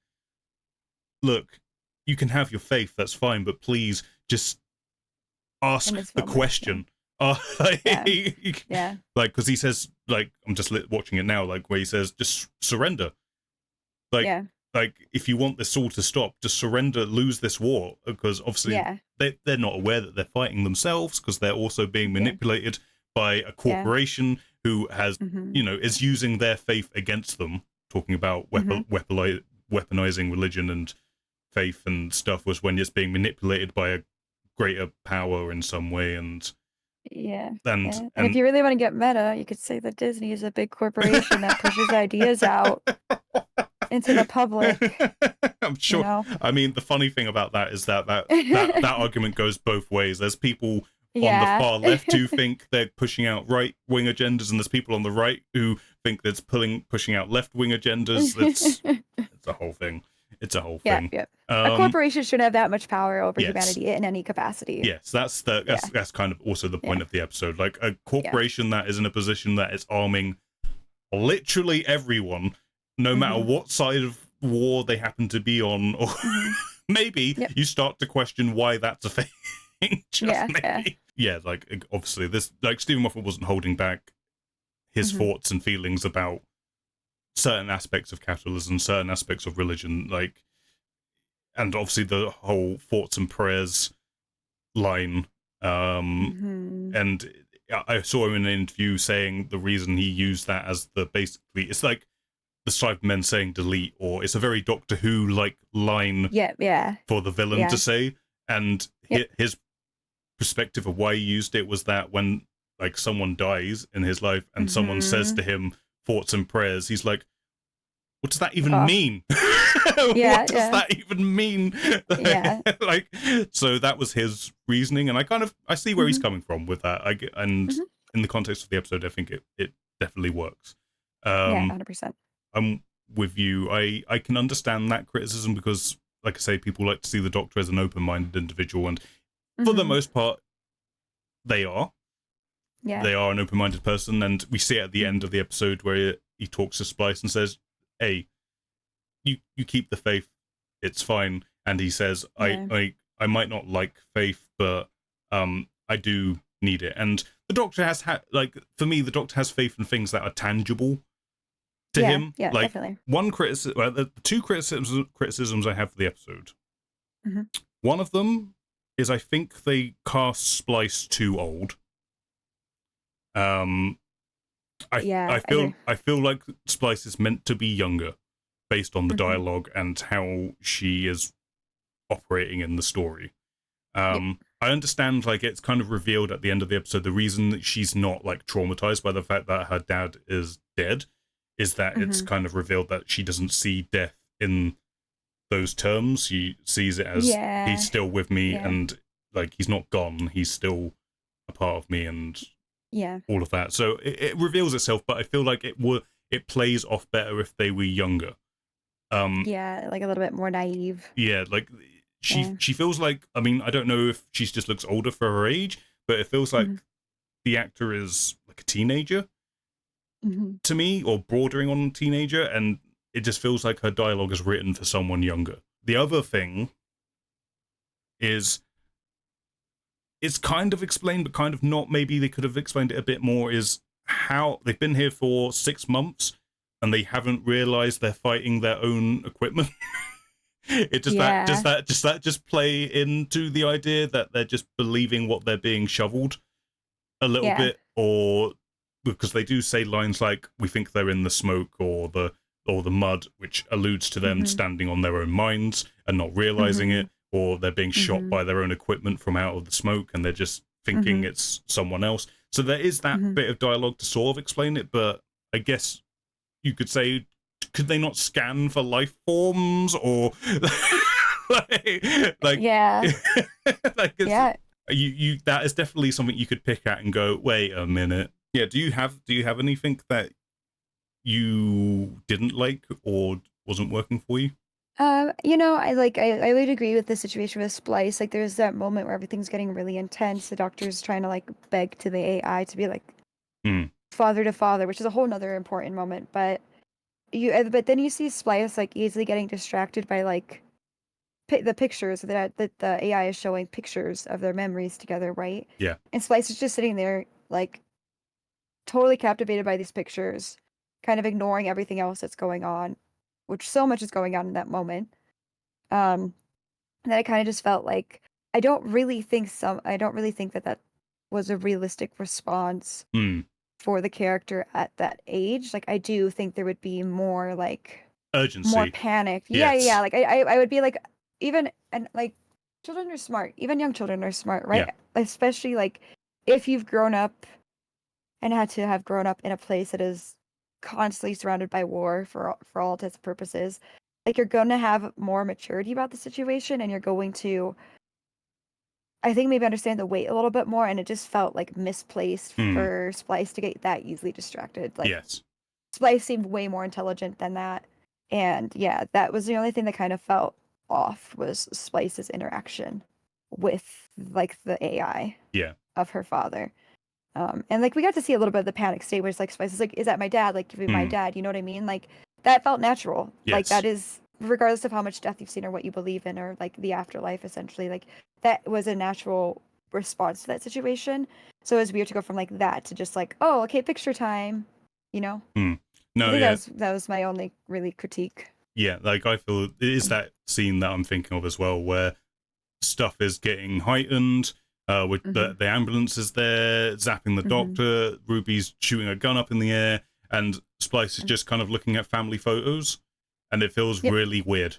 "Look, you can have your faith, that's fine, but please just In ask this the moment. Yeah. question." Yeah. Yeah. Like, because he says, like, I'm just watching it now, like where he says, "Just surrender." Like, Yeah. if you want this all to stop, just surrender, lose this war, because obviously Yeah. they're not aware that they're fighting themselves, because they're also being Yeah. manipulated by a Yeah. corporation who has, Mhm. is using their faith against them. Talking about Mhm. weaponizing religion and faith and stuff was when it's being manipulated by a greater power in some way, and Yeah. and Yeah. And if and you really want to get meta, you could say that Disney is a big corporation that pushes ideas out into the public, I'm you sure. know? I mean, the funny thing about that is that argument goes both ways. There's people on the Yeah. far left who think they're pushing out right wing agendas, and there's people on the right who think that's pushing out left wing agendas. It's a whole thing. It's a whole Yeah, thing. yeah. A Um, corporation shouldn't have that much power over yes, humanity in any capacity. yes, Yeah. that's kind of also the Yeah. point of the episode. Like a Yeah. corporation that is in a position that is arming literally everyone, no matter Mhm. what side of war they happen to be on, or Mhm. maybe Yep. you start to question why that's a thing. Just Yeah, yeah. maybe. Yeah, like obviously this, like Stephen Moffat wasn't holding back his Mhm. thoughts and feelings about certain aspects of capitalism, certain aspects of religion, like, and obviously the whole thoughts and prayers line. Mhm. And I saw him in an interview saying the reason he used that as the basically, it's like the Cybermen saying delete, or it's a very Doctor Who like line Yeah, yeah. for the villain to Yeah. say. And Yep. his perspective of why he used it was that when like someone dies in his life and someone says to Mhm. him thoughts and prayers, he's like, what does that even Oh. mean? Yeah, What does yeah. that even mean? Yeah. Like, so that was his reasoning, and I see where he's Mhm. coming from with that. And Mhm. in the context of the episode, I think it definitely works. Yeah, Um, 100%. I'm with you. I can understand that criticism because, like I say, people like to see the Doctor as an open-minded individual, and for the Mhm. most part, they are. Yeah. They are an open-minded person, and we see it at the end Mhm. of the episode where he talks to Splice and says, "Hey, you keep the faith, it's fine." And he says, Yeah. I might not like faith, but I do need it." And the Doctor has like, for me, the Doctor has faith in things that are tangible to Yeah, him. yeah, Like, definitely. one criticism, well, the two criticisms I have for the episode. Mhm. One of them is I think they cast Splice too old. Um, Yeah, I agree. I feel like Splice is meant to be younger, based on the Mhm. dialogue and how she is operating in the story. Yep. I understand, like, it's kind of revealed at the end of the episode the reason that she's not like traumatized by the fact that her dad is dead is that it's Mhm. kind of revealed that she doesn't see death in those terms. She sees it as he's Yeah. still with me, Yeah. and like he's not gone, he's still a part of me, and Yeah. all of that. So it reveals itself, but I feel like it plays off better if they were younger. Yeah, like a little bit more naive. Yeah, like Yeah. she feels like, I mean, I don't know if she just looks older for her age, but it feels like Mhm. the actor is like a teenager Mhm. to me, or bordering on a teenager, and it just feels like her dialogue is written for someone younger. The other thing is, it's kind of explained, but kind of not. Maybe they could have explained it a bit more. Is how they've been here for 6 months and they haven't realized they're fighting their own equipment. It Yeah. does that just play into the idea that they're just believing what they're being shoveled a little Yeah. bit, or because they do say lines like "we think they're in the smoke" or the mud, which alludes to them Mhm. standing on their own minds and not realizing it, Mhm. or they're being shot Mhm. by their own equipment from out of the smoke and they're just thinking Mhm. it's someone else. So there is that Mhm. bit of dialogue to sort of explain it, but I guess you could say, could they not scan for life forms or like Yeah. like it's, Yeah. you that is definitely something you could pick at and go, wait a minute. Yeah, do you have anything that you didn't like or wasn't working for you? I would agree with the situation with Splice. Like there's that moment where everything's getting really intense. The doctor's trying to like beg to the AI to be like Mm, father to father, which is a whole nother important moment. But then you see Splice like easily getting distracted by like the pictures that the AI is showing pictures of their memories together, right? yeah. And Splice is just sitting there like totally captivated by these pictures, kind of ignoring everything else that's going on, which so much is going on in that moment. Um, and then I kind of just felt like I don't really think that that was a realistic response Mm, for the character at that age. Like I do think there would be more like more urgency. panic. Yeah, yeah, yeah. Yes. I would be like even and like children are smart. Even young children are smart, Yeah. right? Especially like if you've grown up and had to have grown up in a place that is constantly surrounded by war for all intents and purposes. Like you're going to have more maturity about the situation and you're going to I think maybe understand the weight a little bit more and it just felt like misplaced Mm, for Splice to get that easily distracted. Like yes. Splice seemed way more intelligent than that. And yeah, that was the only thing that kind of felt off was Splice's interaction with like the AI Yeah. of her father. And like we got to see a little bit of the panic state where it's like Spice is like, is that my dad? Like, give me my Mm, dad. You know what I mean? Like that felt natural. Like yes. that is regardless of how much death you've seen or what you believe in or like the afterlife essentially, like that was a natural response to that situation. So it was weird to go from like that to just like, oh, okay, picture time, you know? Mm. I No, think yeah. that was my only really critique. Yeah, like I feel it is that scene that I'm thinking of as well, where stuff is getting heightened. With Mm-hmm. the ambulance is there, zapping the Mm-hmm. doctor. Ruby's shooting a gun up in the air, and Splice is just kind of looking at family photos, and it feels Yep. really weird.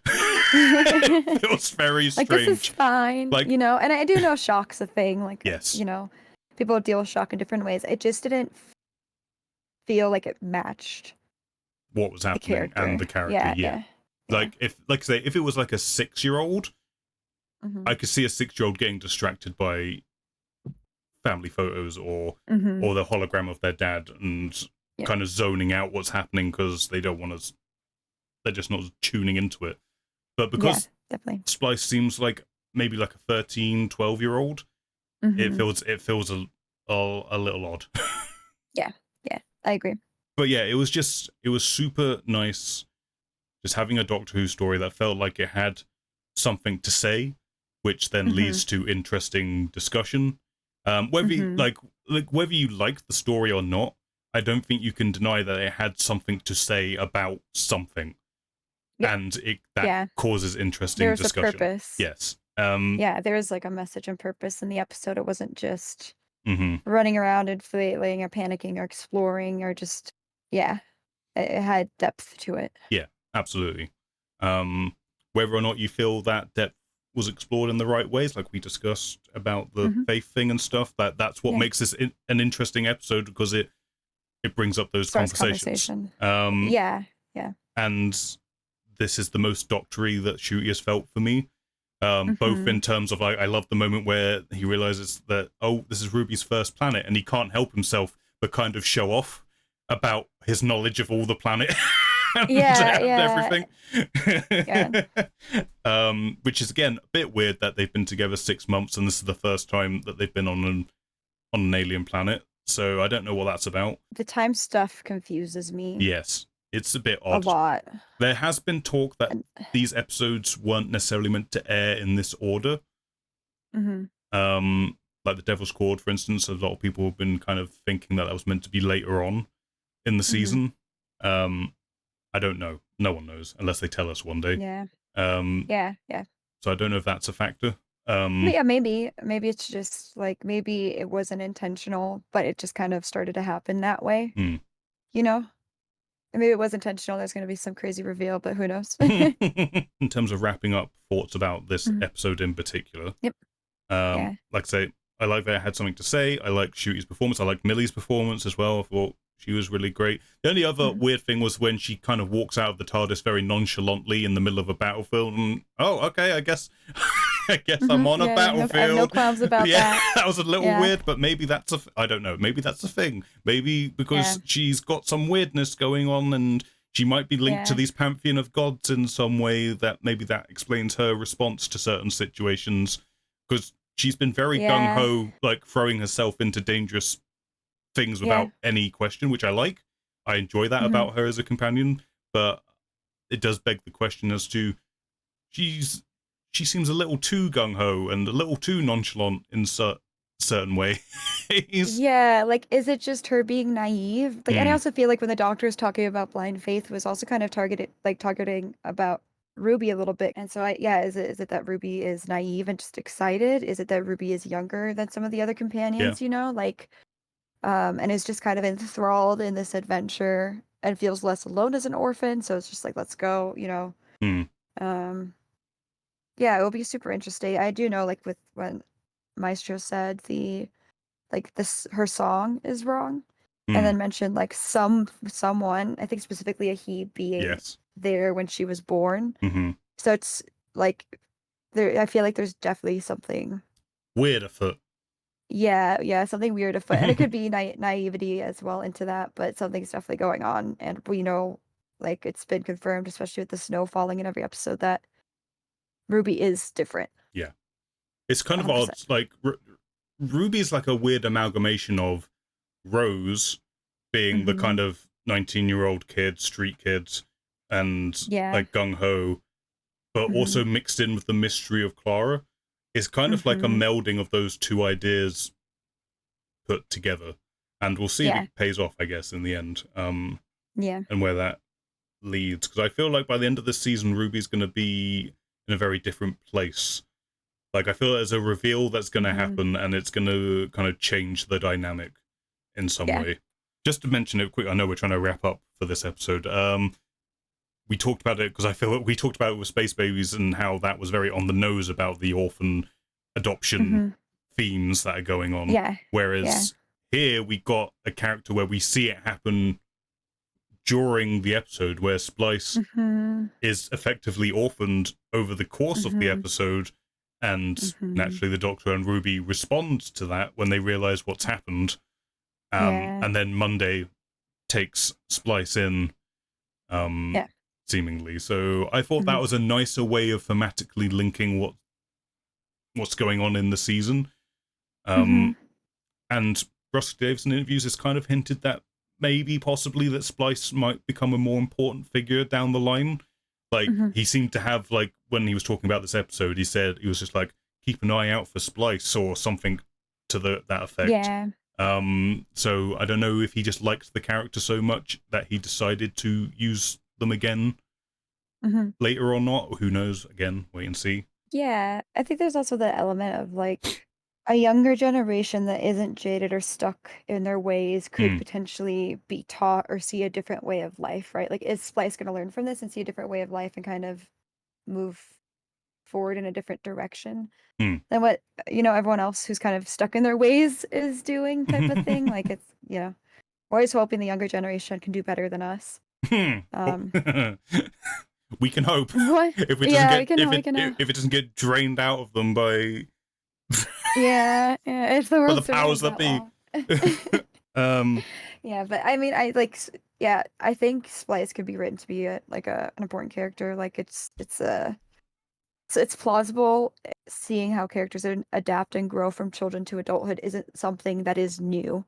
It feels very Like this is strange. fine, Like, you know, and I do know shock's a thing. Like, yes, people deal with shock in different ways. It just didn't feel like it matched what was the happening and character. the character. Yeah, Yeah, yeah, yeah. like if, like I say, if it was like a 6-year-old, Mhm. I could see a 6-year-old getting distracted by family photos Mhm. or the hologram of their dad and Yeah. kind of zoning out what's happening because they don't want to, they're just not tuning into it. But Yeah, because definitely. Splice seems like maybe like a 13, 12 year old, Mhm. it feels a little odd. Yeah. Yeah. I agree. But yeah, it was super nice just having a Doctor Who story that felt like it had something to say, which then Mhm. leads to interesting discussion. Whether Mhm. whether you like the story or not, I don't think you can deny that it had something to say about something, Yep. and it that Yeah. causes interesting There's a discussion. purpose. Yes. Yeah, there was like a message and purpose in the episode. It wasn't just Mhm. running around and flailing or panicking or exploring or just yeah. It had depth to it. Yeah, absolutely. Um, whether or not you feel that depth was explored in the right ways, like we discussed about the Mhm. faith thing and stuff, that's what Yeah. makes this an interesting episode because it brings up those Starts conversations. conversation. Yeah. Yeah. And this is the most doctory that Shooty has felt for me. Both in Mhm. terms of I love the moment where he realizes that, oh, this is Ruby's first planet, and he can't help himself but kind of show off about his knowledge of all the planet Yeah, and yeah, everything. yeah. Which is again a bit weird that they've been together 6 months and this is the first time that they've been on an alien planet. So I don't know what that's about. The time stuff confuses me Yes, it's a bit a odd. lot. There has been talk that And these episodes weren't necessarily meant to air in this order. mhm, Like the Devil's Chord, for instance, a lot of people have been kind of thinking that was meant to be later on in the mhm. season. I don't know. No one knows unless they tell us one day. Yeah. Yeah, yeah. So I don't know if that's a factor. But yeah, maybe it's just like maybe it wasn't intentional, but it just kind of started to happen that way, hmm. you know? And maybe it was intentional. There's going to be some crazy reveal, but who knows? In terms of wrapping up thoughts about this Mhm. episode in particular, Yep. Yeah. like I say, I like that it had something to say. I like Ncuti's performance. I like Millie's performance as well. I thought she was really great. The only other Mhm. weird thing was when she kind of walks out of the TARDIS very nonchalantly in the middle of a battlefield. And, oh, okay, I guess I'm on a Yeah, yeah. No, I have no battlefield. qualms about Yeah, that. that was a little Yeah. weird, but maybe that's I don't know. Maybe that's a thing. Maybe Yeah. because she's got some weirdness going on and she might be linked to Yeah. these pantheon of gods in some way, that maybe that explains her response to certain situations, because she's been very Yeah. gung-ho, like throwing herself into dangerous things Yeah. without any question, which I like. I enjoy that Mhm. about her as a companion, but it does beg the question as to she seems a little too gung-ho and a little too nonchalant in certain ways. Yeah, like, is it just her being naive? Like, and I Mm, also feel like when the doctor is talking about blind faith was also kind of targeting about Ruby a little bit. And so yeah, is it that Ruby is naive and just excited? Is it that Ruby is younger than some of the other yeah. companions, like, and is just kind of enthralled in this adventure and feels less alone as an orphan, so it's just like, let's go. Mm, Um, yeah, it will be super interesting. I do know, like, with when Maestro said like this her song is wrong, and mm, then mentioned like someone, I think specifically a he, being yes. there when she was born. Mm-hmm. So it's like there I feel like there's definitely something, Weird afoot. yeah, something weird afoot. And it could be naivety as well into that, but something's definitely going on. And we know, like, it's been confirmed, especially with the snow falling in every episode, that Ruby is different. Yeah. It's kind of odd. 100%. Like Ruby's like a weird amalgamation of Rose being the kind Hmm. of 19-year-old kid, street kids, and Yeah. like gung ho, but Hmm. also mixed in with the mystery of Clara. It's kind of like a Hmm. melding of those two ideas put together, and we'll see if Yeah. it pays off, I guess, in the end, Yeah. and where that leads. Because I feel like by the end of this season, Ruby's going to be in a very different place. Like, I feel there's a reveal that's going to Hmm. happen, and it's going to kind of change the dynamic in some Yeah. way. Just to mention it quick, I know we're trying to wrap up for this episode. We talked about it because I feel like we talked about it with Space Babies and how that was very on the nose about the orphan adoption Hmm. themes that are going on. Yeah. Yeah. Whereas here we got a character where we see it happen during the episode, where Splice Mhm. is effectively orphaned over the course of the Mhm. episode, and Mhm. naturally the Doctor and Ruby respond to that when they realize what's happened. Yeah. And then Monday takes Splice in, Yeah. seemingly. So I thought that Mhm. was a nicer way of thematically linking what's going on in the season. Mhm. And Russell Davidson interviews has kind of hinted that maybe possibly that Splice might become a more important figure down the line. Like, Mhm. he seemed to have, like, when he was talking about this episode, he said he was just like, keep an eye out for Splice or something to that effect. Yeah. So I don't know if he just liked the character so much that he decided to use them again Mhm. later or not. Who knows? Again, wait and see. Yeah. I think there's also the element of like a younger generation that isn't jaded or stuck in their ways could Hmm. potentially be taught or see a different way of life, right? Like, is Splice going to learn from this and see a different way of life and kind of move forward in a different direction Hmm. than what, everyone else who's kind of stuck in their ways is doing, type of thing? Like, we're always hoping the younger generation can do better than us. Hmm. Um, We can hope what? if it doesn't Yeah, get we can know. if it doesn't get drained out of them by Yeah, yeah, if the by the world powers survives that that be. long. um, Yeah, but I mean, I like, yeah, I think Splice could be written to be an important character. Like, it's plausible. Seeing how characters adapt and grow from children to adulthood isn't something that is new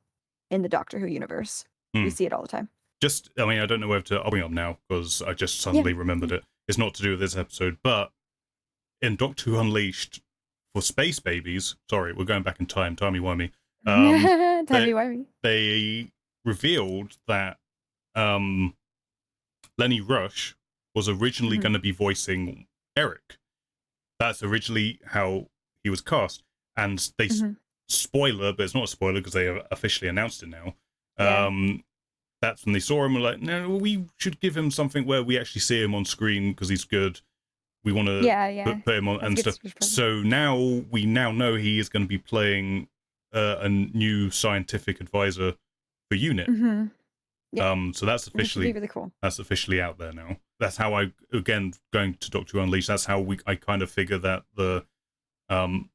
in the Doctor Who universe. We hmm. see it all the time. Just, I mean, I don't know whether to. I'll bring it up now because I just Yeah. suddenly remembered it. It's not to do with this episode, but in Doctor Who Unleashed for Space Babies. Sorry, we're going back in time. Timey-wimey. They Timey-wimey. they revealed that Lenny Rush was originally Mhm. going to be voicing Eric. That's originally how he was cast, and they spoiler, but it's not a spoiler because they have officially announced it now. Yeah. That's when they saw him. We're like, no, we should give him something where we actually see him on screen because he's good. We want to put him on and stuff. So now we know he is going to be playing a new scientific advisor for UNIT. Yeah. So that's officially really cool. That's officially out there now. That's how I, again, going to Doctor Who Unleashed, that's how I kind of figure that the Bahira,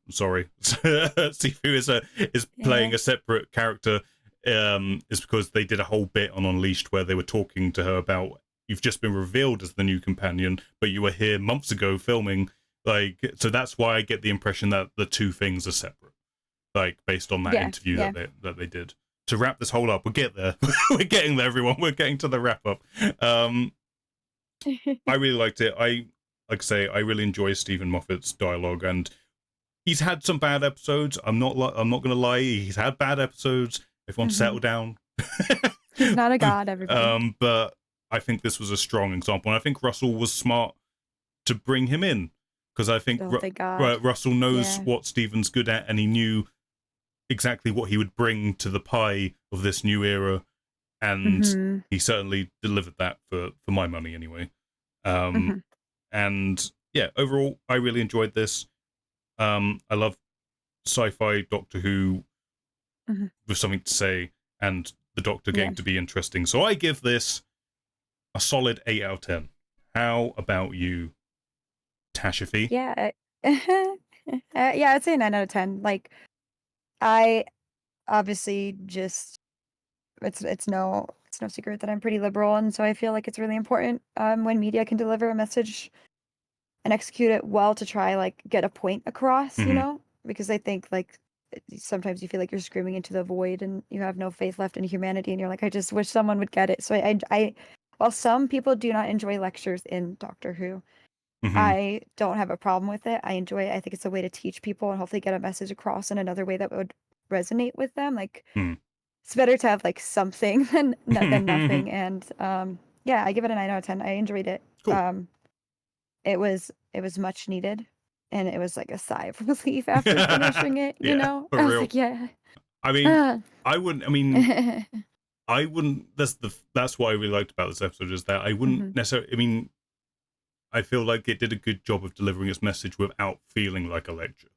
sorry, Sifu is playing a separate character. Is because they did a whole bit on Unleashed where they were talking to her about, you've just been revealed as the new companion, but you were here months ago filming. Like, so that's why I get the impression that the two things are separate, like based on that interview that they did. To wrap this whole up, we'll get there. We're getting there, everyone. We're getting to the wrap up. I really liked it. Like I say, I really enjoy Stephen Moffat's dialogue, and he's had some bad episodes. I'm not gonna lie. He's had bad episodes. Everyone settle down. He's not a god, everybody. But I think this was a strong example, and I think Russell was smart to bring him in because I think Russell knows what Stephen's good at, and he knew exactly what he would bring to the pie of this new era, and he certainly delivered that for my money anyway. And yeah, overall, I really enjoyed this. I love sci-fi Doctor Who with something to say, and the Doctor getting to be interesting. So I give this a solid 8 out of 10. How about you, Tashafi? Yeah. I'd say a 9 out of 10. Like, I obviously just, it's no secret that I'm pretty liberal, and so I feel like it's really important when media can deliver a message and execute it well to try like get a point across, you know, because I think like sometimes you feel like you're screaming into the void and you have no faith left in humanity, and you're like, I just wish someone would get it. So I while some people do not enjoy lectures in Doctor Who, I don't have a problem with it. I enjoy it. I think it's a way to teach people and hopefully get a message across in another way that would resonate with them. Like it's better to have like something than nothing. And yeah, I give it a 9 out of 10. I enjoyed it. Cool. It was much needed, and it was like a sigh of relief after finishing it, you know? I was like, yeah. I mean, I wouldn't, that's what I really liked about this episode, is that I wouldn't necessarily, I feel like it did a good job of delivering its message without feeling like a lecture.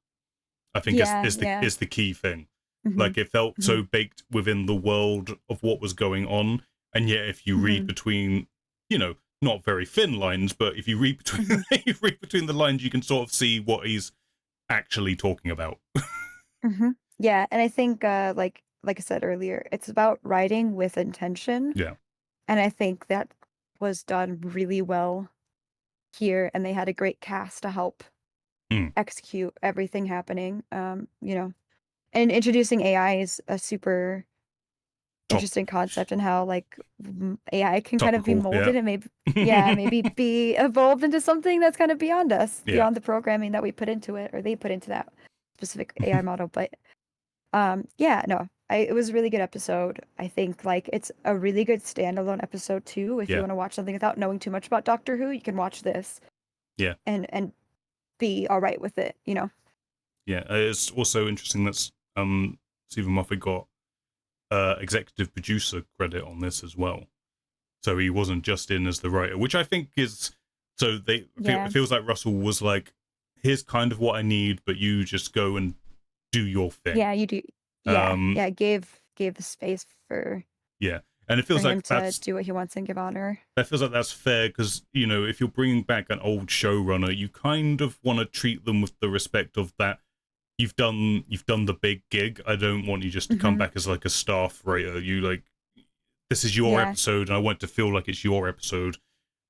I think it's the key thing. Like, it felt so baked within the world of what was going on, and yet if you read between, you know, not very thin lines, but if you read between the lines, you can sort of see what he's actually talking about. Yeah, and I think like I said earlier, it's about writing with intention. Yeah. And I think that was done really well here, and they had a great cast to help execute everything happening. You know, and introducing AI is a super interesting concept, and how like AI can kind of be molded and maybe be evolved into something that's kind of beyond us, beyond the programming that we put into it, or they put into that specific AI model. But it was a really good episode. I think like it's a really good standalone episode too. If you want to watch something without knowing too much about Doctor Who, you can watch this. Yeah. And be all right with it, you know. Yeah, it's also interesting that Stephen Moffat got executive producer credit on this as well, so he wasn't just in as the writer, which I think is it feels like Russell was like, here's kind of what I need, but you just go and do your thing. Yeah, you do. Gave the space for and it feels like him to do what he wants and give honor. That feels like that's fair, because, you know, if you're bringing back an old showrunner, you kind of want to treat them with the respect of that. You've done the big gig. I don't want you just to come back as like a staff writer. You like, this is your episode, and I want it to feel like it's your episode,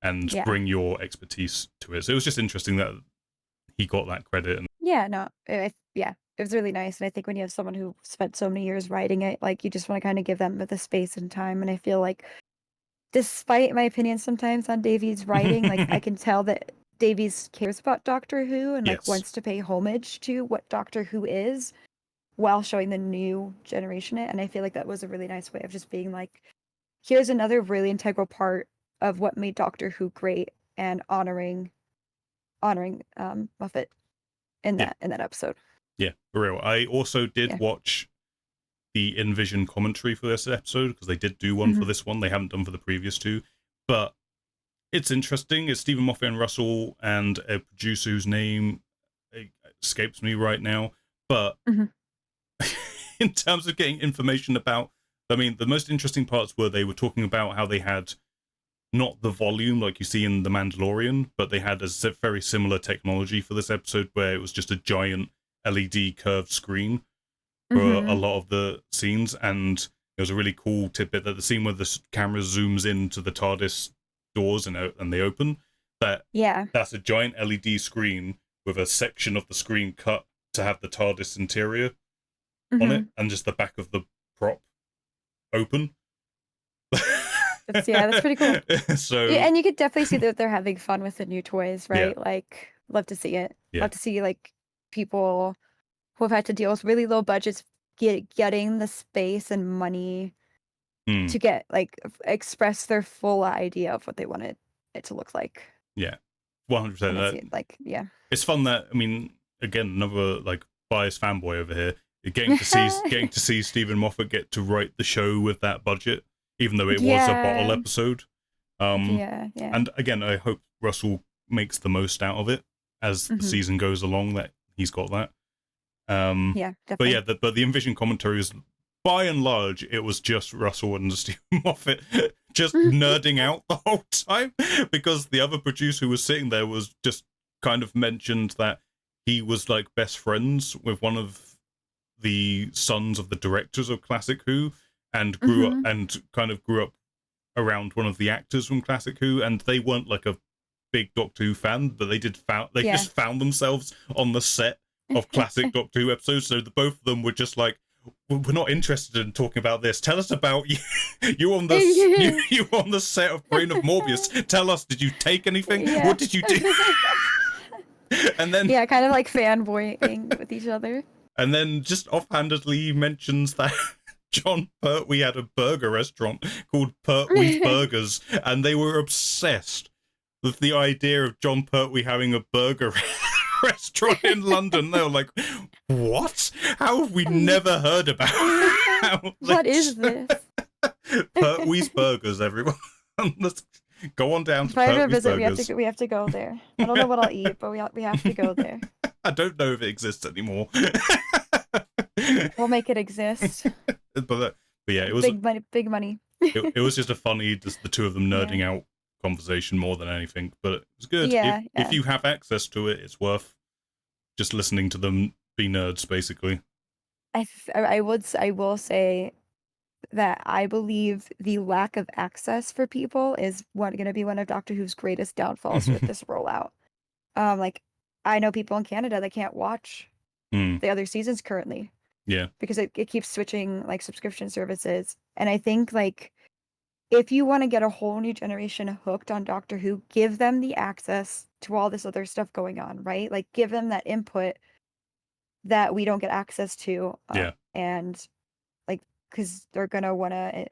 and bring your expertise to it. So it was just interesting that he got that credit. And it was really nice. And I think when you have someone who spent so many years writing it, like you just want to kind of give them the space and time. And I feel like, despite my opinion sometimes on Davies' writing, like I can tell that Davies cares about Doctor Who and like wants to pay homage to what Doctor Who is, while showing the new generation it. And I feel like that was a really nice way of just being like, here's another really integral part of what made Doctor Who great, and honoring Muffet in that episode. Yeah, for real. I also did Yeah. watch the InVision commentary for this episode, because they did do one for this one. They haven't done for the previous two. But it's interesting. It's Stephen Moffat and Russell and a producer whose name escapes me right now. But in terms of getting information about, I mean, the most interesting parts were they were talking about how they had not the volume like you see in The Mandalorian, but they had a very similar technology for this episode where it was just a giant LED curved screen for a lot of the scenes. And it was a really cool tidbit that the scene where the camera zooms into the TARDIS doors and they open, that's a giant LED screen with a section of the screen cut to have the TARDIS interior on it, and just the back of the prop open. That's pretty cool. So and you could definitely see that they're having fun with the new toys, right? Yeah. Like, love to see it. Yeah. Love to see like people who have had to deal with really low budgets getting the space and money to get like express their full idea of what they wanted it to look like. Yeah, 100%. Like, yeah, it's fun that, I mean, again, another like biased fanboy over here, getting to see Stephen Moffat get to write the show with that budget, even though it was a bottle episode. And again, I hope Russell makes the most out of it as the season goes along, that he's got that. Definitely. But the InVision commentary is, by and large, it was just Russell and Stephen Moffat just nerding out the whole time, because the other producer who was sitting there was just kind of mentioned that he was like best friends with one of the sons of the directors of Classic Who, and grew up around one of the actors from Classic Who, and they weren't like a big Doctor Who fan, but they just found themselves on the set of classic Doctor Who episodes. So the both of them were just like, we're not interested in talking about this. Tell us about you. You on the set of Brain of Morbius. Tell us, did you take anything? Yeah. What did you do? And then kind of like fanboying with each other. And then just offhandedly mentions that John Pertwee had a burger restaurant called Pertwee's Burgers, and they were obsessed with the idea of John Pertwee having a burger restaurant in London. They were like, what? How have we never heard about What is this? Pertwee's Burgers, everyone. Let's go on down to if I ever Pertwee's visit, Burgers. we have to go there. I don't know what I'll eat, but we have to go there. I don't know if it exists anymore. We'll make it exist. But yeah, it was big money. It was just a funny, just the two of them nerding out conversation more than anything. But it was good. If you have access to it, it's worth just listening to them be nerds, basically. I will say that I believe the lack of access for people is going to be one of Doctor Who's greatest downfalls with this rollout. Like, I know people in Canada that can't watch the other seasons currently. Yeah. Because it keeps switching like subscription services. And I think like if you want to get a whole new generation hooked on Doctor Who, give them the access to all this other stuff going on, right? Like, give them that input that we don't get access to. And like, because they're going to want to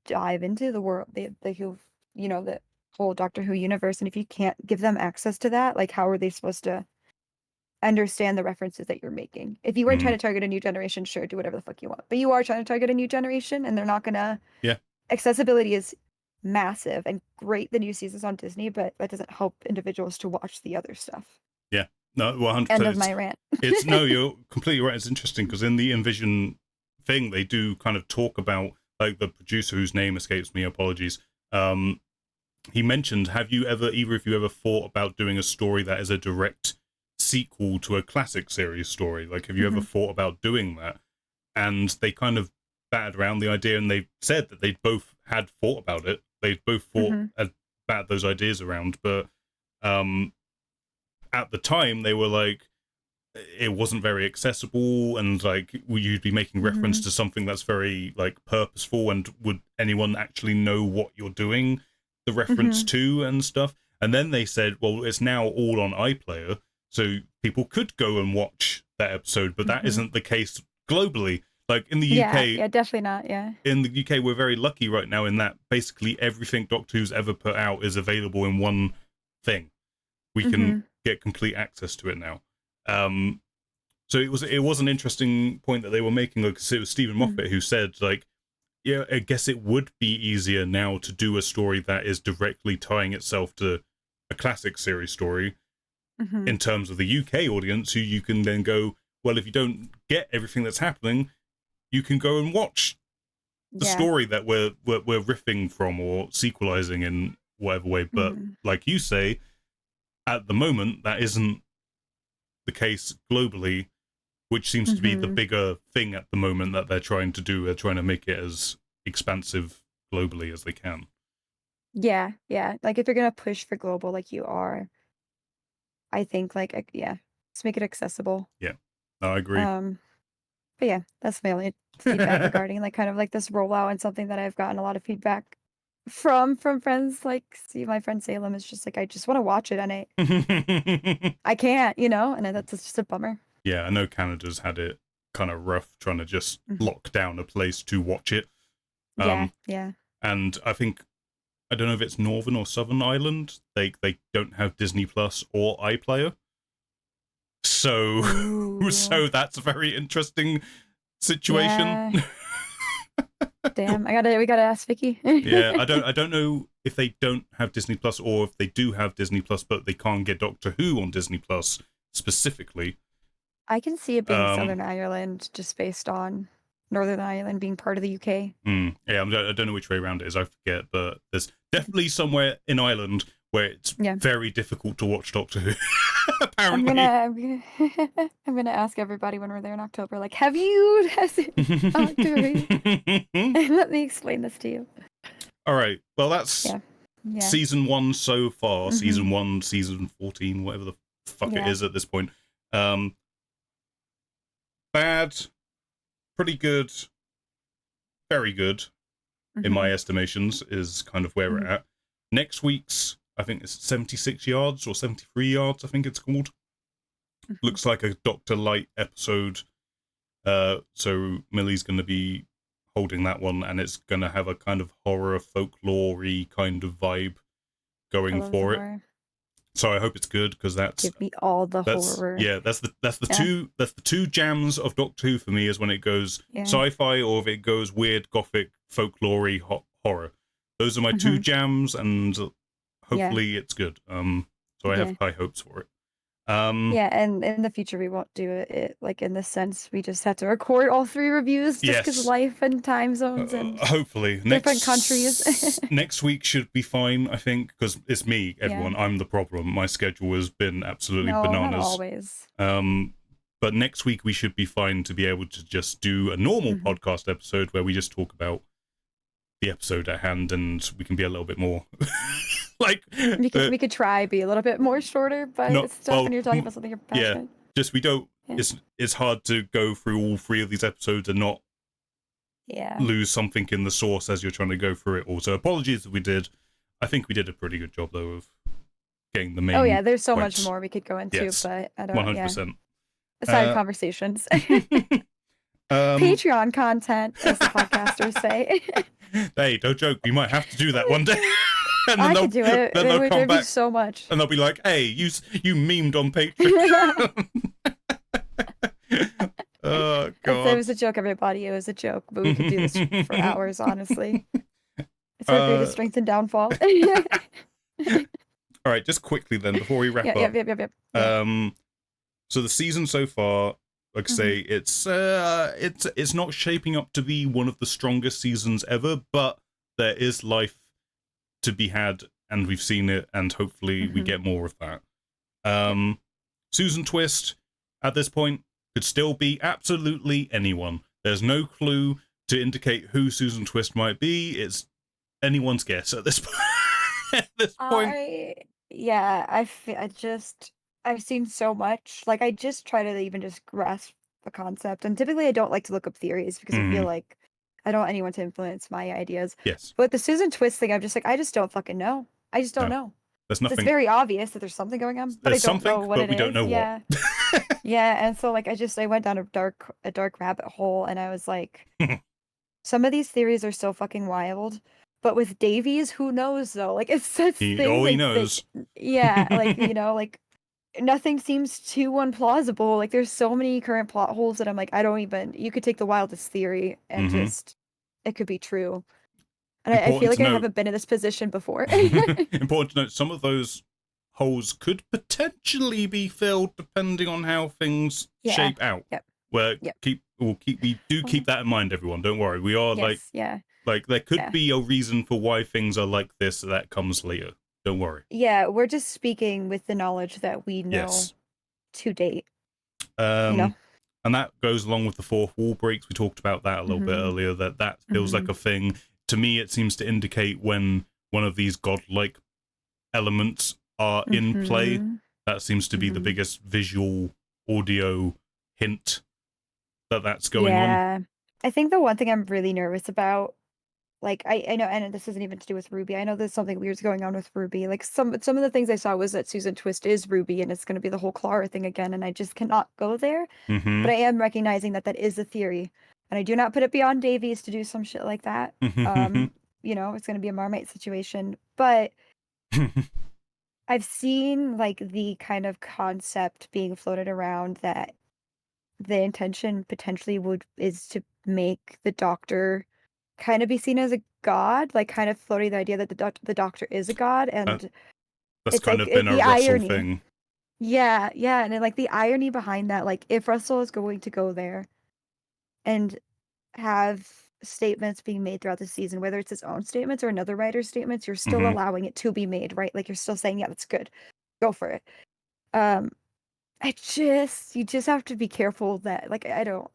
dive into the world, the whole Doctor Who universe. And if you can't give them access to that, like, how are they supposed to understand the references that you're making? If you weren't trying to target a new generation, sure, do whatever the fuck you want. But you are trying to target a new generation, and they're not gonna. Yeah. Accessibility is massive and great. The new seasons on Disney, but that doesn't help individuals to watch the other stuff. Yeah. No, 100%. End of my rant. You're completely right. It's interesting because in the InVision thing, they do kind of talk about, like, the producer whose name escapes me. Apologies. He mentioned, either of you ever thought about doing a story that is a direct sequel to a classic series story? Like, have you ever thought about doing that? And they kind of batted around the idea, and they said that they both had thought about it. They both batted those ideas around, but at the time they were like, it wasn't very accessible, and like, you'd be making reference to something that's very like purposeful, and would anyone actually know what you're doing the reference to and stuff? And then they said, well, it's now all on iPlayer, so people could go and watch that episode, but that isn't the case globally. Like, in the UK... Yeah, definitely not, yeah. In the UK, we're very lucky right now in that basically everything Doctor Who's ever put out is available in one thing. We can get complete access to it now. So it was an interesting point that they were making, because it was Stephen Moffat who said, like, yeah, I guess it would be easier now to do a story that is directly tying itself to a classic series story in terms of the UK audience, who you can then go, well, if you don't get everything that's happening, you can go and watch the story that we're riffing from or sequelizing in whatever way. But like you say, at the moment, that isn't the case globally, which seems to be the bigger thing at the moment that they're trying to do. They're trying to make it as expansive globally as they can. Yeah, yeah. Like, if you're gonna push for global like you are, I think, like, let's make it accessible. Yeah, no, I agree. But yeah, that's my only feedback regarding, like, kind of like this rollout, and something that I've gotten a lot of feedback from friends. Like, see, my friend Salem is just like, I just want to watch it, and I can't, and that's just a bummer. Yeah, I know Canada's had it kind of rough trying to just lock down a place to watch it. Yeah. And I think, I don't know if it's Northern or Southern Ireland, they don't have Disney Plus or iPlayer. So so that's a very interesting situation. Yeah. Damn, we gotta ask Vicky. Yeah, I don't know if they don't have Disney Plus, or if they do have Disney Plus but they can't get Doctor Who on Disney Plus specifically. I can see it being Southern Ireland, just based on Northern Ireland being part of the UK. Yeah, I don't know which way around it is, I forget, but there's definitely somewhere in Ireland where it's very difficult to watch Doctor Who. Apparently. I'm gonna ask everybody when we're there in October, like, have you tested Doctor Who? Let me explain this to you. All right, well, that's season 1 so far. Season 1, season 14, whatever the fuck it is at this point. Bad, pretty good, very good, in my estimations, is kind of where we're at. Next week's, I think it's 76 yards or 73 yards, I think it's called. Looks like a Dr. Light episode. So Millie's going to be holding that one, and it's going to have a kind of horror, folklore-y kind of vibe going for it. So I hope it's good, because give me all the horror. Yeah, that's the two jams of Doctor Who for me, is when it goes sci-fi, or if it goes weird gothic folklore-y horror. Those are my two jams, and hopefully it's good. So I have high hopes for it. And in the future we won't do it like in this sense. We just have to record all 3 reviews, just because life and time zones and hopefully different countries. Next week should be fine, I think, because it's me, everyone. I'm the problem. My schedule has been absolutely bananas. Not always. But next week we should be fine to be able to just do a normal podcast episode where we just talk about the episode at hand, and we can be a little bit more like we could try be a little bit more shorter, but it's tough when you're talking about something you're passionate. Just we don't. It's hard to go through all 3 of these episodes and not lose something in the source as you're trying to go through it all. So apologies if we did. I think we did a pretty good job though of getting the main. Oh yeah, there's so points. much more we could go into, but I don't. 100%. Side conversations. Patreon content, as the podcasters say. Hey, don't joke. We might have to do that one day. And I could do it. Then they'll come back so much. And they'll be like, hey, you memed on Patreon. Oh, God. It was a joke, everybody. It was a joke. But we could do this for hours, honestly. It's our greatest strength and downfall. All right, just quickly then, before we wrap up. Yep. So the season so far, like I say, it's not shaping up to be one of the strongest seasons ever, but there is life to be had, and we've seen it, and hopefully we get more of that. Susan Twist, at this point, could still be absolutely anyone. There's no clue to indicate who Susan Twist might be. It's anyone's guess at this point. I've seen so much. Like, I just try to even just grasp the concept. And typically I don't like to look up theories, because I feel like I don't want anyone to influence my ideas. Yes. But the Susan Twist thing, I'm just like, I just don't fucking know. I just don't know. There's nothing. It's very obvious that there's something going on, but I don't know what it is. We don't know what. Yeah, and so like I went down a dark rabbit hole, and I was like, some of these theories are so fucking wild, But with Davies, who knows though? Like it's such thing He like knows. yeah, like like nothing seems too unplausible. Like there's so many current plot holes that I'm like, I don't even you could take the wildest theory and Hmm. just it could be true. And I feel Important like to I note. haven't been in this position before. Important to note. Some of those holes could potentially be filled depending on how things Yeah. shape out. Yep. Where Yep. we do keep Well, that in mind, everyone. Don't worry. We are yes. Yeah. like there could Yeah. be a reason for why things are like this that comes later. Don't worry. Yeah. We're just speaking with the knowledge that we know Yes. to date, you know? Um, and that goes along with the fourth wall breaks. We talked about that a little bit Mm-hmm. earlier. That feels like Mm-hmm. a thing. To me, it seems to indicate when one of these godlike elements are in play. Mm-hmm. That seems to be the Mm-hmm. biggest visual audio hint that that's going on. Yeah. I think the one thing I'm really nervous about, like I know, and this isn't even to do with Ruby. I know there's something weird's going on with Ruby. Like some of the things I saw was that Susan Twist is Ruby, and it's going to be the whole Clara thing again, and I just cannot go there. Mm-hmm. But I am recognizing that that is a theory, and I do not put it beyond Davies to do some shit like that. It's going to be a Marmite situation, but I've seen like the kind of concept being floated around that the intention potentially would is to make the Doctor kind of be seen as a god, like kind of floating the idea that the Doctor is a god, Uh, and that's it's kind like of been a the Russell irony. thing. Yeah, yeah, and then, like the irony behind that, like if Russell is going to go there and have statements being made throughout the season, whether it's his own statements or another writer's statements, you're still Mm-hmm. allowing it to be made, right? Like you're still saying, yeah, that's good. Go for it. Um, you just have to be careful that, like, I don't,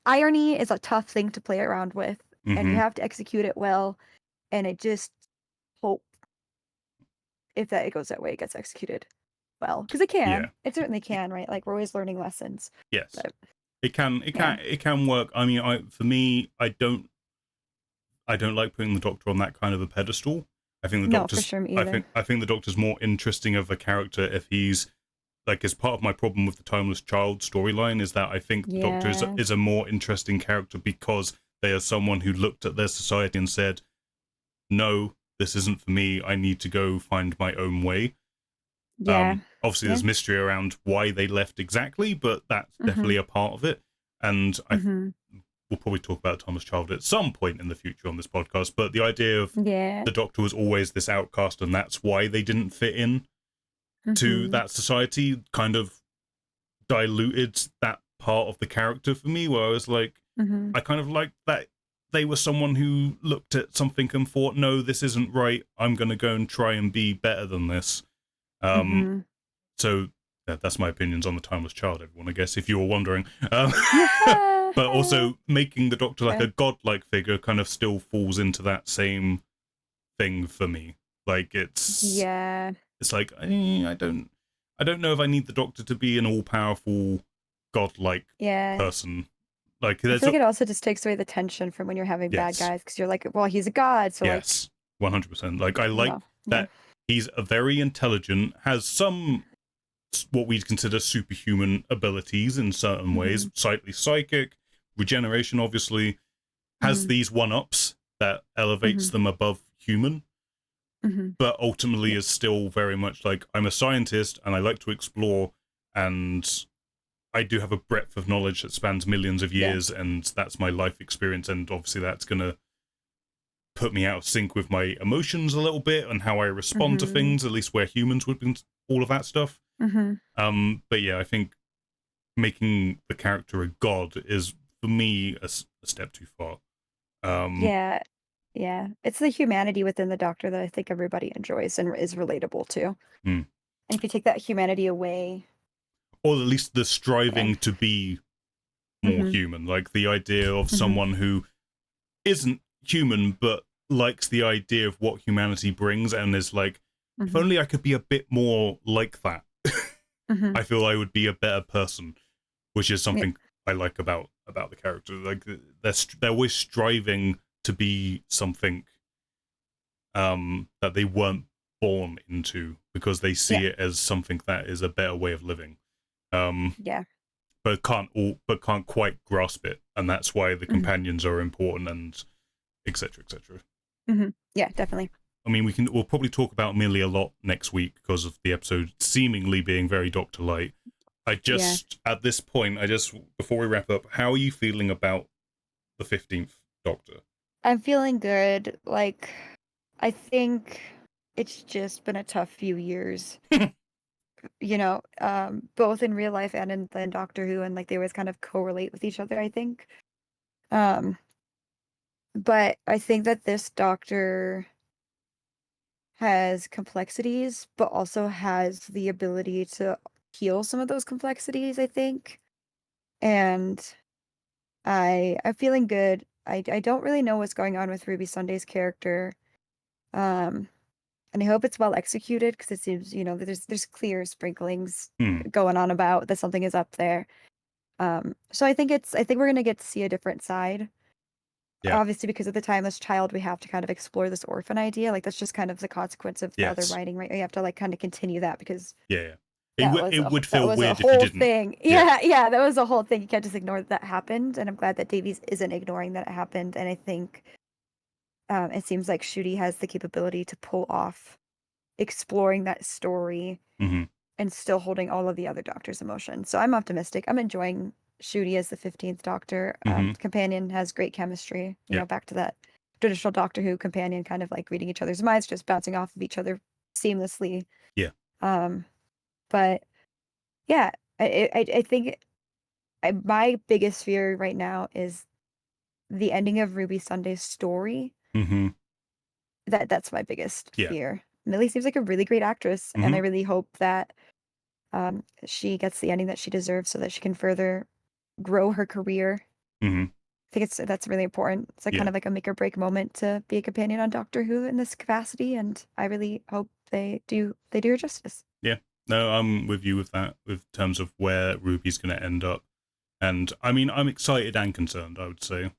irony is a tough thing to play around with, and you Mm-hmm. have to execute it well. And I just hope if that it goes that way, it gets executed well. Because Yeah. it certainly can, right? Like, we're always learning lessons. Yes. But It can. yeah. It can work. I mean, for me, I don't like putting the Doctor on that kind of a pedestal. I think the No, for Doctor's. sure, me either. I think the Doctor's more interesting of a character if he's like, as part of my problem with the Timeless Child storyline is that I think the Doctor Yeah. is a more interesting character because they are someone who looked at their society and said, "No, this isn't for me. I need to go find my own way." Yeah. Obviously, Yeah. there's mystery around why they left exactly, but that's Mm-hmm. definitely a part of it. And Mm-hmm. we'll probably talk about Thomas Child at some point in the future on this podcast. But the idea of Yeah. the Doctor was always this outcast, and that's why they didn't fit in to Mm-hmm. that society, kind of diluted that part of the character for me. Where I was like, Mm-hmm. I kind of liked that they were someone who looked at something and thought, "No, this isn't right. I'm going to go and try and be better than this." Um, Mm-hmm. So that's my opinions on the Timeless Child, everyone, I guess, if you were wondering. But also making the Doctor like Yeah. a godlike figure kind of still falls into that same thing for me. Like Yeah. it's like I don't know if I need the Doctor to be an all powerful godlike Yeah. person. Like I there's feel like it also just takes away the tension from when you're having bad yes, guys because you're like, well, he's a god, so like, 100%. Like I like yeah. that he's a very intelligent, has some what we'd consider superhuman abilities in certain ways, Mm-hmm. slightly psychic, regeneration, obviously, has Mm-hmm. these one-ups that elevates Mm-hmm. them above human, Mm-hmm. but ultimately Yeah. is still very much like, I'm a scientist and I like to explore, and I do have a breadth of knowledge that spans millions of Yeah. years, and that's my life experience, and obviously that's going to put me out of sync with my emotions a little bit and how I respond to Mm-hmm. things, at least where humans would be, all of that stuff. Mm-hmm. But yeah, I think making the character a god is, for me, a step too far. Yeah. Yeah. It's the humanity within the Doctor that I think everybody enjoys and is relatable to. Hmm. And if you take that humanity away, Or at least the yeah. striving to be more Mm-hmm. human, like the idea of Mm-hmm. someone who isn't human but likes the idea of what humanity brings and is like, if Mm-hmm. only I could be a bit more like that, Mm-hmm. I feel I would be a better person, which is Yeah. something I like about the character. Like they're always striving to be something that they weren't born into because they Yeah. see it as something that is a better way of living. Um, Yeah. but can't quite grasp it, and that's why the Mm-hmm. companions are important, and etc. etc. Yeah, definitely. I mean, we'll probably talk about Millie a lot next week because of the episode seemingly being very Doctor Light. Yeah. At this point, before we wrap up, how are you feeling about the 15th Doctor? I'm feeling good. Like, I think it's just been a tough few years, both in real life and in Doctor Who, and like they always kind of correlate with each other, I think. Um, but I think that this Doctor has complexities, but also has the ability to heal some of those complexities, I think. And I'm feeling good. I don't really know what's going on with Ruby Sunday's character. Um, and I hope it's well executed because it seems, that there's clear sprinklings going on about that something is up there. So I think we're gonna get to see a different side. Yeah. Obviously, because of the timeless child, we have to kind of explore this orphan idea. Like that's just kind of the consequence of the other Yes. writing, right? We have to like kind of continue that because Yeah. that It would that feel was a weird if you whole didn't. thing. Yeah, that was a whole thing. You can't just ignore that happened, and I'm glad that Davies isn't ignoring that it happened. And I think it seems like Ncuti has the capability to pull off exploring that story Mm-hmm. and still holding all of the other Doctor's emotions. So I'm optimistic. I'm enjoying Ncuti as the 15th Doctor. Mm-hmm. Companion has great chemistry. Yeah. Back to that traditional Doctor Who companion, kind of like reading each other's minds, just bouncing off of each other seamlessly. Yeah. But yeah, I think my biggest fear right now is the ending of Ruby Sunday's story. Mm-hmm. That's my biggest Yeah. fear. Millie seems like a really great actress, and I Mm-hmm. really hope that she gets the ending that she deserves so that she can further grow her career. Mm-hmm. I think that's really important. It's like Yeah. kind of like a make or break moment to be a companion on Doctor Who in this capacity, and I really hope they do her justice. Yeah. No, I'm with you with that, with terms of where Ruby's going to end up. And I mean, I'm excited and concerned, I would say,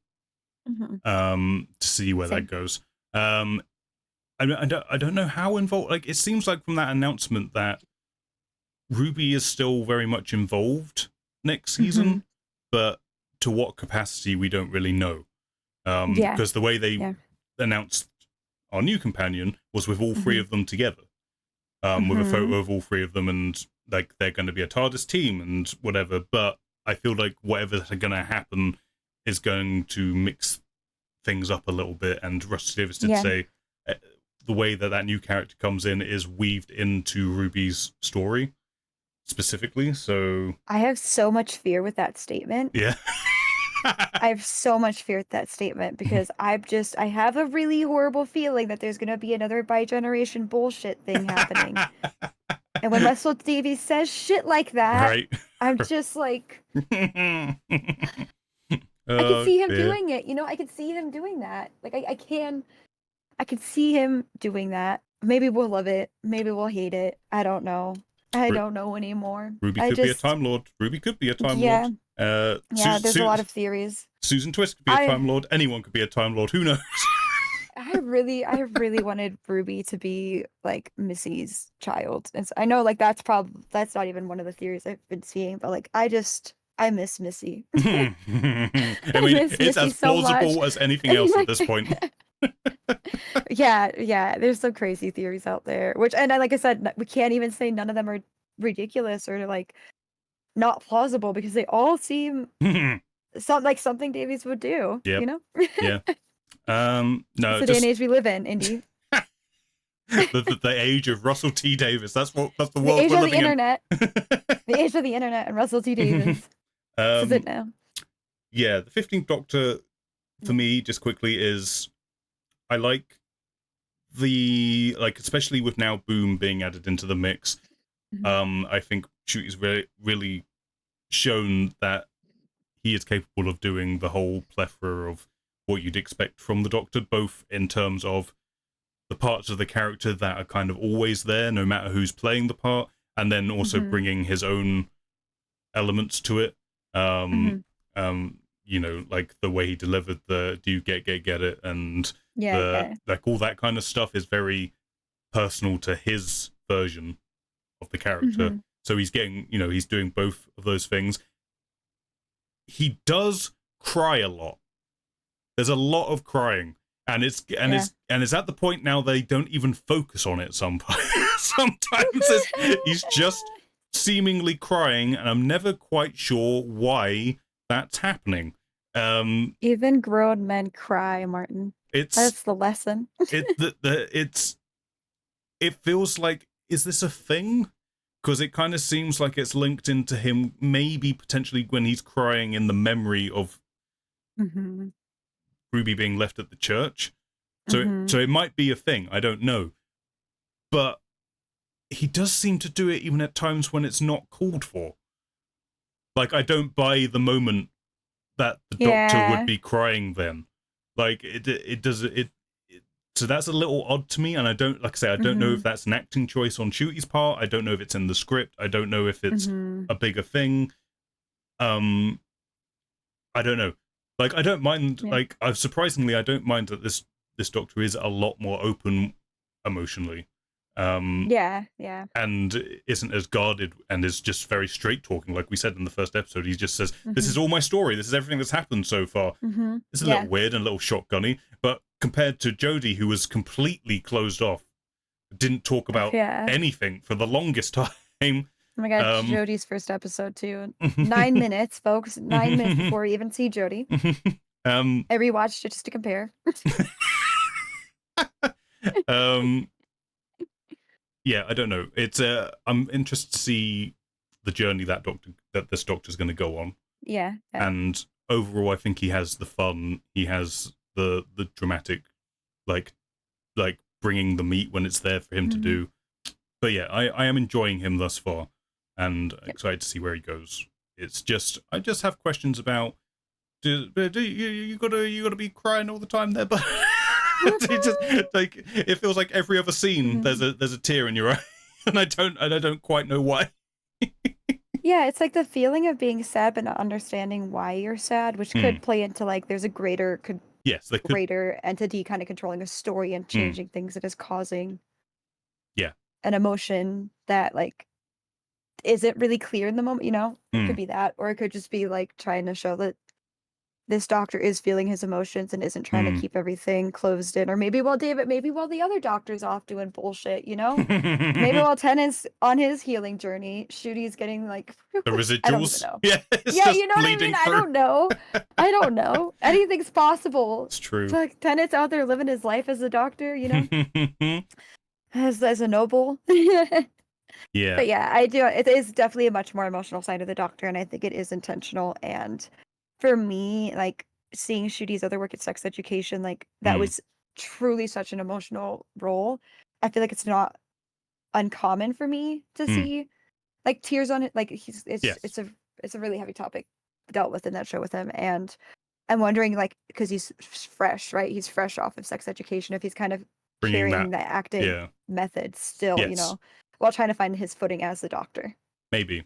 to see where that Same. goes. I don't know how involved, like, it seems like from that announcement that Ruby is still very much involved next season, but to what capacity, we don't really know. Yeah. Because the way they Yeah. announced our new companion was with all three of them together. With a photo of all three of them, and like they're going to be a TARDIS team and whatever. But I feel like whatever's going to happen is going to mix things up a little bit. And Russell Davis did say the way that new character comes in is weaved into Ruby's story specifically. So I have so much fear with that statement. yeah. I have so much fear with that statement because I have a really horrible feeling that there's gonna be another bi-generation bullshit thing happening. And when Russell Davies says shit like that, Right. I'm just like, I can Oh, see him dear. doing it. I can see him doing that. Like I can see him doing that. Maybe we'll love it. Maybe we'll hate it. I don't know. I don't know anymore. Ruby could be a Time Lord. Ruby could be a Time Yeah. Lord. Yeah, there's a lot of theories. Susan Twist could be a Time Lord. Anyone could be a Time Lord. Who knows? I really wanted Ruby to be like Missy's child. And so I know like that's not even one of the theories I've been seeing, but like I miss Missy. I I mean, miss it's Missy as so plausible much. as anything else at this point. Yeah, there's some crazy theories out there, like I said, we can't even say none of them are ridiculous or like not plausible because they all seem something Davies would do, Yep. you know? Yeah. No, It's the day and age we live in, Indy. the age of Russell T Davis. That's the The world age we're of the living in. internet. The age of the internet and Russell T Davies. This is it now. Yeah, the 15th Doctor for me, just quickly, is I like especially with now Boom being added into the mix. I think Shooty's really shown that he is capable of doing the whole plethora of what you'd expect from the Doctor, both in terms of the parts of the character that are kind of always there, no matter who's playing the part, and then also bringing his own elements to it. Like the way he delivered the "Do you get it?" and like all that kind of stuff is very personal to his version of the character. So he's getting, he's doing both of those things. He does cry a lot. There's a lot of crying, it's at the point now they don't even focus on it. Sometimes he's just seemingly crying, and I'm never quite sure why that's happening. Even grown men cry, Martin. That's the lesson. It feels like, is this a thing? Because it kind of seems like it's linked into him, maybe potentially when he's crying in the memory of Ruby being left at the church. So it might be a thing. I don't know. But he does seem to do it even at times when it's not called for. Like, I don't buy the moment that the doctor would be crying then. Like, it does it. So that's a little odd to me, and I don't, like I say, I don't know if that's an acting choice on Ncuti's part. I don't know if it's in the script. I don't know if it's a bigger thing. I don't know. Like, I don't mind. Like, surprisingly, I don't mind that this doctor is a lot more open emotionally. And isn't as guarded and is just very straight talking, like we said in the first episode. He just says, "This is all my story. This is everything that's happened so far." It's a little weird and a little shotgunny, but compared to Jodie, who was completely closed off, didn't talk about anything for the longest time. Oh my god, Jodie's first episode too. 9 minutes, folks. 9 minutes before we even see Jodie. I rewatched it just to compare. Yeah, I don't know. It's I'm interested to see the journey that this doctor's going to go on. Yeah. And overall, I think he has the fun. He has the dramatic, like bringing the meat when it's there for him to do. But yeah, I am enjoying him thus far, and excited to see where he goes. It's just, I just have questions about. Do you gotta be crying all the time there, but. Just, like, it feels like every other scene there's a tear in your eye, and I don't quite know why. Yeah, it's like the feeling of being sad but not understanding why you're sad, which could play into like there's a greater entity kind of controlling the story and changing things that is causing an emotion that like isn't really clear in the moment, you know? It could be that, or it could just be like trying to show that this doctor is feeling his emotions and isn't trying to keep everything closed in. Or maybe while the other doctor's off doing bullshit, you know? Maybe while Tennant's on his healing journey, Ncuti's getting like the residuals. Yeah, you know what I mean? I don't know. Anything's possible. It's true. It's like Tennant's out there living his life as a doctor, you know? as a noble. Yeah. But yeah, I do. It is definitely a much more emotional side of the doctor, and I think it is intentional. And for me, like seeing Ncuti's other work at Sex Education, like that was truly such an emotional role. I feel like it's not uncommon for me to see like tears on it. Like it's a really heavy topic dealt with in that show with him, and I'm wondering, like, because he's fresh, right? He's fresh off of Sex Education, if he's kind of carrying that acting method still, you know, while trying to find his footing as the doctor. Maybe.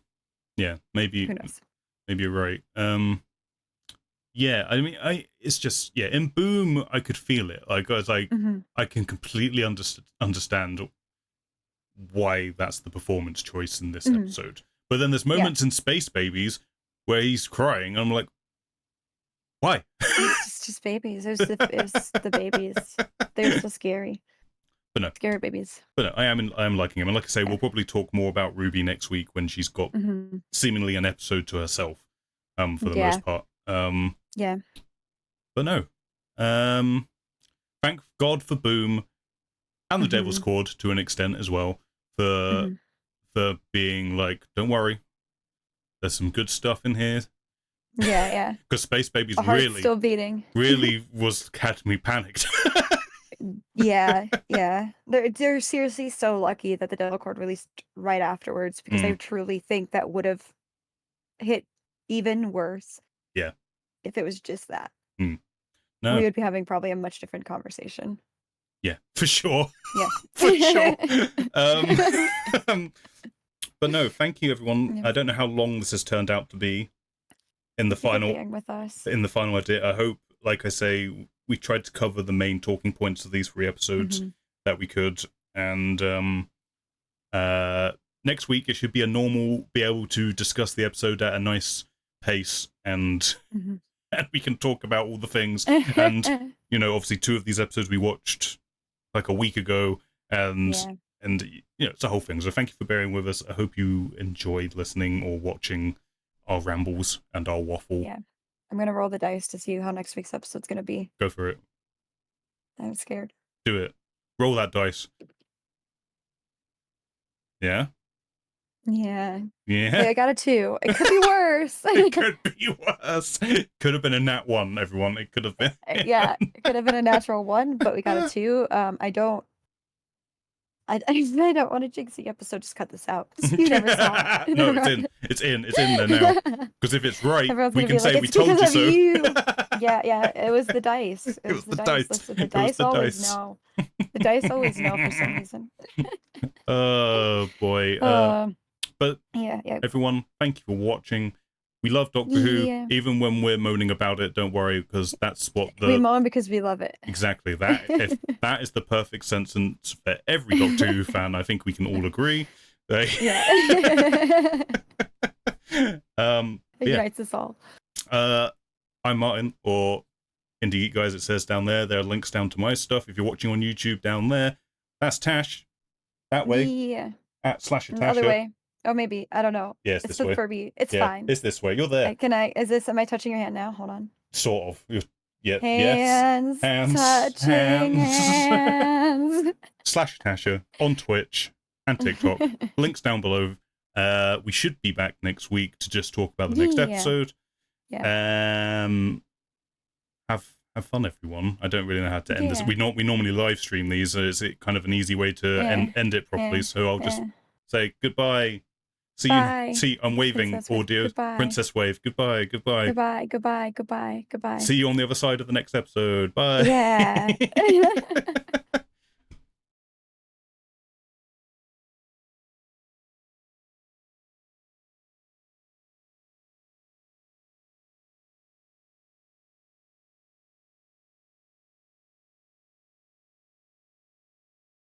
Yeah, maybe. Who knows? Maybe you're right. Yeah, I mean, it's just, in Boom, I could feel it. Like, I was like, I can completely understand why that's the performance choice in this episode. But then there's moments in Space Babies where he's crying, and I'm like, why? It's just babies. It's the babies. They're so scary. But no. Scary babies. But no, I am liking him. And like I say, we'll probably talk more about Ruby next week when she's got seemingly an episode to herself, for the most part. Yeah. But no. Thank God for Boom and the Devil's Cord to an extent as well for being like, don't worry, there's some good stuff in here. Yeah. Because Space Babies really still beating. really had me panicked. Yeah. They're seriously so lucky that the Devil Cord released right afterwards, because I truly think that would have hit even worse. Yeah. If it was just that. No. We would be having probably a much different conversation. Yeah, for sure. Yeah. For sure. But no, thank you everyone. I don't know how long this has turned out to be in the final with us. In the final idea. I hope, like I say, we tried to cover the main talking points of these 3 episodes that we could, and next week it should be be able to discuss the episode at a nice pace, and and we can talk about all the things, and you know, obviously 2 of these episodes we watched like a week ago, and you know, it's a whole thing. So thank you for bearing with us. I hope you enjoyed listening or watching our rambles and our waffle. Yeah. I'm gonna roll the dice to see how next week's episode's gonna be. Go for it. I'm scared. Do it. Roll that dice. Yeah? Yeah. Yeah. I got a 2. It could be worse. It could be worse. Could have been a nat 1, everyone. It could have been. Yeah, it could have been a natural 1, but we got a 2. I don't want to jinx the episode. Just cut this out. You never saw it. No, it's in there now. Because if it's right, Everyone's we gonna can be say like, we "It's told you because so. of you." Yeah, it was the dice. It was the dice. Listen, the It was dice the always dice. know. The dice always know for some reason. Oh boy. But yeah. everyone, thank you for watching. We love Doctor Who, even when we're moaning about it. Don't worry, because that's what we moan because we love it. Exactly. If that is the perfect sentence for every Doctor Who fan. I think we can all agree. Yeah. It unites us all. I'm Martin, or Indie Geek Guys. It says down there. There are links down to my stuff. If you're watching on YouTube, down there. That's Tash. That way. Yeah. At /Tasha. The other way. Oh, maybe. I don't know. Yes, it's this the way. Furby. It's fine. It's this way. You're there. Am I touching your hand now? Hold on. Sort of. Yeah. Hands. Touching hands. /Tasha on Twitch and TikTok. Links down below. We should be back next week to just talk about the next episode. Yeah. Have fun, everyone. I don't really know how to end this. We normally live stream these, so it's kind of an easy way to end it properly. So I'll just say goodbye. See you. I'm waving. Princess Audio. Goodbye. Princess wave. Goodbye. Goodbye. See you on the other side of the next episode. Bye. Yeah.